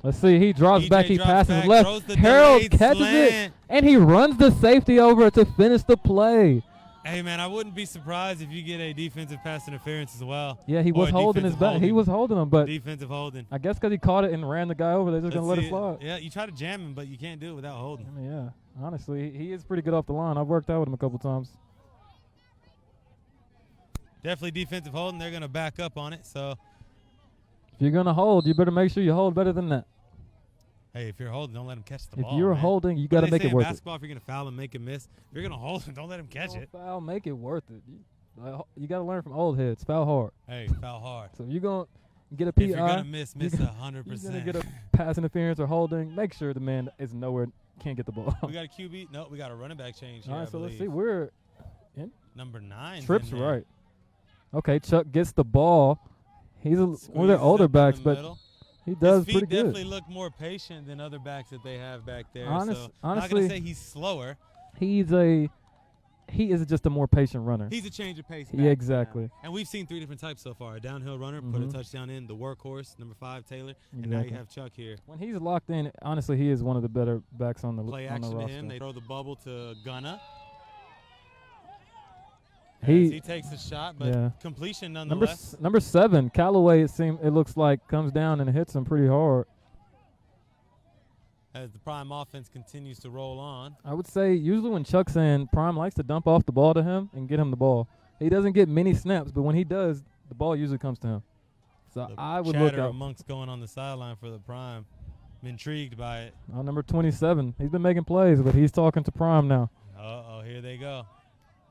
Let's see. He drops EJ back. He drops passes back, left. throws the Harold delayed catches it, slant. and he runs the safety over to finish the play. Hey, man, I wouldn't be surprised if you get a defensive pass interference as well. Yeah, he Or was a holding his defensive back. He holding. was holding him, but Defensive holding. I guess because he caught it and ran the guy over, they're just going to let it slide. Yeah, you try to jam him, but you can't do it without holding. I mean, yeah. Honestly, he is pretty good off the line. I've worked out with him a couple times. Definitely defensive holding. They're going to back up on it. So, If you're going to hold, you better make sure you hold better than that. hey, if you're holding, don't let him catch the If ball. you're man. holding, you What got do to they make say it in worth it. basketball, if you're going to foul and make him miss, if you're going to hold him, don't let him catch it. Don't foul, make it worth it. You got to learn from old heads. Foul hard. Hey, foul hard. So if you're going to get a If you're going PI, to miss you're 100%. going to get a pass interference or holding, make sure the man is nowhere, can't get the ball. We got a QB. No, we got a running back change here, All right, I so let's see. believe. We're Number 9. Tripp's right. Okay, Chuck gets the ball. He's one of their older backs, but he does His feet pretty definitely good. look more patient than other backs that they have back there. Honestly, so I'm not going honestly, to say he's slower. He is just a more patient runner. He's a change of pace. Yeah, back, exactly. man. And we've seen 3 different types so far. A downhill runner, put a Mhm. touchdown in. The workhorse, number 5, Taylor. And now you Exactly. have Chuck here. When he's locked in, honestly, he is one of the better backs on the Play on the action to roster. him. They throw the bubble to Gunna. He takes a shot, but yeah. completion Number nonetheless. number 7, Callaway. It looks like comes down and hits him pretty hard. As the Prime offense continues to roll on. I would say usually when Chuck's in, Prime likes to dump off the ball to him and get him the ball. He doesn't get many snaps, but when he does, the ball usually comes to him. So The I would look chatter out. amongst going on the sideline for the Prime. I'm intrigued by it. Number 27. He's been making plays, but he's talking to Prime now. Uh-oh, here they go.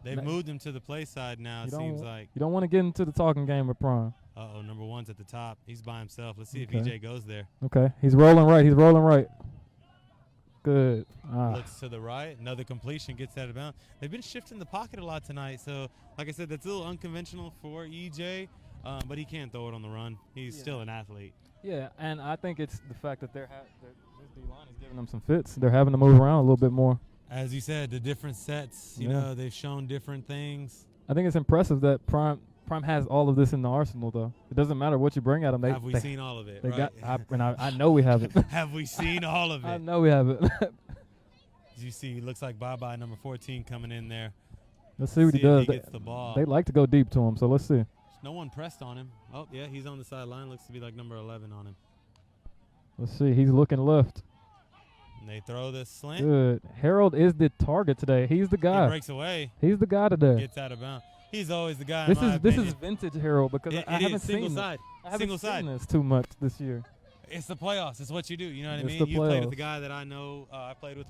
They've moved him to the play side now, it seems like. You don't want to get into the talking game with Prime. Uh-oh, number 1's at the top. He's by himself. Let's see Okay. if EJ goes there. Okay, he's rolling right. good. Looks to the right. Another completion gets out of bounds. They've been shifting the pocket a lot tonight. So, like I said, that's a little unconventional for EJ, but he can throw it on the run. He's still an athlete. Yeah, and I think it's the fact that this D-line is giving them some fits. They're having to move around a little bit more. As you said, the different sets, you know, they've shown different things. I think it's impressive that Prime has all of this in the arsenal, though. It doesn't matter what you bring at them. Have we seen all of it? They right? I know we haven't. Have we seen all of it? I know we haven't. As you see, looks like bye-bye number 14 coming in there. Let's see what he does. If he gets the ball. They like to go deep to him, so let's see. No one pressed on him. Oh, yeah, he's on the sideline. Looks to be like number 11 on him. Let's see. He's looking left. And they throw this slant. Good. Harold is the target today. He's the guy. He breaks away. He's the guy today. Gets out of bounds. He's always the guy. This is vintage Harold because I haven't single seen side. I haven't Single seen side. this too much this year. It's the playoffs. It's what you do. You know what I It's mean? the You played with playoffs. the guy that I know. I played with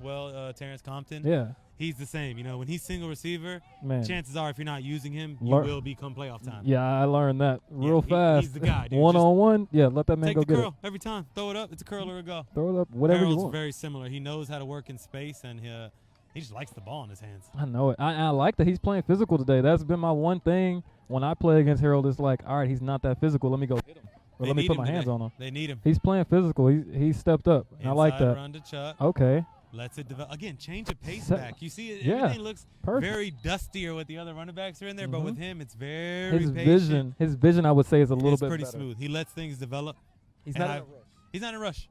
Terrance Compton. Yeah. He's the same. You know, when he's single receiver, Man. chances are if you're not using him, you will become playoff time. Yeah, I learned that real fast. He's the guy, dude. One-on-one, let that man Take go the get curl it. every time. Throw it up. It's a curl or a go. Throw it up, whatever Harold's you want. very similar. He knows how to work in space, and he just likes the ball in his hands. I know it. I like that he's playing physical today. That's been my one thing when I play against Harold. It's like, all right, he's not that physical. Let me go hit him. Or let me put my hands on him. They need him. He's playing physical. He's stepped up. I like that. Run to Chuck. Okay. Lets it develop. Again, change the pace back. You see, everything looks very dustier with the other running backs are in there, but with him, it's very patient. His vision, I would say, is a little bit pretty better. smooth. He lets things develop. He's not in a rush. He's not in a rush,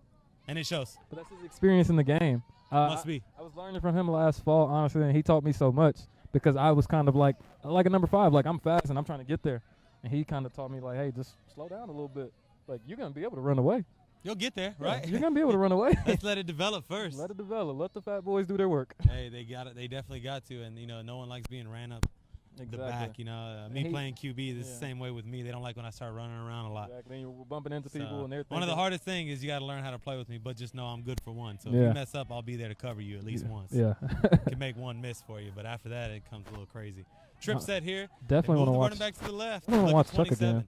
and it shows. But that's his experience in the game. Must be. I was learning from him last fall, honestly, and he taught me so much because I was kind of like a number 5. Like, I'm fast, and I'm trying to get there. And he kind of taught me, like, hey, just slow down a little bit. Like, you're going to be able to run away. You'll get there, right? You're going to be able to run away. Let's let it develop first. Let it develop. Let the fat boys do their work. Hey, they got it. They definitely got to. And, you know, no one likes being ran up the back. You know, me playing QB, this is the same way with me. They don't like when I start running around a lot. Exactly. Then you're bumping into people and they're thinking. One of the hardest things is you got to learn how to play with me, but just know I'm good for one. So if you mess up, I'll be there to cover you at least once. Yeah. Can make one miss for you, but after that, it comes a little crazy. Trip set here. Definitely want to watch. Running back to the left. I want to watch Chuck again.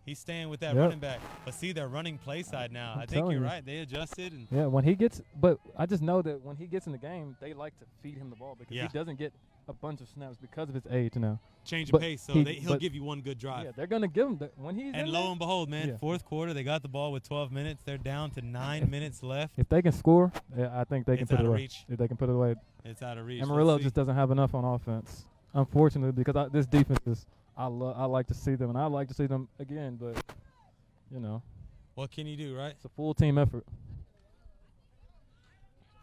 He's staying with that running back. But see, they're running play side now. I think you're right. They adjusted. And when he gets – but I just know that when he gets in the game, they like to feed him the ball because he doesn't get a bunch of snaps because of his age now. Change of pace, so he'll give you one good drive. Yeah, they're going to give him when he's and lo and behold, man, fourth quarter, they got the ball with 12 minutes. They're down to 9 minutes left. If they can score, I think they can put it away. Reach. If they can put it away. It's out of reach. Amarillo just doesn't have enough on offense, unfortunately, because this defense is I like to see them, and I like to see them again, but – you know. What can you do, right? It's a full team effort.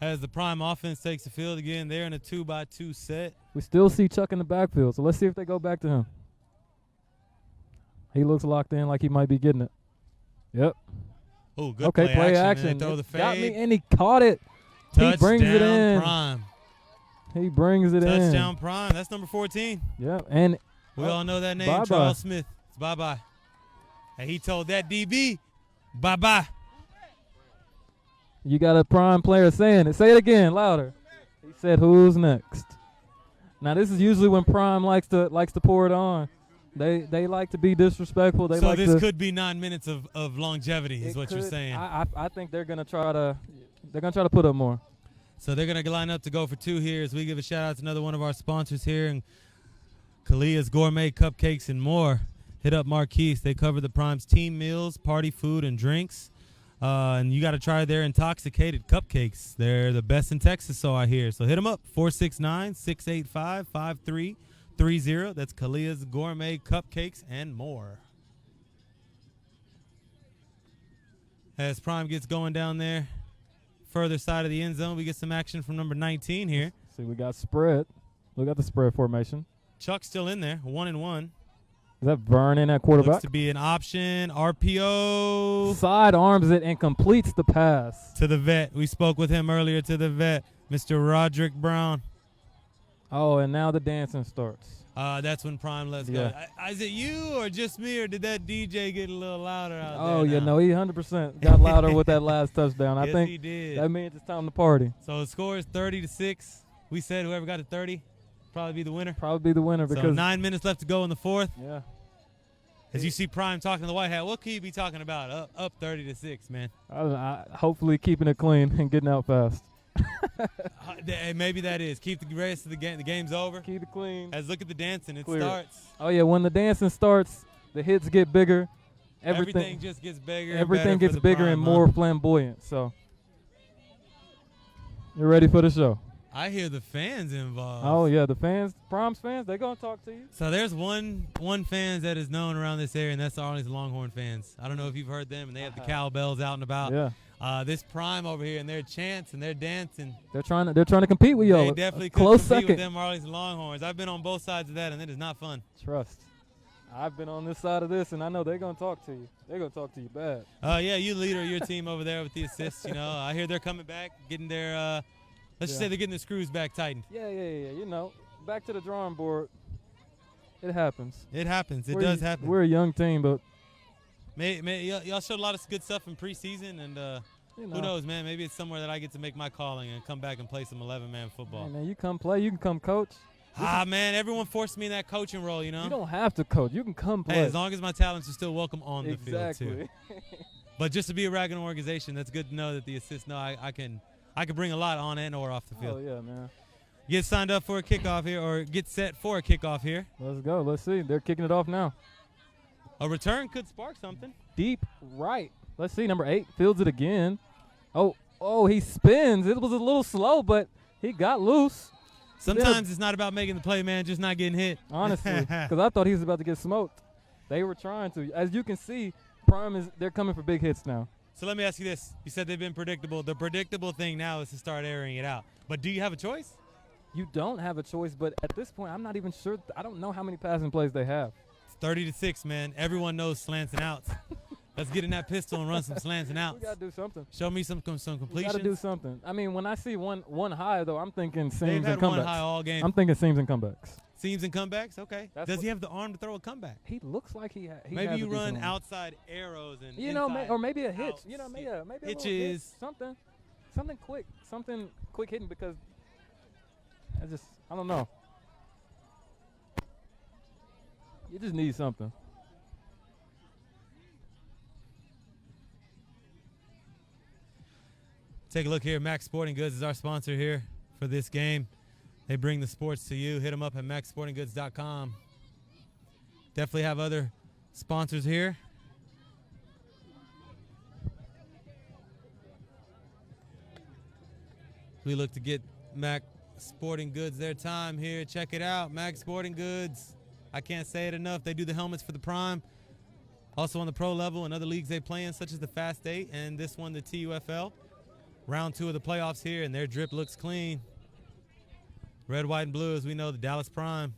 As the prime offense takes the field again, they're in a 2-by-2 set. We still see Chuck in the backfield, so let's see if they go back to him. He looks locked in like he might be getting it. Yep. Oh, good play action. Throw the fade. Got me, and he caught it. Touchdown he brings it in. Prime. He brings it in. Touchdown Prime. That's number 14. Yeah, and we all know that name, Charles Smith. It's bye-bye. And he told that DB, bye-bye. You got a prime player saying it. Say it again, louder. He said, "Who's next?" Now this is usually when prime likes to pour it on. They like to be disrespectful. So this could be 9 minutes of longevity, is what you're saying. I think they're gonna try to put up more. So they're gonna line up to go for 2 here as we give a shout out to another one of our sponsors here, and Kalia's Gourmet Cupcakes and More. Hit up Marquise. They cover the Prime's team meals, party food, and drinks. And you got to try their intoxicated cupcakes. They're the best in Texas, so I hear. So hit them up, 469-685-5330. That's Kalia's Gourmet Cupcakes and More. As Prime gets going down there, further side of the end zone, we get some action from number 19 here. See, we got spread. Look at the spread formation. Chuck's still in there, 1-1. Is that Vernon at quarterback? Looks to be an option. RPO. Side arms it and completes the pass. To the vet. We spoke with him earlier, to the vet, Mr. Roderick Brown. Oh, and now the dancing starts. That's when Prime lets go. Is it you or just me, or did that DJ get a little louder out there? Oh, yeah, no, he 100% got louder with that last touchdown. I think he did. That means it's time to party. So the score is 30-6. We said whoever got to 30 probably be the winner. Probably be the winner because 9 minutes left to go in the fourth. Yeah. As you see Prime talking to the White Hat, what could he be talking about? Up 30-6, man. Hopefully keeping it clean and getting out fast. Maybe that is. Keep the rest of the game. The game's over. Keep it clean. As look at the dancing. It Clear. starts. Oh, yeah, when the dancing starts, the hits get bigger. Everything just gets bigger. Everything and better gets for the bigger Prime, and huh? more flamboyant. So, you ready for the show? I hear the fans involved. Oh, yeah, the fans, Prime's fans, they're going to talk to you. So there's one fans that is known around this area, and that's the Arlington Longhorn fans. I don't know if you've heard them, and they have the cowbells out and about. Yeah. This Prime over here, and they're chanting, they're dancing. They're trying to compete with y'all. They definitely A could close compete second. with them Arlington Longhorns. I've been on both sides of that, and it is not fun. Trust. I've been on this side of this, and I know they're going to talk to you. They're going to talk to you bad. Yeah, you leader of your team over there with the assists. You know, I hear they're coming back, getting their let's just say they're getting their screws back tightened. Yeah. You know, back to the drawing board. It happens. It happens. It does happen. We're a young team, but y'all showed a lot of good stuff in preseason, and you know, who knows, man? Maybe it's somewhere that I get to make my calling and come back and play some 11-man football. Hey, man, you come play. You can come coach. Man, everyone forced me in that coaching role, you know? You don't have to coach. You can come play. Hey, as long as my talents are still welcome on the field, too. Exactly. But just to be a Raglan organization, that's good to know that the assists know I can bring a lot on and or off the field. Oh, yeah, man. Get signed up for a kickoff here, or get set for a kickoff here. Let's go. Let's see. They're kicking it off now. A return could spark something. Deep right. Let's see. Number 8 fields it again. Oh, he spins. It was a little slow, but he got loose. Sometimes it's not about making the play, man, just not getting hit. Honestly, because I thought he was about to get smoked. They were trying to. As you can see, they're coming for big hits now. So let me ask you this. You said they've been predictable. The predictable thing now is to start airing it out. But do you have a choice? You don't have a choice, but at this point, I'm not even sure. I don't know how many passing plays they have. It's 30-6, man. Everyone knows slants and outs. Let's get in that pistol and run some slants and outs. We got to do something. Show me some completions. We got to do something. I mean, when I see one high, though, I'm thinking They've seams and had comebacks. one high all game. I'm thinking seams and comebacks. Seams and comebacks? Okay. That's Does he have the arm to throw a comeback? He looks like he Maybe has you a run decent arm. outside arrows and You know, inside or maybe a hitch. outs. You know, maybe a little hitch, Hitches. something quick, hitting because I don't know. You just need something. Take a look here. Max Sporting Goods is our sponsor here for this game. They bring the sports to you. Hit them up at maxsportinggoods.com. Definitely have other sponsors here. We look to get Max Sporting Goods their time here. Check it out, Max Sporting Goods. I can't say it enough. They do the helmets for the Prime. Also on the pro level and other leagues they play in, such as the Fast 8 and this one, the TUFL. Round 2 of the playoffs here, and their drip looks clean. Red, white, and blue, as we know, the Dallas Prime.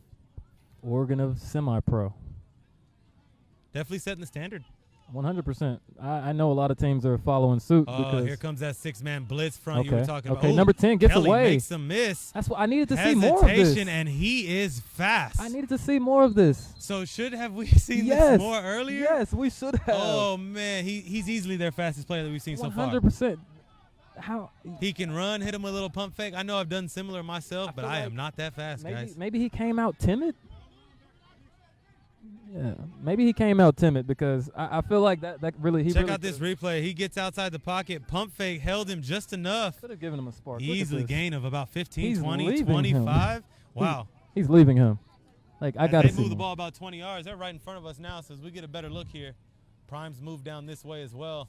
Oregon of semi-pro. Definitely setting the standard. 100%. I know a lot of teams are following suit. Oh, because here comes that 6-man blitz front you were talking about. Okay, Ooh, number 10 gets Kelly away. makes a miss. That's what I needed to see more of this. Hesitation, and he is fast. I needed to see more of this. So have we seen this more earlier? Yes, we should have. Oh, man, he's easily their fastest player that we've seen so far. 100%. How he can run, hit him with a little pump fake. I know I've done similar myself, but I am not that fast, guys. Maybe he came out timid. Yeah, maybe he came out timid because I feel like that really. Check out this replay. He gets outside the pocket, pump fake, held him just enough. Could have given him a spark. Easily gain of about 15, He's 20, 25. Wow. He's leaving him. Like I got to see. They move the ball about 20 yards. They're right in front of us now, so as we get a better look here, Prime's moved down this way as well.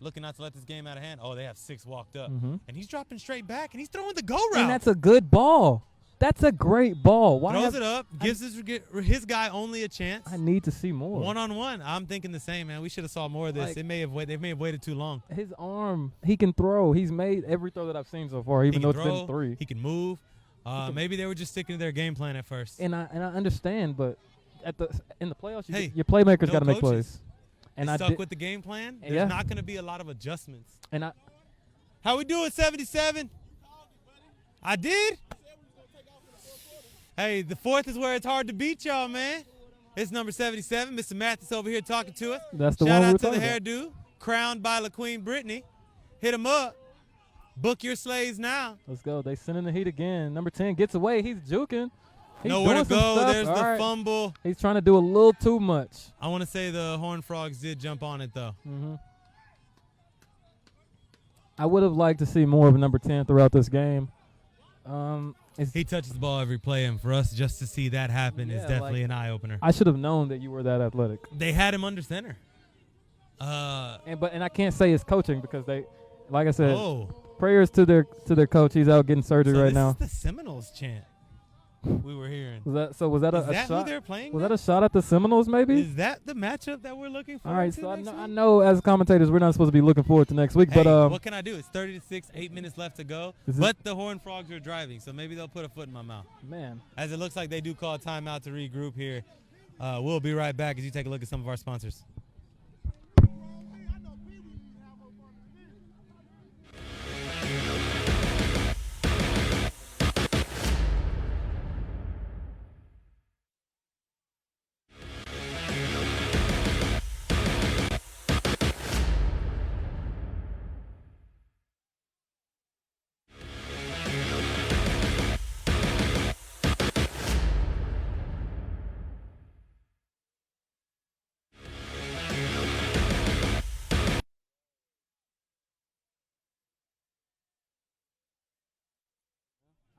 Looking not to let this game out of hand. Oh, they have 6 walked up. And he's dropping straight back, and he's throwing the go route. And that's a good ball. That's a great ball. Throws it up, gives his guy only a chance. I need to see more. One-on-one. I'm thinking the same, man. We should have saw more of this. They may have waited too long. His arm, he can throw. He's made every throw that I've seen so far, even though it's been 3. He can move. Maybe they were just sticking to their game plan at first. And I understand, but in the playoffs, your playmakers got to make plays. And I stuck with the game plan. There's not going to be a lot of adjustments. How we doing, 77? I did. Hey, the 4th is where it's hard to beat y'all, man. It's number 77. Mr. Mathis over here talking to us. That's the Shout one out to the hairdo, crowned by LaQueen Brittany. Hit him up. Book your slaves now. Let's go. They sending the heat again. Number 10 gets away. He's juking. He's nowhere to go. Stuff. There's the fumble. He's trying to do a little too much. I want to say the Horned Frogs did jump on it, though. I would have liked to see more of number 10 throughout this game. He touches the ball every play, and for us just to see that happen is definitely an eye-opener. I should have known that you were that athletic. They had him under center. And I can't say it's coaching because they, like I said, Oh, prayers to their coach. He's out getting surgery so right now. this is the Seminoles chant we were hearing. Was that Is a that shot? who they're playing? Was that a shot at the Seminoles? Maybe. Is that the matchup that we're looking for? All right, so I know as commentators we're not supposed to be looking forward to next week, Hey, but what can I do? It's 30-6, 8 minutes left to go. Is it- But the Horned Frogs are driving, so maybe they'll put a foot in my mouth. man, As it looks like they do call a timeout to regroup here. We'll be right back as you take a look at some of our sponsors.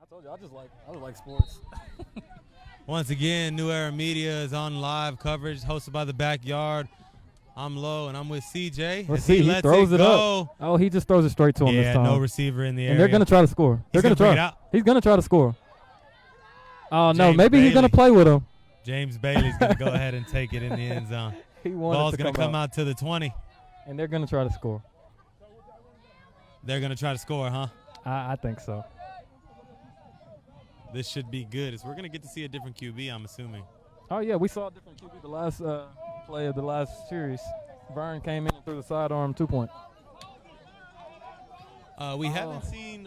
I told you I just like sports. Once again, New Era Media is on live coverage hosted by The Backyard. I'm Low, and I'm with CJ. Let's as see, he lets throws it go. up. Oh, he just throws it straight to him this Yeah, time. no receiver in the area. And they're gonna try to score. They're He's gonna bring it try. out. He's gonna try to score. Oh no, James maybe he's gonna Bailey. play with him. James Bailey's going to go ahead and take it in the end zone. He wanted Ball's to going to come out. out to the 20. And they're gonna try to score. They're going to try to score, huh? I think so. This should be good. We're going to get to see a different QB, I'm assuming. Oh yeah, we saw a different QB the last play of the last series. Vern came in and threw the sidearm 2-point. We haven't seen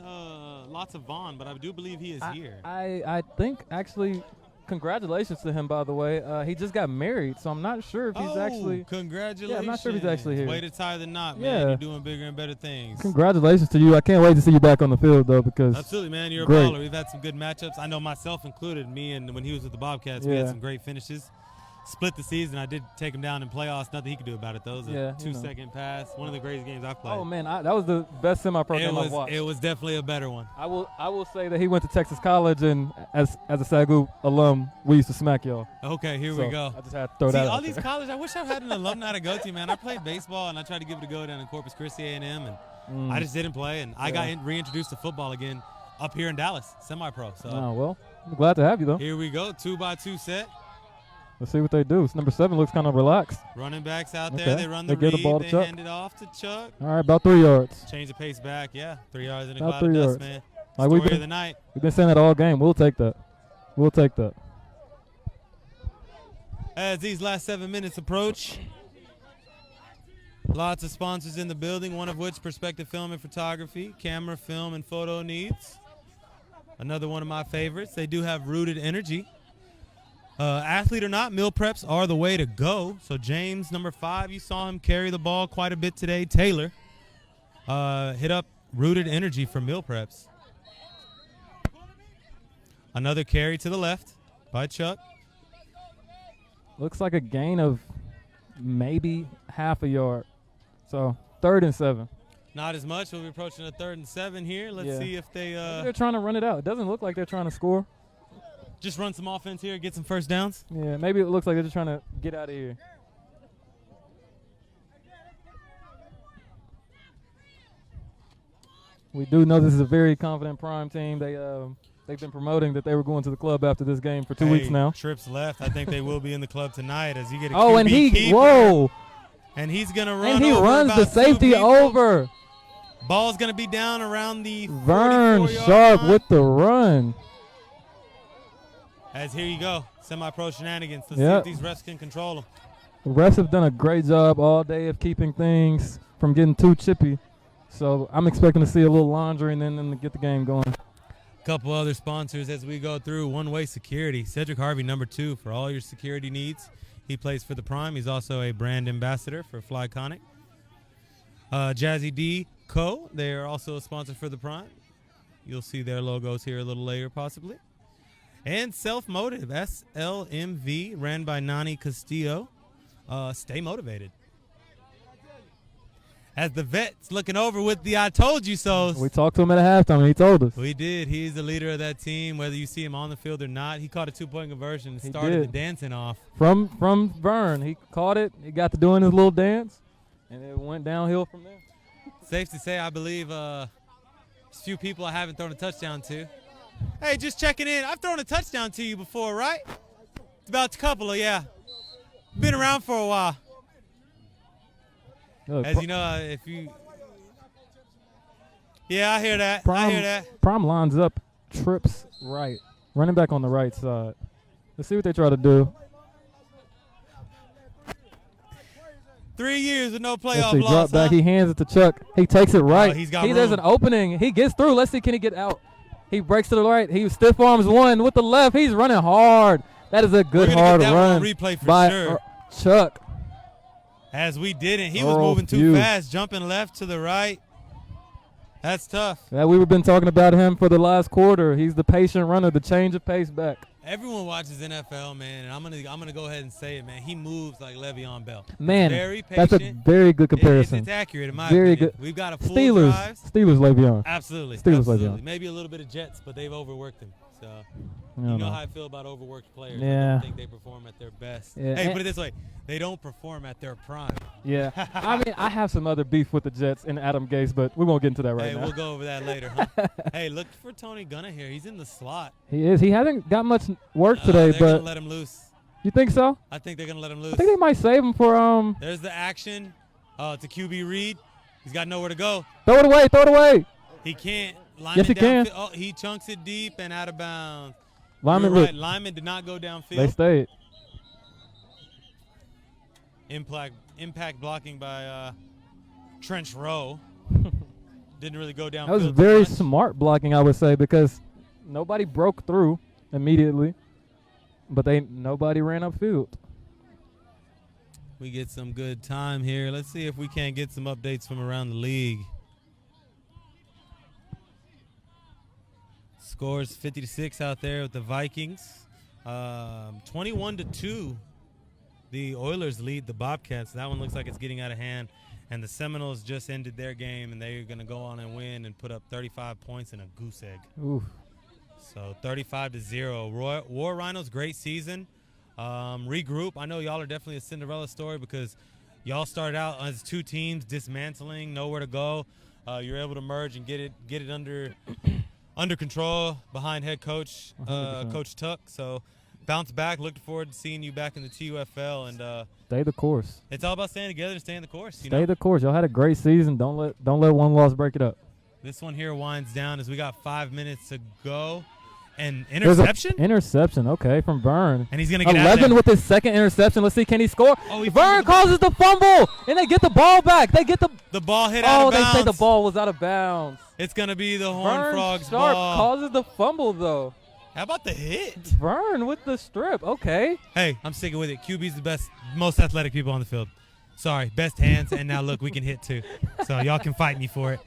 lots of Vaughn, but I do believe he is here. I think actually, congratulations to him, by the way. He just got married, so I'm not sure if he's actually. Congratulations. Yeah, I'm not sure if he's actually here. Way to tie the knot, man. Yeah. You're doing bigger and better things. Congratulations to you. I can't wait to see you back on the field though, because Absolutely, man. You're great. a baller. We've had some good matchups. I know myself included. Me and when he was with the Bobcats, we had Yeah. some great finishes. Split the season. I did take him down in playoffs. Nothing he could do about it, though. It was Yeah, a you know. 2-second pass. One of the greatest games I've played. Oh man, that was the best semi-pro game I've watched. It was definitely a better one. I will say that he went to Texas College, and as a SAGU alum, we used to smack y'all. Okay, here So we go. I just had to throw See, that all out these there. colleges, I wish I had an alumni to go to, man. I played baseball, and I tried to give it a go down in Corpus Christi A&M, and I just didn't play. And I got reintroduced to football again up here in Dallas, semi-pro. So Oh well, I'm glad to have you though. here we go, 2x2 set. Let's see what they do. Number 7 looks kind of relaxed. Running backs out Okay. there. They run the They give the read. ball to They Chuck. hand it off to Chuck. All right, about 3 yards. Change the pace back. Yeah, 3 yards in a About cloud of 3 dust, yards. man. Like Story we've of the night. been saying that all game. We'll take that. We'll take that. As these last 7 minutes approach, lots of sponsors in the building, one of which Perspective Film and Photography, camera, film, and photo needs. Another one of my favorites. They do have Rooted Energy. Athlete or not, meal preps are the way to go. So James, number 5, you saw him carry the ball quite a bit today. Taylor hit up Rooted Energy for meal preps. Another carry to the left by Chuck. Looks like a gain of maybe half a yard. So 3rd and 7. Not as much. We'll be approaching a 3rd and 7 here. Let's Yeah. see if they Maybe they're trying to run it out. It doesn't look like they're trying to score. just run some offense here, get some first downs. Yeah, maybe it looks like they're just trying to get out of here. We do know this is a very confident Prime team. They've been promoting that they were going to the club after this game for 2 weeks now. Trips left. I think they will be in the club tonight as you get a Oh, QB and he keeper, whoa! and he's gonna run. And he over runs about the 2 safety people. over. Ball's gonna be down around the Vern 44-yard Sharp line. with the run. As here you go, semi-pro shenanigans. Let's Yep. see if these refs can control them. The refs have done a great job all day of keeping things from getting too chippy. So I'm expecting to see a little laundry and then to get the game going. Couple other sponsors as we go through. One Way Security. Cedric Harvey, number 2 for all your security needs. He plays for the Prime. He's also a brand ambassador for Flyconic. Jazzy D Co. They are also a sponsor for the Prime. You'll see their logos here a little later possibly. And Self Motive, SLMV, ran by Nani Castillo. Stay motivated. As the vet's looking over with the I told you so. We talked to him at halftime, and he told us. We did. He's the leader of that team, whether you see him on the field or not. He caught a 2-point conversion and He started the did. dancing off. From Vern. He caught it. He got to doing his little dance, and it went downhill from there. Safe to say, I believe there's a few people I haven't thrown a touchdown to. Hey, just checking in. I've thrown a touchdown to you before, right? About a couple of, yeah. Been around for a while. Look, As you know, if you... Yeah, I hear that. I hear that. Prime lines up, trips right. Running back on the right side. Let's see what they try to do. 3 years with no Let's playoff see, loss, drop back. huh? He hands it to Chuck. He takes it right. he's got There's room. an opening. He gets through. Let's see, can he get out? He breaks to the right. He stiff arms one with the left. He's running hard. That is a good We're gonna hard get that run one on replay for by sure. Chuck. As we didn't. He was Earl moving too Few. fast, jumping left to the right. That's tough. Yeah, we've been talking about him for the last quarter. He's the patient runner, the change of pace back. Everyone watches NFL, man, and I'm gonna go ahead and say it, man. He moves like Le'Veon Bell. Man, Very that's a patient. very good comparison. It's accurate in my Very opinion. good. We've got a full Steelers, drives. Steelers, Le'Veon. Absolutely. Steelers, absolutely. Le'Veon. Maybe a little bit of Jets, but they've overworked him. So I you don't know know. how I feel about overworked players. I Yeah. don't think they perform at their best. Yeah. Hey, put it this way. They don't perform at their prime. Yeah, I mean, I have some other beef with the Jets and Adam Gase, but we won't get into that right Hey, now. we'll go over that later, huh? Hey, look for Tony Gunna here. He's in the slot. He is. He hasn't got much work today, They're gonna but let him loose. you think so? I think they're gonna let him loose. I think they might save him for There's the action to QB Reed. He's got nowhere to go. Throw it away. Throw it away. He can't. Lineman Yes, he can. downfield. Oh, he chunks it deep and out of bounds. Lineman, You're look, right. Lineman did not go downfield. they stayed. Impact blocking by Trench Rowe. Didn't really go downfield. That was too very much. smart blocking, I would say, because nobody broke through immediately, but nobody ran upfield. We get some good time here. Let's see if we can't get some updates from around the league. Scores 50-6 out there with the Vikings. 21-2. The Oilers lead the Bobcats. That one looks like it's getting out of hand. And the Seminoles just ended their game, and they're going to go on and win and put up 35 points in a goose egg. Oof. So 35-0. War Rhinos, great season. Regroup. I know y'all are definitely a Cinderella story because y'all started out as two teams, dismantling, nowhere to go. You're able to merge and get it under control behind head coach 100%. Coach Tuck. So bounce back. Looking forward to seeing you back in the TUFL, and Stay the course. it's all about staying together and staying the course. You Stay know? the course. Y'all had a great season. Don't let one loss break it up. This one here winds down as we got 5 minutes to go. And There's a interception? interception, okay, from Vern. And he's going to get out of 11 there. with his second interception. Let's see, can he score? Oh, he Vern fumbled causes the fumble, and they get the ball back. They get the ball hit out Oh, of they bounds. say the ball was out of bounds. It's going to be the Horned Vern Frogs Sharp ball. causes the fumble, though. How about the hit? Vern with the strip, okay. Hey, I'm sticking with it. QB's the best, most athletic people on the field. Sorry, best hands, and now look, we can hit too. So y'all can fight me for it.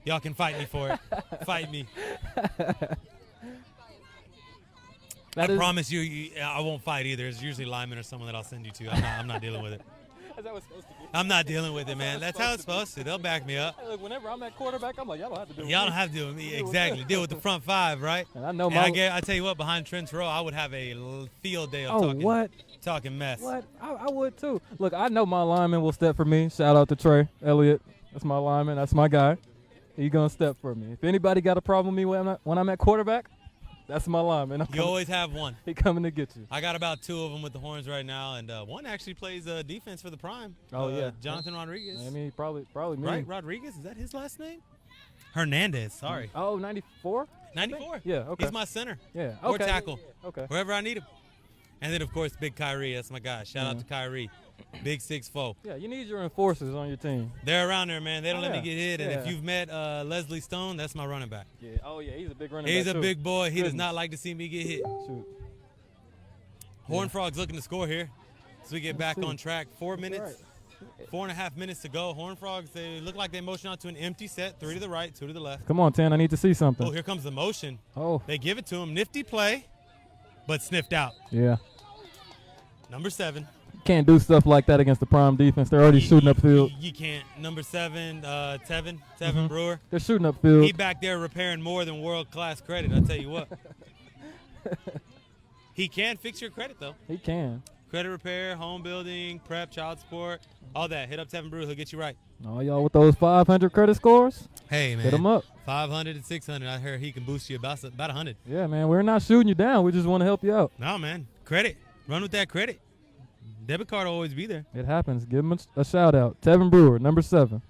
Y'all can fight me for it. Fight me. I promise you, I won't fight either. It's usually lineman or someone that I'll send you to. I'm not dealing with it. Is that what's supposed to be? I'm not dealing with it, man. That's how it's supposed to. They'll back me up. Hey, look, whenever I'm at quarterback, I'm like, y'all don't have to do it. Y'all don't have to deal with me. Exactly. Deal with the front five, right? And I know And I tell you what, behind Trent's row, I would have a field day of talking mess. What? I would too. Look, I know my lineman will step for me. Shout out to Trey Elliott. That's my lineman. That's my guy. He gonna step for me. If anybody got a problem with me when I'm at quarterback, that's my lineman. You always have one. He coming to get you. I got about 2 of them with the Horns right now, and one actually plays defense for the Prime. Oh, yeah. Jonathan Rodriguez. I mean, probably me. Right, Rodriguez? Is that his last name? Hernandez, sorry. Oh, 94? 94. Yeah, okay. He's my center. Yeah, Or okay. tackle. Okay. Wherever I need him. And then, of course, Big Kyrie. That's my guy. Shout out to Kyrie. Big 6'4". Yeah, you need your enforcers on your team. They're around there, man. They don't let me Yeah, get hit. And if yeah. you've met Leslie Stone, that's my running back. Yeah. Oh, yeah, he's a big running back, He's a too. big boy. He does Goodness. not like to see me get hit. Shoot. Horned Frogs looking to score here. So we get back see. on track. 4 minutes. 4.5 minutes to go. Horned Frogs, they look like they motion out to an empty set. 3 to the right, 2 to the left. Come on, Tan. I need to see something. Oh, here comes the motion. Oh. They give it to him. Nifty play, but sniffed out. Yeah. Number 7. can't do stuff like that against the Prime defense. They're already shooting upfield. You can't. Number 7, Tevin Brewer. They're shooting upfield. He back there repairing more than world-class credit, I'll tell you what. He can fix your credit, though. He can. Credit repair, home building, prep, child support, all that. Hit up Tevin Brewer. He'll get you right. All y'all with those 500 credit scores? Hey, man. Hit him up. 500 and 600. I heard he can boost you about 100. Yeah, man. We're not shooting you down. We just want to help you out. No, man. Credit. Run with that credit. Debit card will always be there. It happens. Give him a shout out. Tevin Brewer, number 7.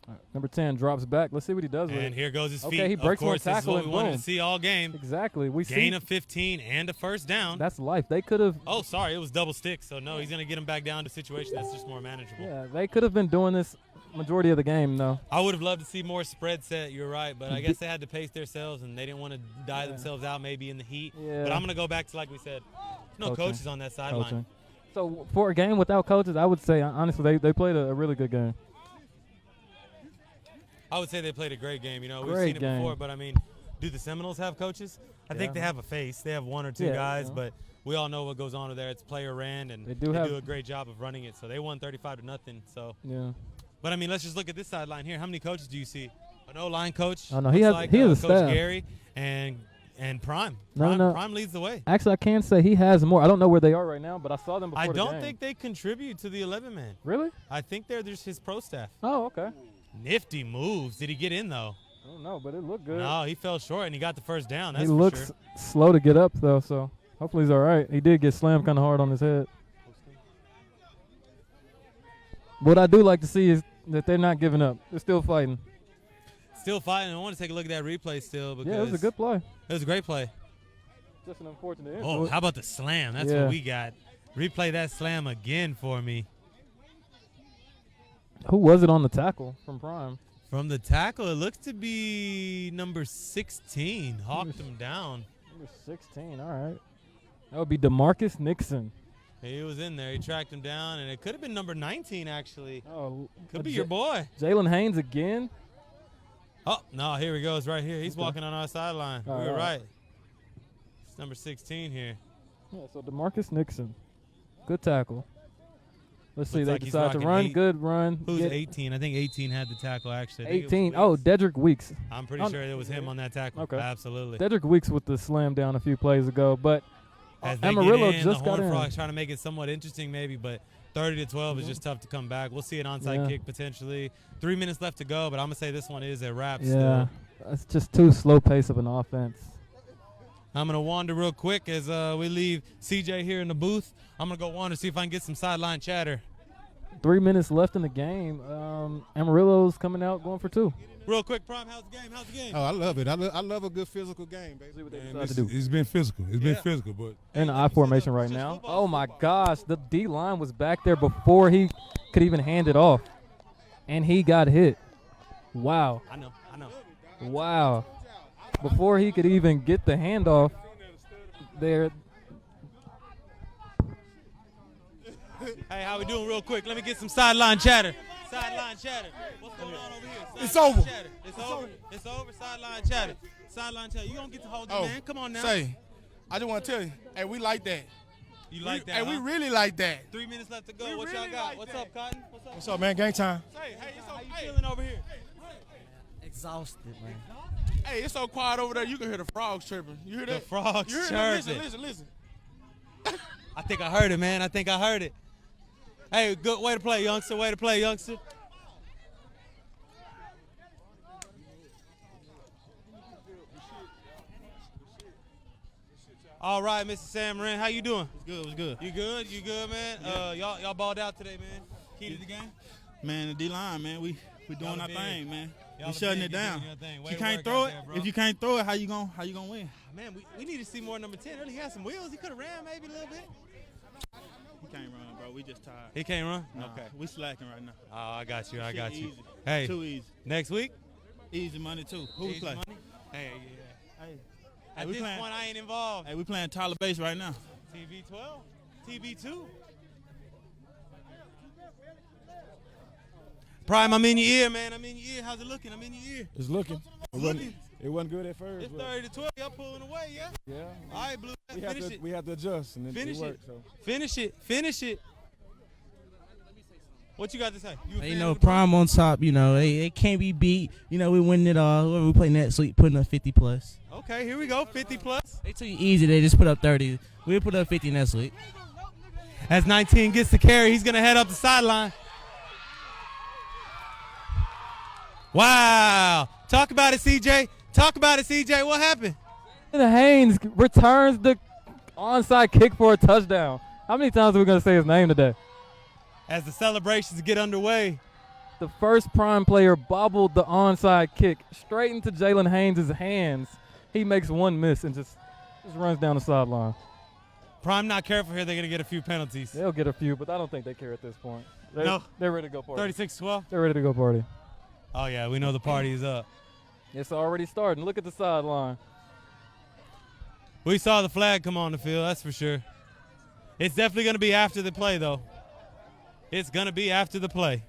All right, number 10 drops back. Let's see what he does with it. And here goes his feet. Okay, he breaks of course, one this is tackle what and we wanted boom. to see all game. Exactly. We Gain see of 15 and a first down. that's life. They could have. Oh, sorry. It was double stick. So, no, he's going to get him back down to a situation that's just more manageable. Yeah, they could have been doing this majority of the game, though. I would have loved to see more spread set. You're right. But I guess they had to pace themselves, and they didn't want to die themselves out maybe in the heat. Yeah. But I'm going to go back to, like we said, no Coaching. coaches on that sideline. Coaching. So for a game without coaches, I would say honestly they played a really good game. I would say they played a great game. You know, we've Great seen it game. before. But, I mean, do the Seminoles have coaches? I think Yeah. they have a face. They have one or two Yeah, guys. yeah. But we all know what goes on over there. It's player ran, and They they do have- do a great job of running it. So they won 35-0. So. Yeah. But, I mean, let's just look at this sideline here. How many coaches do you see? An O-line coach. Oh, no, he looks has- like, he has a Coach staff. Gary and Prime. No, no. Prime leads the way. Actually, I can say he has more. I don't know where they are right now, but I saw them before I the don't game. think they contribute to the 11-man. Really? I think they're just his pro staff. Oh, okay. Nifty moves. Did he get in, though? I don't know, but it looked good. No, he fell short, and he got the first down. That's he for looks sure. slow to get up, though, so hopefully he's all right. He did get slammed kind of hard on his head. What I do like to see is that they're not giving up. They're still fighting. Still fighting. I want to take a look at that replay still because Yeah, it was a good play. It was a great play. Just an unfortunate Oh, injury. how about the slam? That's Yeah. what we got. Replay that slam again for me. Who was it on the tackle from Prime? From the tackle, it looks to be number 16. Hawked him down. Number 16, all right. That would be DeMarcus Nixon. He was in there. He tracked him down, and it could have been number 19, actually. Oh, Could be your boy. Jalen Haynes again. Oh, no, here he goes right here. He's Okay. walking on our sideline. All We were right. right. It's number 16 here. Yeah, so DeMarcus Nixon. Good tackle. Let's see. Looks They like he's decide to rocking run. 8. Good run. Who's Get 18? I think 18 had the tackle, actually. I think it was 18. Weeks. Oh, Dedrick Weeks. I'm pretty sure it was him on that tackle. Okay. Absolutely. Dedrick Weeks with the slam down a few plays ago, but As they Amarillo get in, just the got Horned in. Frogs trying to make it somewhat interesting maybe, but 30-12 is just tough to come back. We'll see an onside Yeah. kick potentially. 3 minutes left to go, but I'm going to say this one is a wrap Yeah, still. it's just too slow pace of an offense. I'm going to wander real quick as we leave CJ here in the booth. I'm going to go wander, see if I can get some sideline chatter. 3 minutes left in the game. Amarillo's coming out going for 2. Real quick, Prime, how's the game? How's the game? Oh, I love it. I love a good physical game, baby. See what they Man, decide to do. it's been physical. It's Yeah. been physical, but In the I formation right now. Oh my gosh, the D line was back there before he could even hand it off, and he got hit. Wow, I know. wow. Before he could even get the handoff, there. Hey, how we doing real quick? Let me get some sideline chatter. Sideline chatter. What's going on over here? It's Sideline over. Chatter. It's over. It's over. Sideline chatter. Sideline chatter. You don't get to hold it, man. Come on now. Say, I just want to tell you, hey, we like that. You like that, Hey, huh? we really like that. 3 minutes left to go. We What y'all really got? like What's that. up, Cotton? What's up? What's up, man? Game time. Hey, how you feeling over here? Exhausted, man. Hey, it's so quiet over there. You can hear the frogs chirping. You hear The that? frogs You hear that? chirping. Listen. I think I heard it, man. I think I heard it. Hey, good way to play, youngster. Way to play, youngster. All right, Mr. Sam Wren, how you doing? It's good. You good? You good, man? Y'all balled out today, man. Key to the game? Man, the D-line, man, we doing Y'all our big. thing, man. Y'all We the shutting big, it you down. doing your thing. Way If you to can't work throw out it, there, bro. if you can't throw it, how you gonna win? Man, we need to see more number 10. Really, he had some wheels. He could have ran maybe a little bit. You can't run, bro. We just tired. He can't run? Nah, Okay. we slacking right now. Oh, I got you. I Shit got you. easy. Hey, Too easy. next week? Easy money too. Who we Easy play? money? Hey, yeah. Hey, At we this playing. point, I ain't involved. Hey, we playing Tyler Base right now. TB12? TB2? Prime, I'm in your ear, man. I'm in your ear. How's it looking? I'm in your ear. It's looking. It wasn't good at first. It's but 30-12. Y'all pulling away, yeah? Yeah. All right, Blue. Finish it. we have to adjust, and Finish it it. worked. So. Finish it. Finish it. What you got to say? You a You fan know, of the Prime? Prime on top. You know, they can't be beat. You know, we winning it all. Whoever we play next week, putting up 50 plus. Okay, here we go. 50 plus. They took it easy. They just put up 30. We'll put up 50 next week. As 19 gets the carry, he's going to head up the sideline. Wow. Talk about it, CJ. Talk about it, CJ. What happened? Haynes returns the onside kick for a touchdown. How many times are we going to say his name today? As the celebrations get underway. The first Prime player bobbled the onside kick straight into Jalen Haynes' hands. He makes one miss and just runs down the sideline. Prime not careful here. They're going to get a few penalties. They'll get a few, but I don't think they care at this point. They're ready to go party. 36-12. They're ready to go party. Oh, yeah, we know the party is up. It's already starting. Look at the sideline. We saw the flag come on the field, that's for sure. It's definitely going to be after the play, though. It's going to be after the play.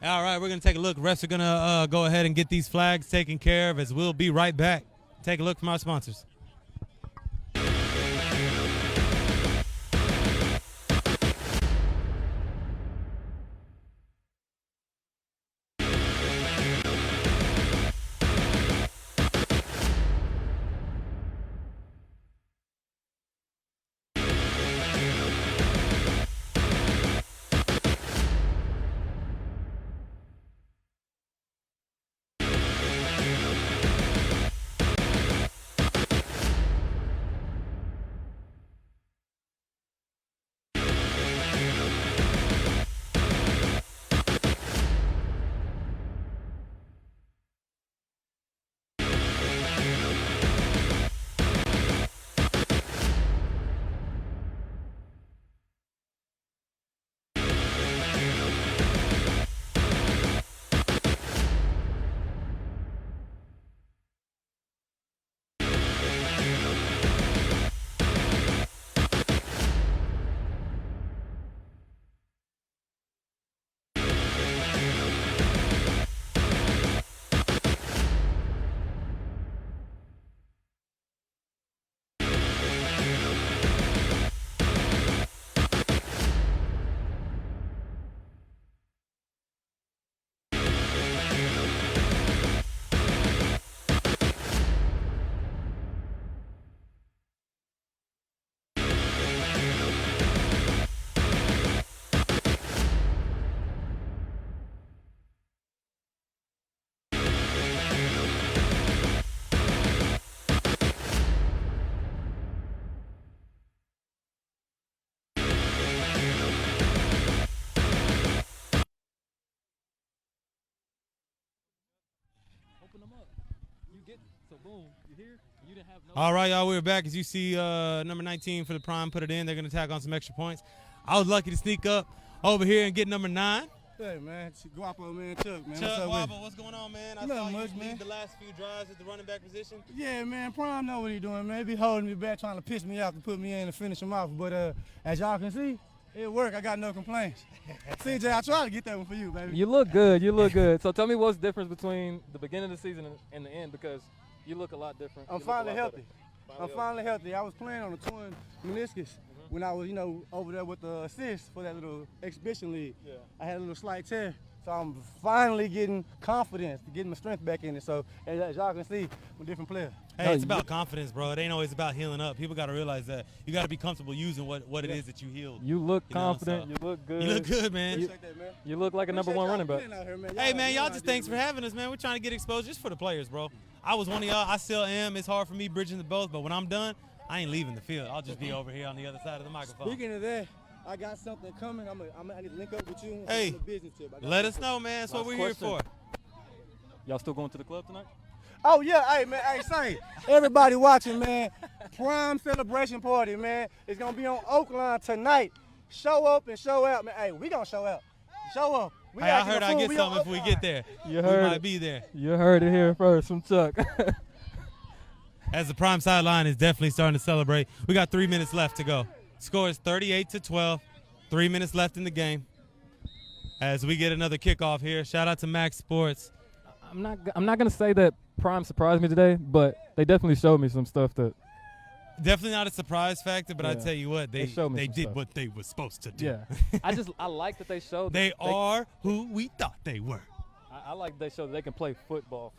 All right, we're going to take a look. Refs are going to go ahead and get these flags taken care of, as we'll be right back. Take a look from our sponsors. All right, y'all, we're back. As you see, number 19 for the Prime put it in. They're going to tack on some extra points. I was lucky to sneak up over here and get number 9. Hey, man. Guapo, man. Chuck, man. Chuck, Guapo, what's going on, man? I saw much, you man. lead the last few drives at the running back position. Yeah, man. Prime know what he doing, man. He be holding me back, trying to piss me off to put me in and finish him off. But as y'all can see, it worked. I got no complaints. CJ, I tried to get that one for you, baby. You look good. You look good. So tell me what's the difference between the beginning of the season and the end, because you look a lot different. I'm finally healthy. I'm finally healthy. I was playing on a torn meniscus when I was, over there with the assist for that little exhibition league. Yeah. I had a little slight tear. So I'm finally getting confidence, getting my strength back in it. So as y'all can see, I'm a different player. Hey, it's about confidence, bro. It ain't always about healing up. People got to realize that. You got to be comfortable using what it is that you healed. You look confident. You look good. You look good, man. You look like a number one running back. Hey, man, y'all just thanks for having us, man. We're trying to get exposed just for the players, bro. I was one of y'all. I still am. It's hard for me bridging the both, but when I'm done, I ain't leaving the field. I'll just be over here on the other side of the microphone. Speaking of that, I got something coming. I need to link up with you. Hey, business tip. let us know, man. That's what we're here for. Y'all still going to the club tonight? Oh, yeah. Hey, man. Hey, say, everybody watching, man. Prime celebration party, man. It's going to be on Oakland tonight. Show up and show out, man. Hey, we going to show out. Show up. Hey, I heard I get something if we get there. You heard we might be there. You heard it here first from Chuck. As the Prime sideline is definitely starting to celebrate. We got 3 minutes left to go. Score is 38-12. 3 minutes left in the game. As we get another kickoff here. Shout out to Max Sports. I'm not gonna say that Prime surprised me today, but they definitely showed me some stuff that. Definitely not a surprise factor, but I Yeah. tell you what, they They showed me some did stuff. what they were supposed to do. Yeah, I like that they showed. They are who we thought they were. I like they showed that they can play football.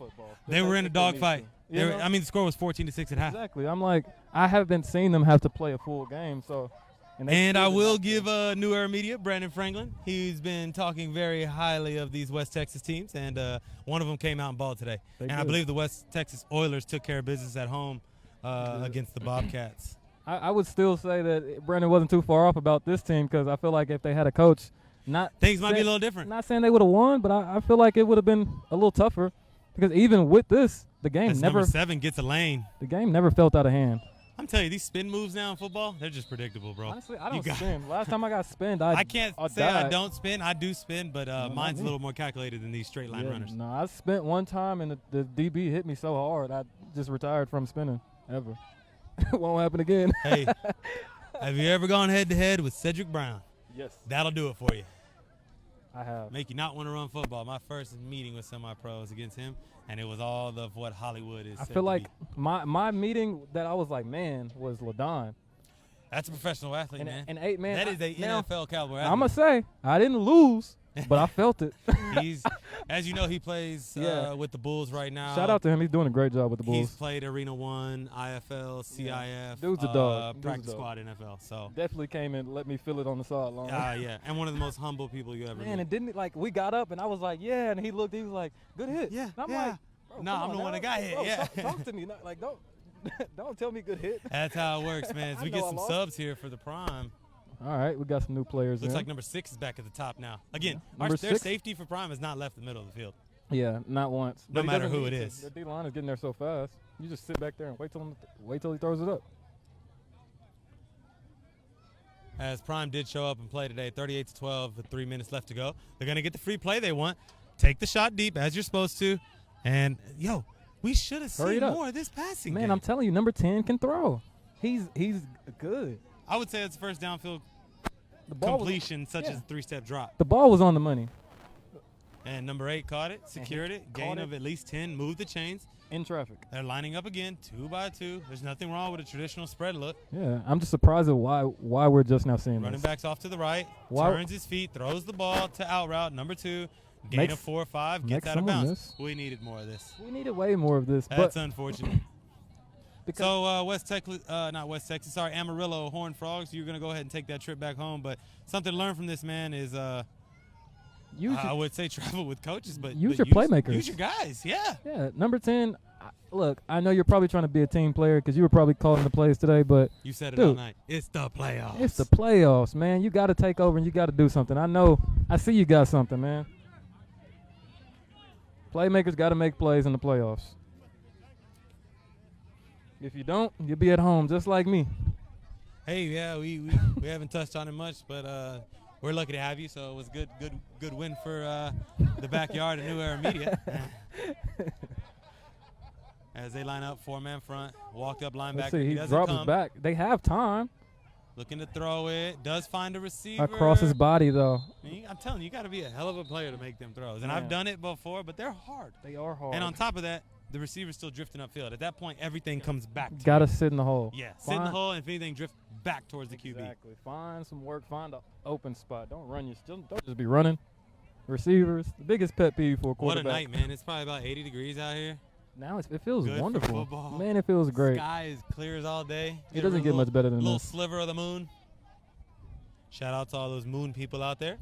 They were in a dogfight. You know? I mean, the score was 14-6 at half. Exactly. I'm like, I haven't seen them have to play a full game, so. And I will give New Era Media, Brandon Franklin. He's been talking very highly of these West Texas teams, and one of them came out and balled today. I did. believe the West Texas Oilers took care of business at home against the Bobcats. I would still say that Brandon wasn't too far off about this team because I feel like if they had a coach, things might be a little different. Not saying they would have won, but I feel like it would have been a little tougher because even with this, the game As never. number 7 gets a lane. The game never felt out of hand. I'm telling you, these spin moves now in football, they're just predictable, bro. Honestly, I don't spin. Last time I got spinned, I can't say died. I don't spin. I do spin, but mine's a little more calculated than these straight line runners. No, I spent one time and the DB hit me so hard I just retired from spinning ever. It won't happen again. Hey, have you ever gone head-to-head with Cedric Brown? Yes. That'll do it for you. I have. Make you not want to run football. My first meeting with semi-pros against him, and it was all of what Hollywood is. I said feel to like be. my meeting that I was like, man, was LaDon. That's a professional athlete, man. And 8 man. That is a NFL caliber athlete. I'm going to say, I didn't lose, but I felt it. He's, as you know, he plays with the Bulls right now. Shout out to him. He's doing a great job with the Bulls. He's played Arena 1, IFL, CIF, Dude's a dog. practice Dude's a dog. squad NFL. So Definitely came and let me feel it on the sideline. yeah, and one of the most humble people you ever Man, meet. and didn't we got up and I was like, yeah, and he looked, he was like, good hit. Yeah, And I'm yeah. like, bro, No, come I'm on the one now. that got hit, Bro, yeah. talk to me. Not, like, don't tell me good hit. That's how it works, man. As I we know get I some lost. subs here for the Prime. All right, we got some new players Looks in. like number 6 is back at the top now. Again, Number their 6? safety for Prime has not left the middle of the field. Yeah, not once. No But he matter doesn't who need it to. is. The D-line is getting there so fast. You just sit back there and wait till he throws it up. As Prime did show up and play today, 38-12 with 3 minutes left to go. They're going to get the free play they want. Take the shot deep as you're supposed to. And, we should have Hurry seen it up. more of this passing Man, game. I'm telling you, number 10 can throw. He's good. I would say it's first downfield The ball completion such as a 3-step drop. The ball was on the money. And number 8 caught it, secured it, gain of at least 10, moved the chains. In traffic. They're lining up again, 2 by 2. There's nothing wrong with a traditional spread look. Yeah, I'm just surprised at why we're just now seeing Running this. backs off to the right, Why- turns his feet, throws the ball to out route, number 2, gain Makes- of 4 or 5, makes gets out of someone bounds. miss. We needed more of this. We needed way more of this. That's but unfortunate. So Amarillo Horned Frogs, you're going to go ahead and take that trip back home. But something to learn from this man is, I would say travel with coaches, but use but your playmakers. Use your guys, yeah. Yeah, number 10. Look, I know you're probably trying to be a team player because you were probably calling the plays today, but You said it dude, all night. It's the playoffs. It's the playoffs, man. You got to take over and you got to do something. I see you got something, man. Playmakers got to make plays in the playoffs. If you don't, you'll be at home just like me. Hey, yeah, we haven't touched on it much, but we're lucky to have you. So it was good win for the backyard of New Era Media. As they line up 4-man front, walked up linebacker. Let's see, he doesn't drops come. his back. They have time. Looking to throw it. Does find a receiver. Across his body, though. I'm telling you, you got to be a hell of a player to make them throws. And Man. I've done it before, but they're hard. They are hard. And on top of that, the receiver's still drifting upfield. At that point, everything comes back to Got to you. sit in the hole. Yeah, sit in the hole, and if anything, drift back towards the QB. Exactly. Find some work. Find an open spot. Don't run. Don't just be running. Receivers, the biggest pet peeve for a What a quarterback. night, man. It's probably about 80 degrees out here. Now it feels Good for wonderful. football. Man, it feels great. Sky is clear as all day. It doesn't get much better than little this. sliver of the moon. Shout out to all those moon people out there.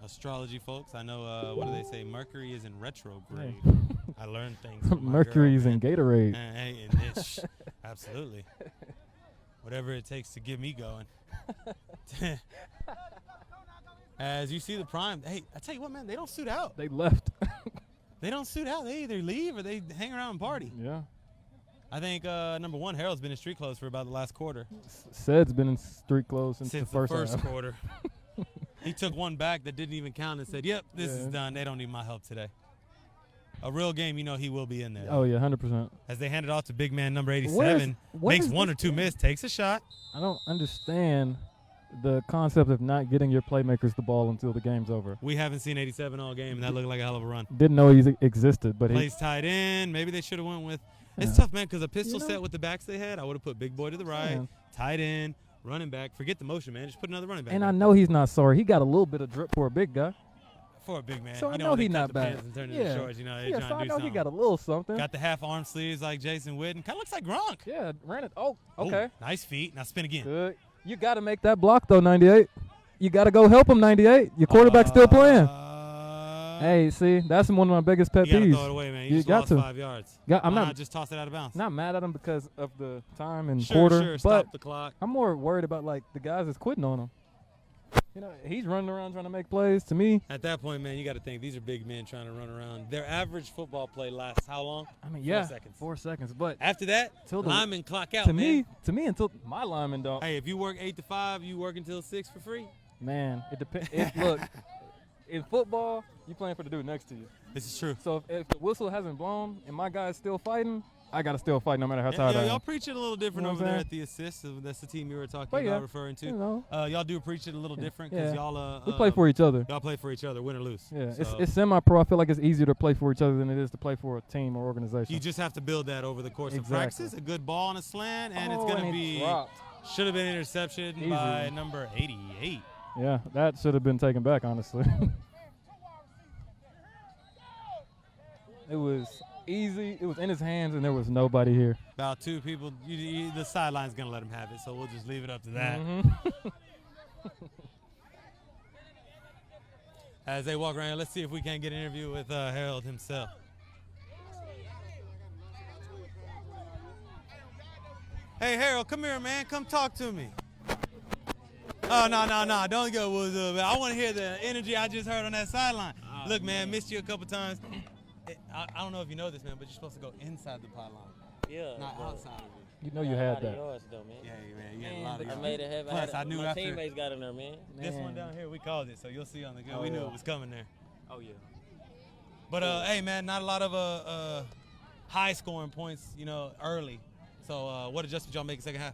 Astrology folks. I know, what do they say? Mercury is in retrograde. I learned things from my Mercury's girl, in man. Gatorade. Hey, and absolutely. Whatever it takes to get me going. As you see the Prime, hey, I tell you what, man, they don't suit out. They left. They don't suit out. They either leave or they hang around and party. Yeah. I think number 1, Harold's been in street clothes for about the last quarter. Said's been in street clothes since Since the first half. quarter. He took one back that didn't even count and said, yep, this is Yeah. done. They don't need my help today. a real game, you know he will be in there. Oh, yeah, 100%. As they hand it off to big man number 87, makes one or two miss, takes a shot. I don't understand the concept of not getting your playmakers the ball until the game's over. We haven't seen 87 all game, and that looked like a hell of a run. Didn't know he existed, but Plays tight end. Maybe they should have went with – it's tough, man, because a pistol set with the backs they had, I would have put big boy to the right, tight end, running back. Forget the motion, man. Just put another running back. And I know he's not sorry. He got a little bit of drip for a big guy. For a big man. So I know know he's they cut not the bad. pants and turn into shorts, you know, they trying so to I do know something. he got a little something. Got the half arm sleeves like Jason Witten. Kind of looks like Gronk. Yeah, ran it. Oh, okay. Ooh, nice feet. Now spin again. Good. You got to make that block, though, 98. You got to go help him, 98. Your quarterback's still playing. Hey, see, that's one of my biggest pet You got to peeves. throw it away, man. You just got lost to. 5 yards. I'm Why not just toss it out of bounds. Not mad at him because of the time and Sure, quarter, sure. but Stop the clock. I'm more worried about like the guys that's quitting on him. You know, he's running around trying to make plays. To me, At that point, man, you got to think these are big men trying to run around. Their average football play lasts how long? I mean, 4 seconds. 4 seconds. But After that, till the linemen clock out, to man. me, until my lineman don't. Hey, if you work 8 to 5, you work until 6 for free. Man, it depends. Look, in football, you playing for the dude next to you. This is true. So if the whistle hasn't blown and my guy's still fighting, I gotta still fight no matter how tired I am. Y'all preach it a little different You know over what I'm there saying? at the assists. That's the team you were talking But about, yeah, referring to. you know. Y'all do preach it a little different because y'all we play for each other. Y'all play for each other, win or lose. Yeah, So it's semi-pro. I feel like it's easier to play for each other than it is to play for a team or organization. you just have to build that over the course of Exactly. practices. A good ball on a slant, and it's Oh, gonna and it be dropped. should have been interception Easy. by number 88. Yeah, that should have been taken back, honestly. It was easy. It was in his hands, and there was nobody here. About 2 people. The sideline's gonna let him have it, so we'll just leave it up to that. As they walk around, let's see if we can get an interview with Harold himself. Hey, Harold, come here, man. Come talk to me. Oh, no. Don't go, what's up, man. I want to hear the energy I just heard on that sideline. Look, man, missed you a couple times. I don't know if you know this, man, but you're supposed to go inside the pylon. Yeah. Not outside of it. You know you had that. Yards, though, man. Yeah, man, you had a lot of I yards. made it heavy. Plus, I knew my after teammates got in there, man. this one down here, we called it, so you'll see on the good. Oh, We knew yeah. it was coming there. Oh, yeah. But, hey, man, not a lot of high-scoring points, you know, early. So what adjustment y'all make in second half?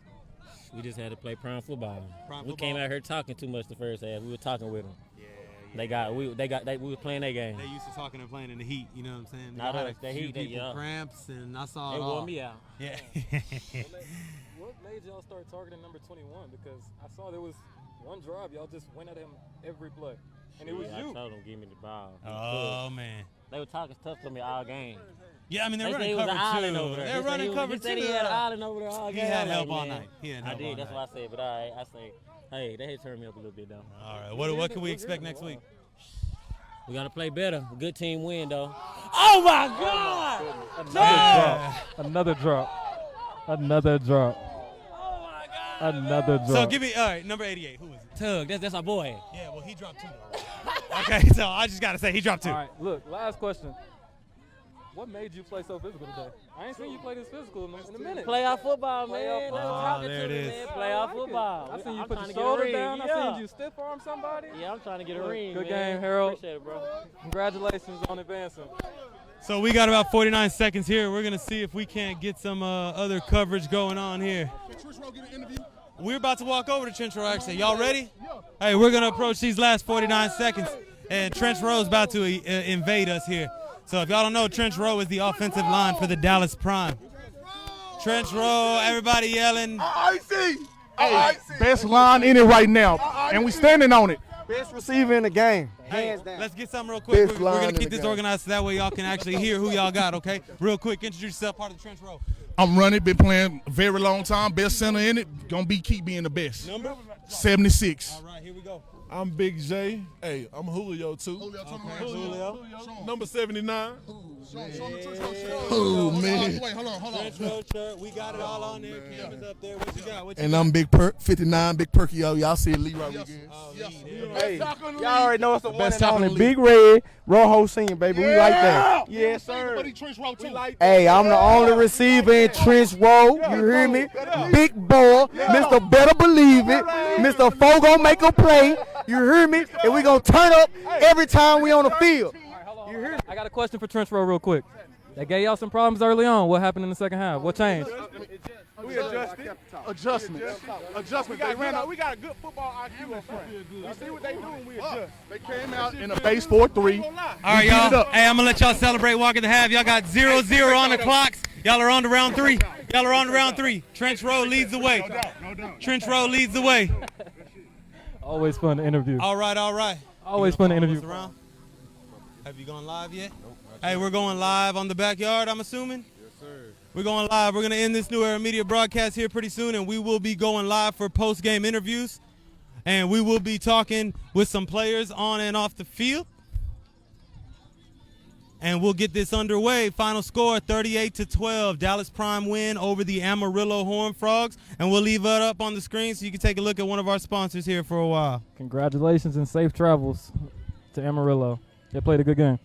We just had to play prime football. Prime We football? came out here talking too much the first half. We were talking with them. Yeah. We were playing their game. They used to talking and playing in the heat, you know what I'm saying? Not Y'all had us, a the few heat, they- people yeah. cramps, and I saw They it wore all. me out. Yeah. What made y'all start targeting number 21? Because I saw there was one drive, y'all just went at him every play. And it was I you. told them, give me the ball. Oh, man. They were talking tough to me all game. Yeah, I mean, they're They running said he was cover an island two. over there. They're He said running he cover he two. said he had an island over there all He game. had I'm help like, all man. night. He had I help all did. That's night. what I said. But all right, I say, hey, they had turned me up a little bit, though. All right, what can we expect next week? We got to play better. Good team win, though. Oh, my God! Another drop. Another drop. Another drop. So give me, all right, number 88. Who is it? Tug, that's our boy. Yeah, well, he dropped 2. Okay, so I just got to say he dropped 2. All right, look, last question. What made you play so physical today? I ain't seen you play this physical in a minute. Playoff football, man. Playoff They were football. talking there to it me, is. man. Playoff football. I seen you I'm put trying your to get a shoulder ring. down. I Yeah. seen you stiff arm somebody. Yeah, I'm trying to get a ring, Good man. game, Harold. Appreciate it, bro. Congratulations on advancing. So we got about 49 seconds here. We're going to see if we can't get some other coverage going on here. We're about to walk over to Trench Row, actually. Y'all ready? Hey, we're going to approach these last 49 seconds, and Trench Row's about to invade us here. So if y'all don't know, Trench Row is the offensive line for the Dallas Prime. Trench Row, everybody yelling. Best line in it right now, and we standing on it. Best receiver in the game. Hey, Hands down. let's get something real quick. Best We're line going in to keep the this game. organized so that way y'all can actually hear who y'all got, okay? Real quick, introduce yourself, part of the Trench Row. I'm running, been playing a very long time. Best center in it. Keep being the best. Number? 76. All right, here we go. I'm Big J. Hey, I'm Julio too. Julio. Number 79. Oh man. Wait, hold on. Trench Row shirt, we got it all on there. Cameras up there. What you got? And I'm Big Perk, 59, Big Perky. Y'all see it, Leroy weekend. Hey, y'all already know it's the one Best and tackle only in the Big Red, Rojo Senior, baby. We like that. Yes, sir. Hey, I'm the only receiver in Trench Row. You hear me? Big boy, Mr. Better Believe It. Mr. Fogo make a play. You hear me? And we gonna turn up every time we on the field. You I got a question for Trench Row real quick. They gave y'all some problems early on. What happened in the second half? What changed? We adjusted. Adjustment. We got a good football IQ up front. We see what they do when we adjust. They came out in a base 4-3. All right, y'all. Hey, I'm going to let y'all celebrate walking the half. Y'all got 0-0 on the clocks. Y'all are on to round 3. Trench Row leads the way. Trench Row leads the way. Always fun to interview. All right. Always fun to interview. Around? Have you gone live yet? Nope. Hey, we're going live on the backyard, I'm assuming? Yes, sir. We're going live. We're going to end this New Era Media broadcast here pretty soon, and we will be going live for post-game interviews. And we will be talking with some players on and off the field. And we'll get this underway. Final score, 38-12. Dallas Prime win over the Amarillo Horned Frogs. And we'll leave it up on the screen so you can take a look at one of our sponsors here for a while. Congratulations and safe travels to Amarillo. They played a good game.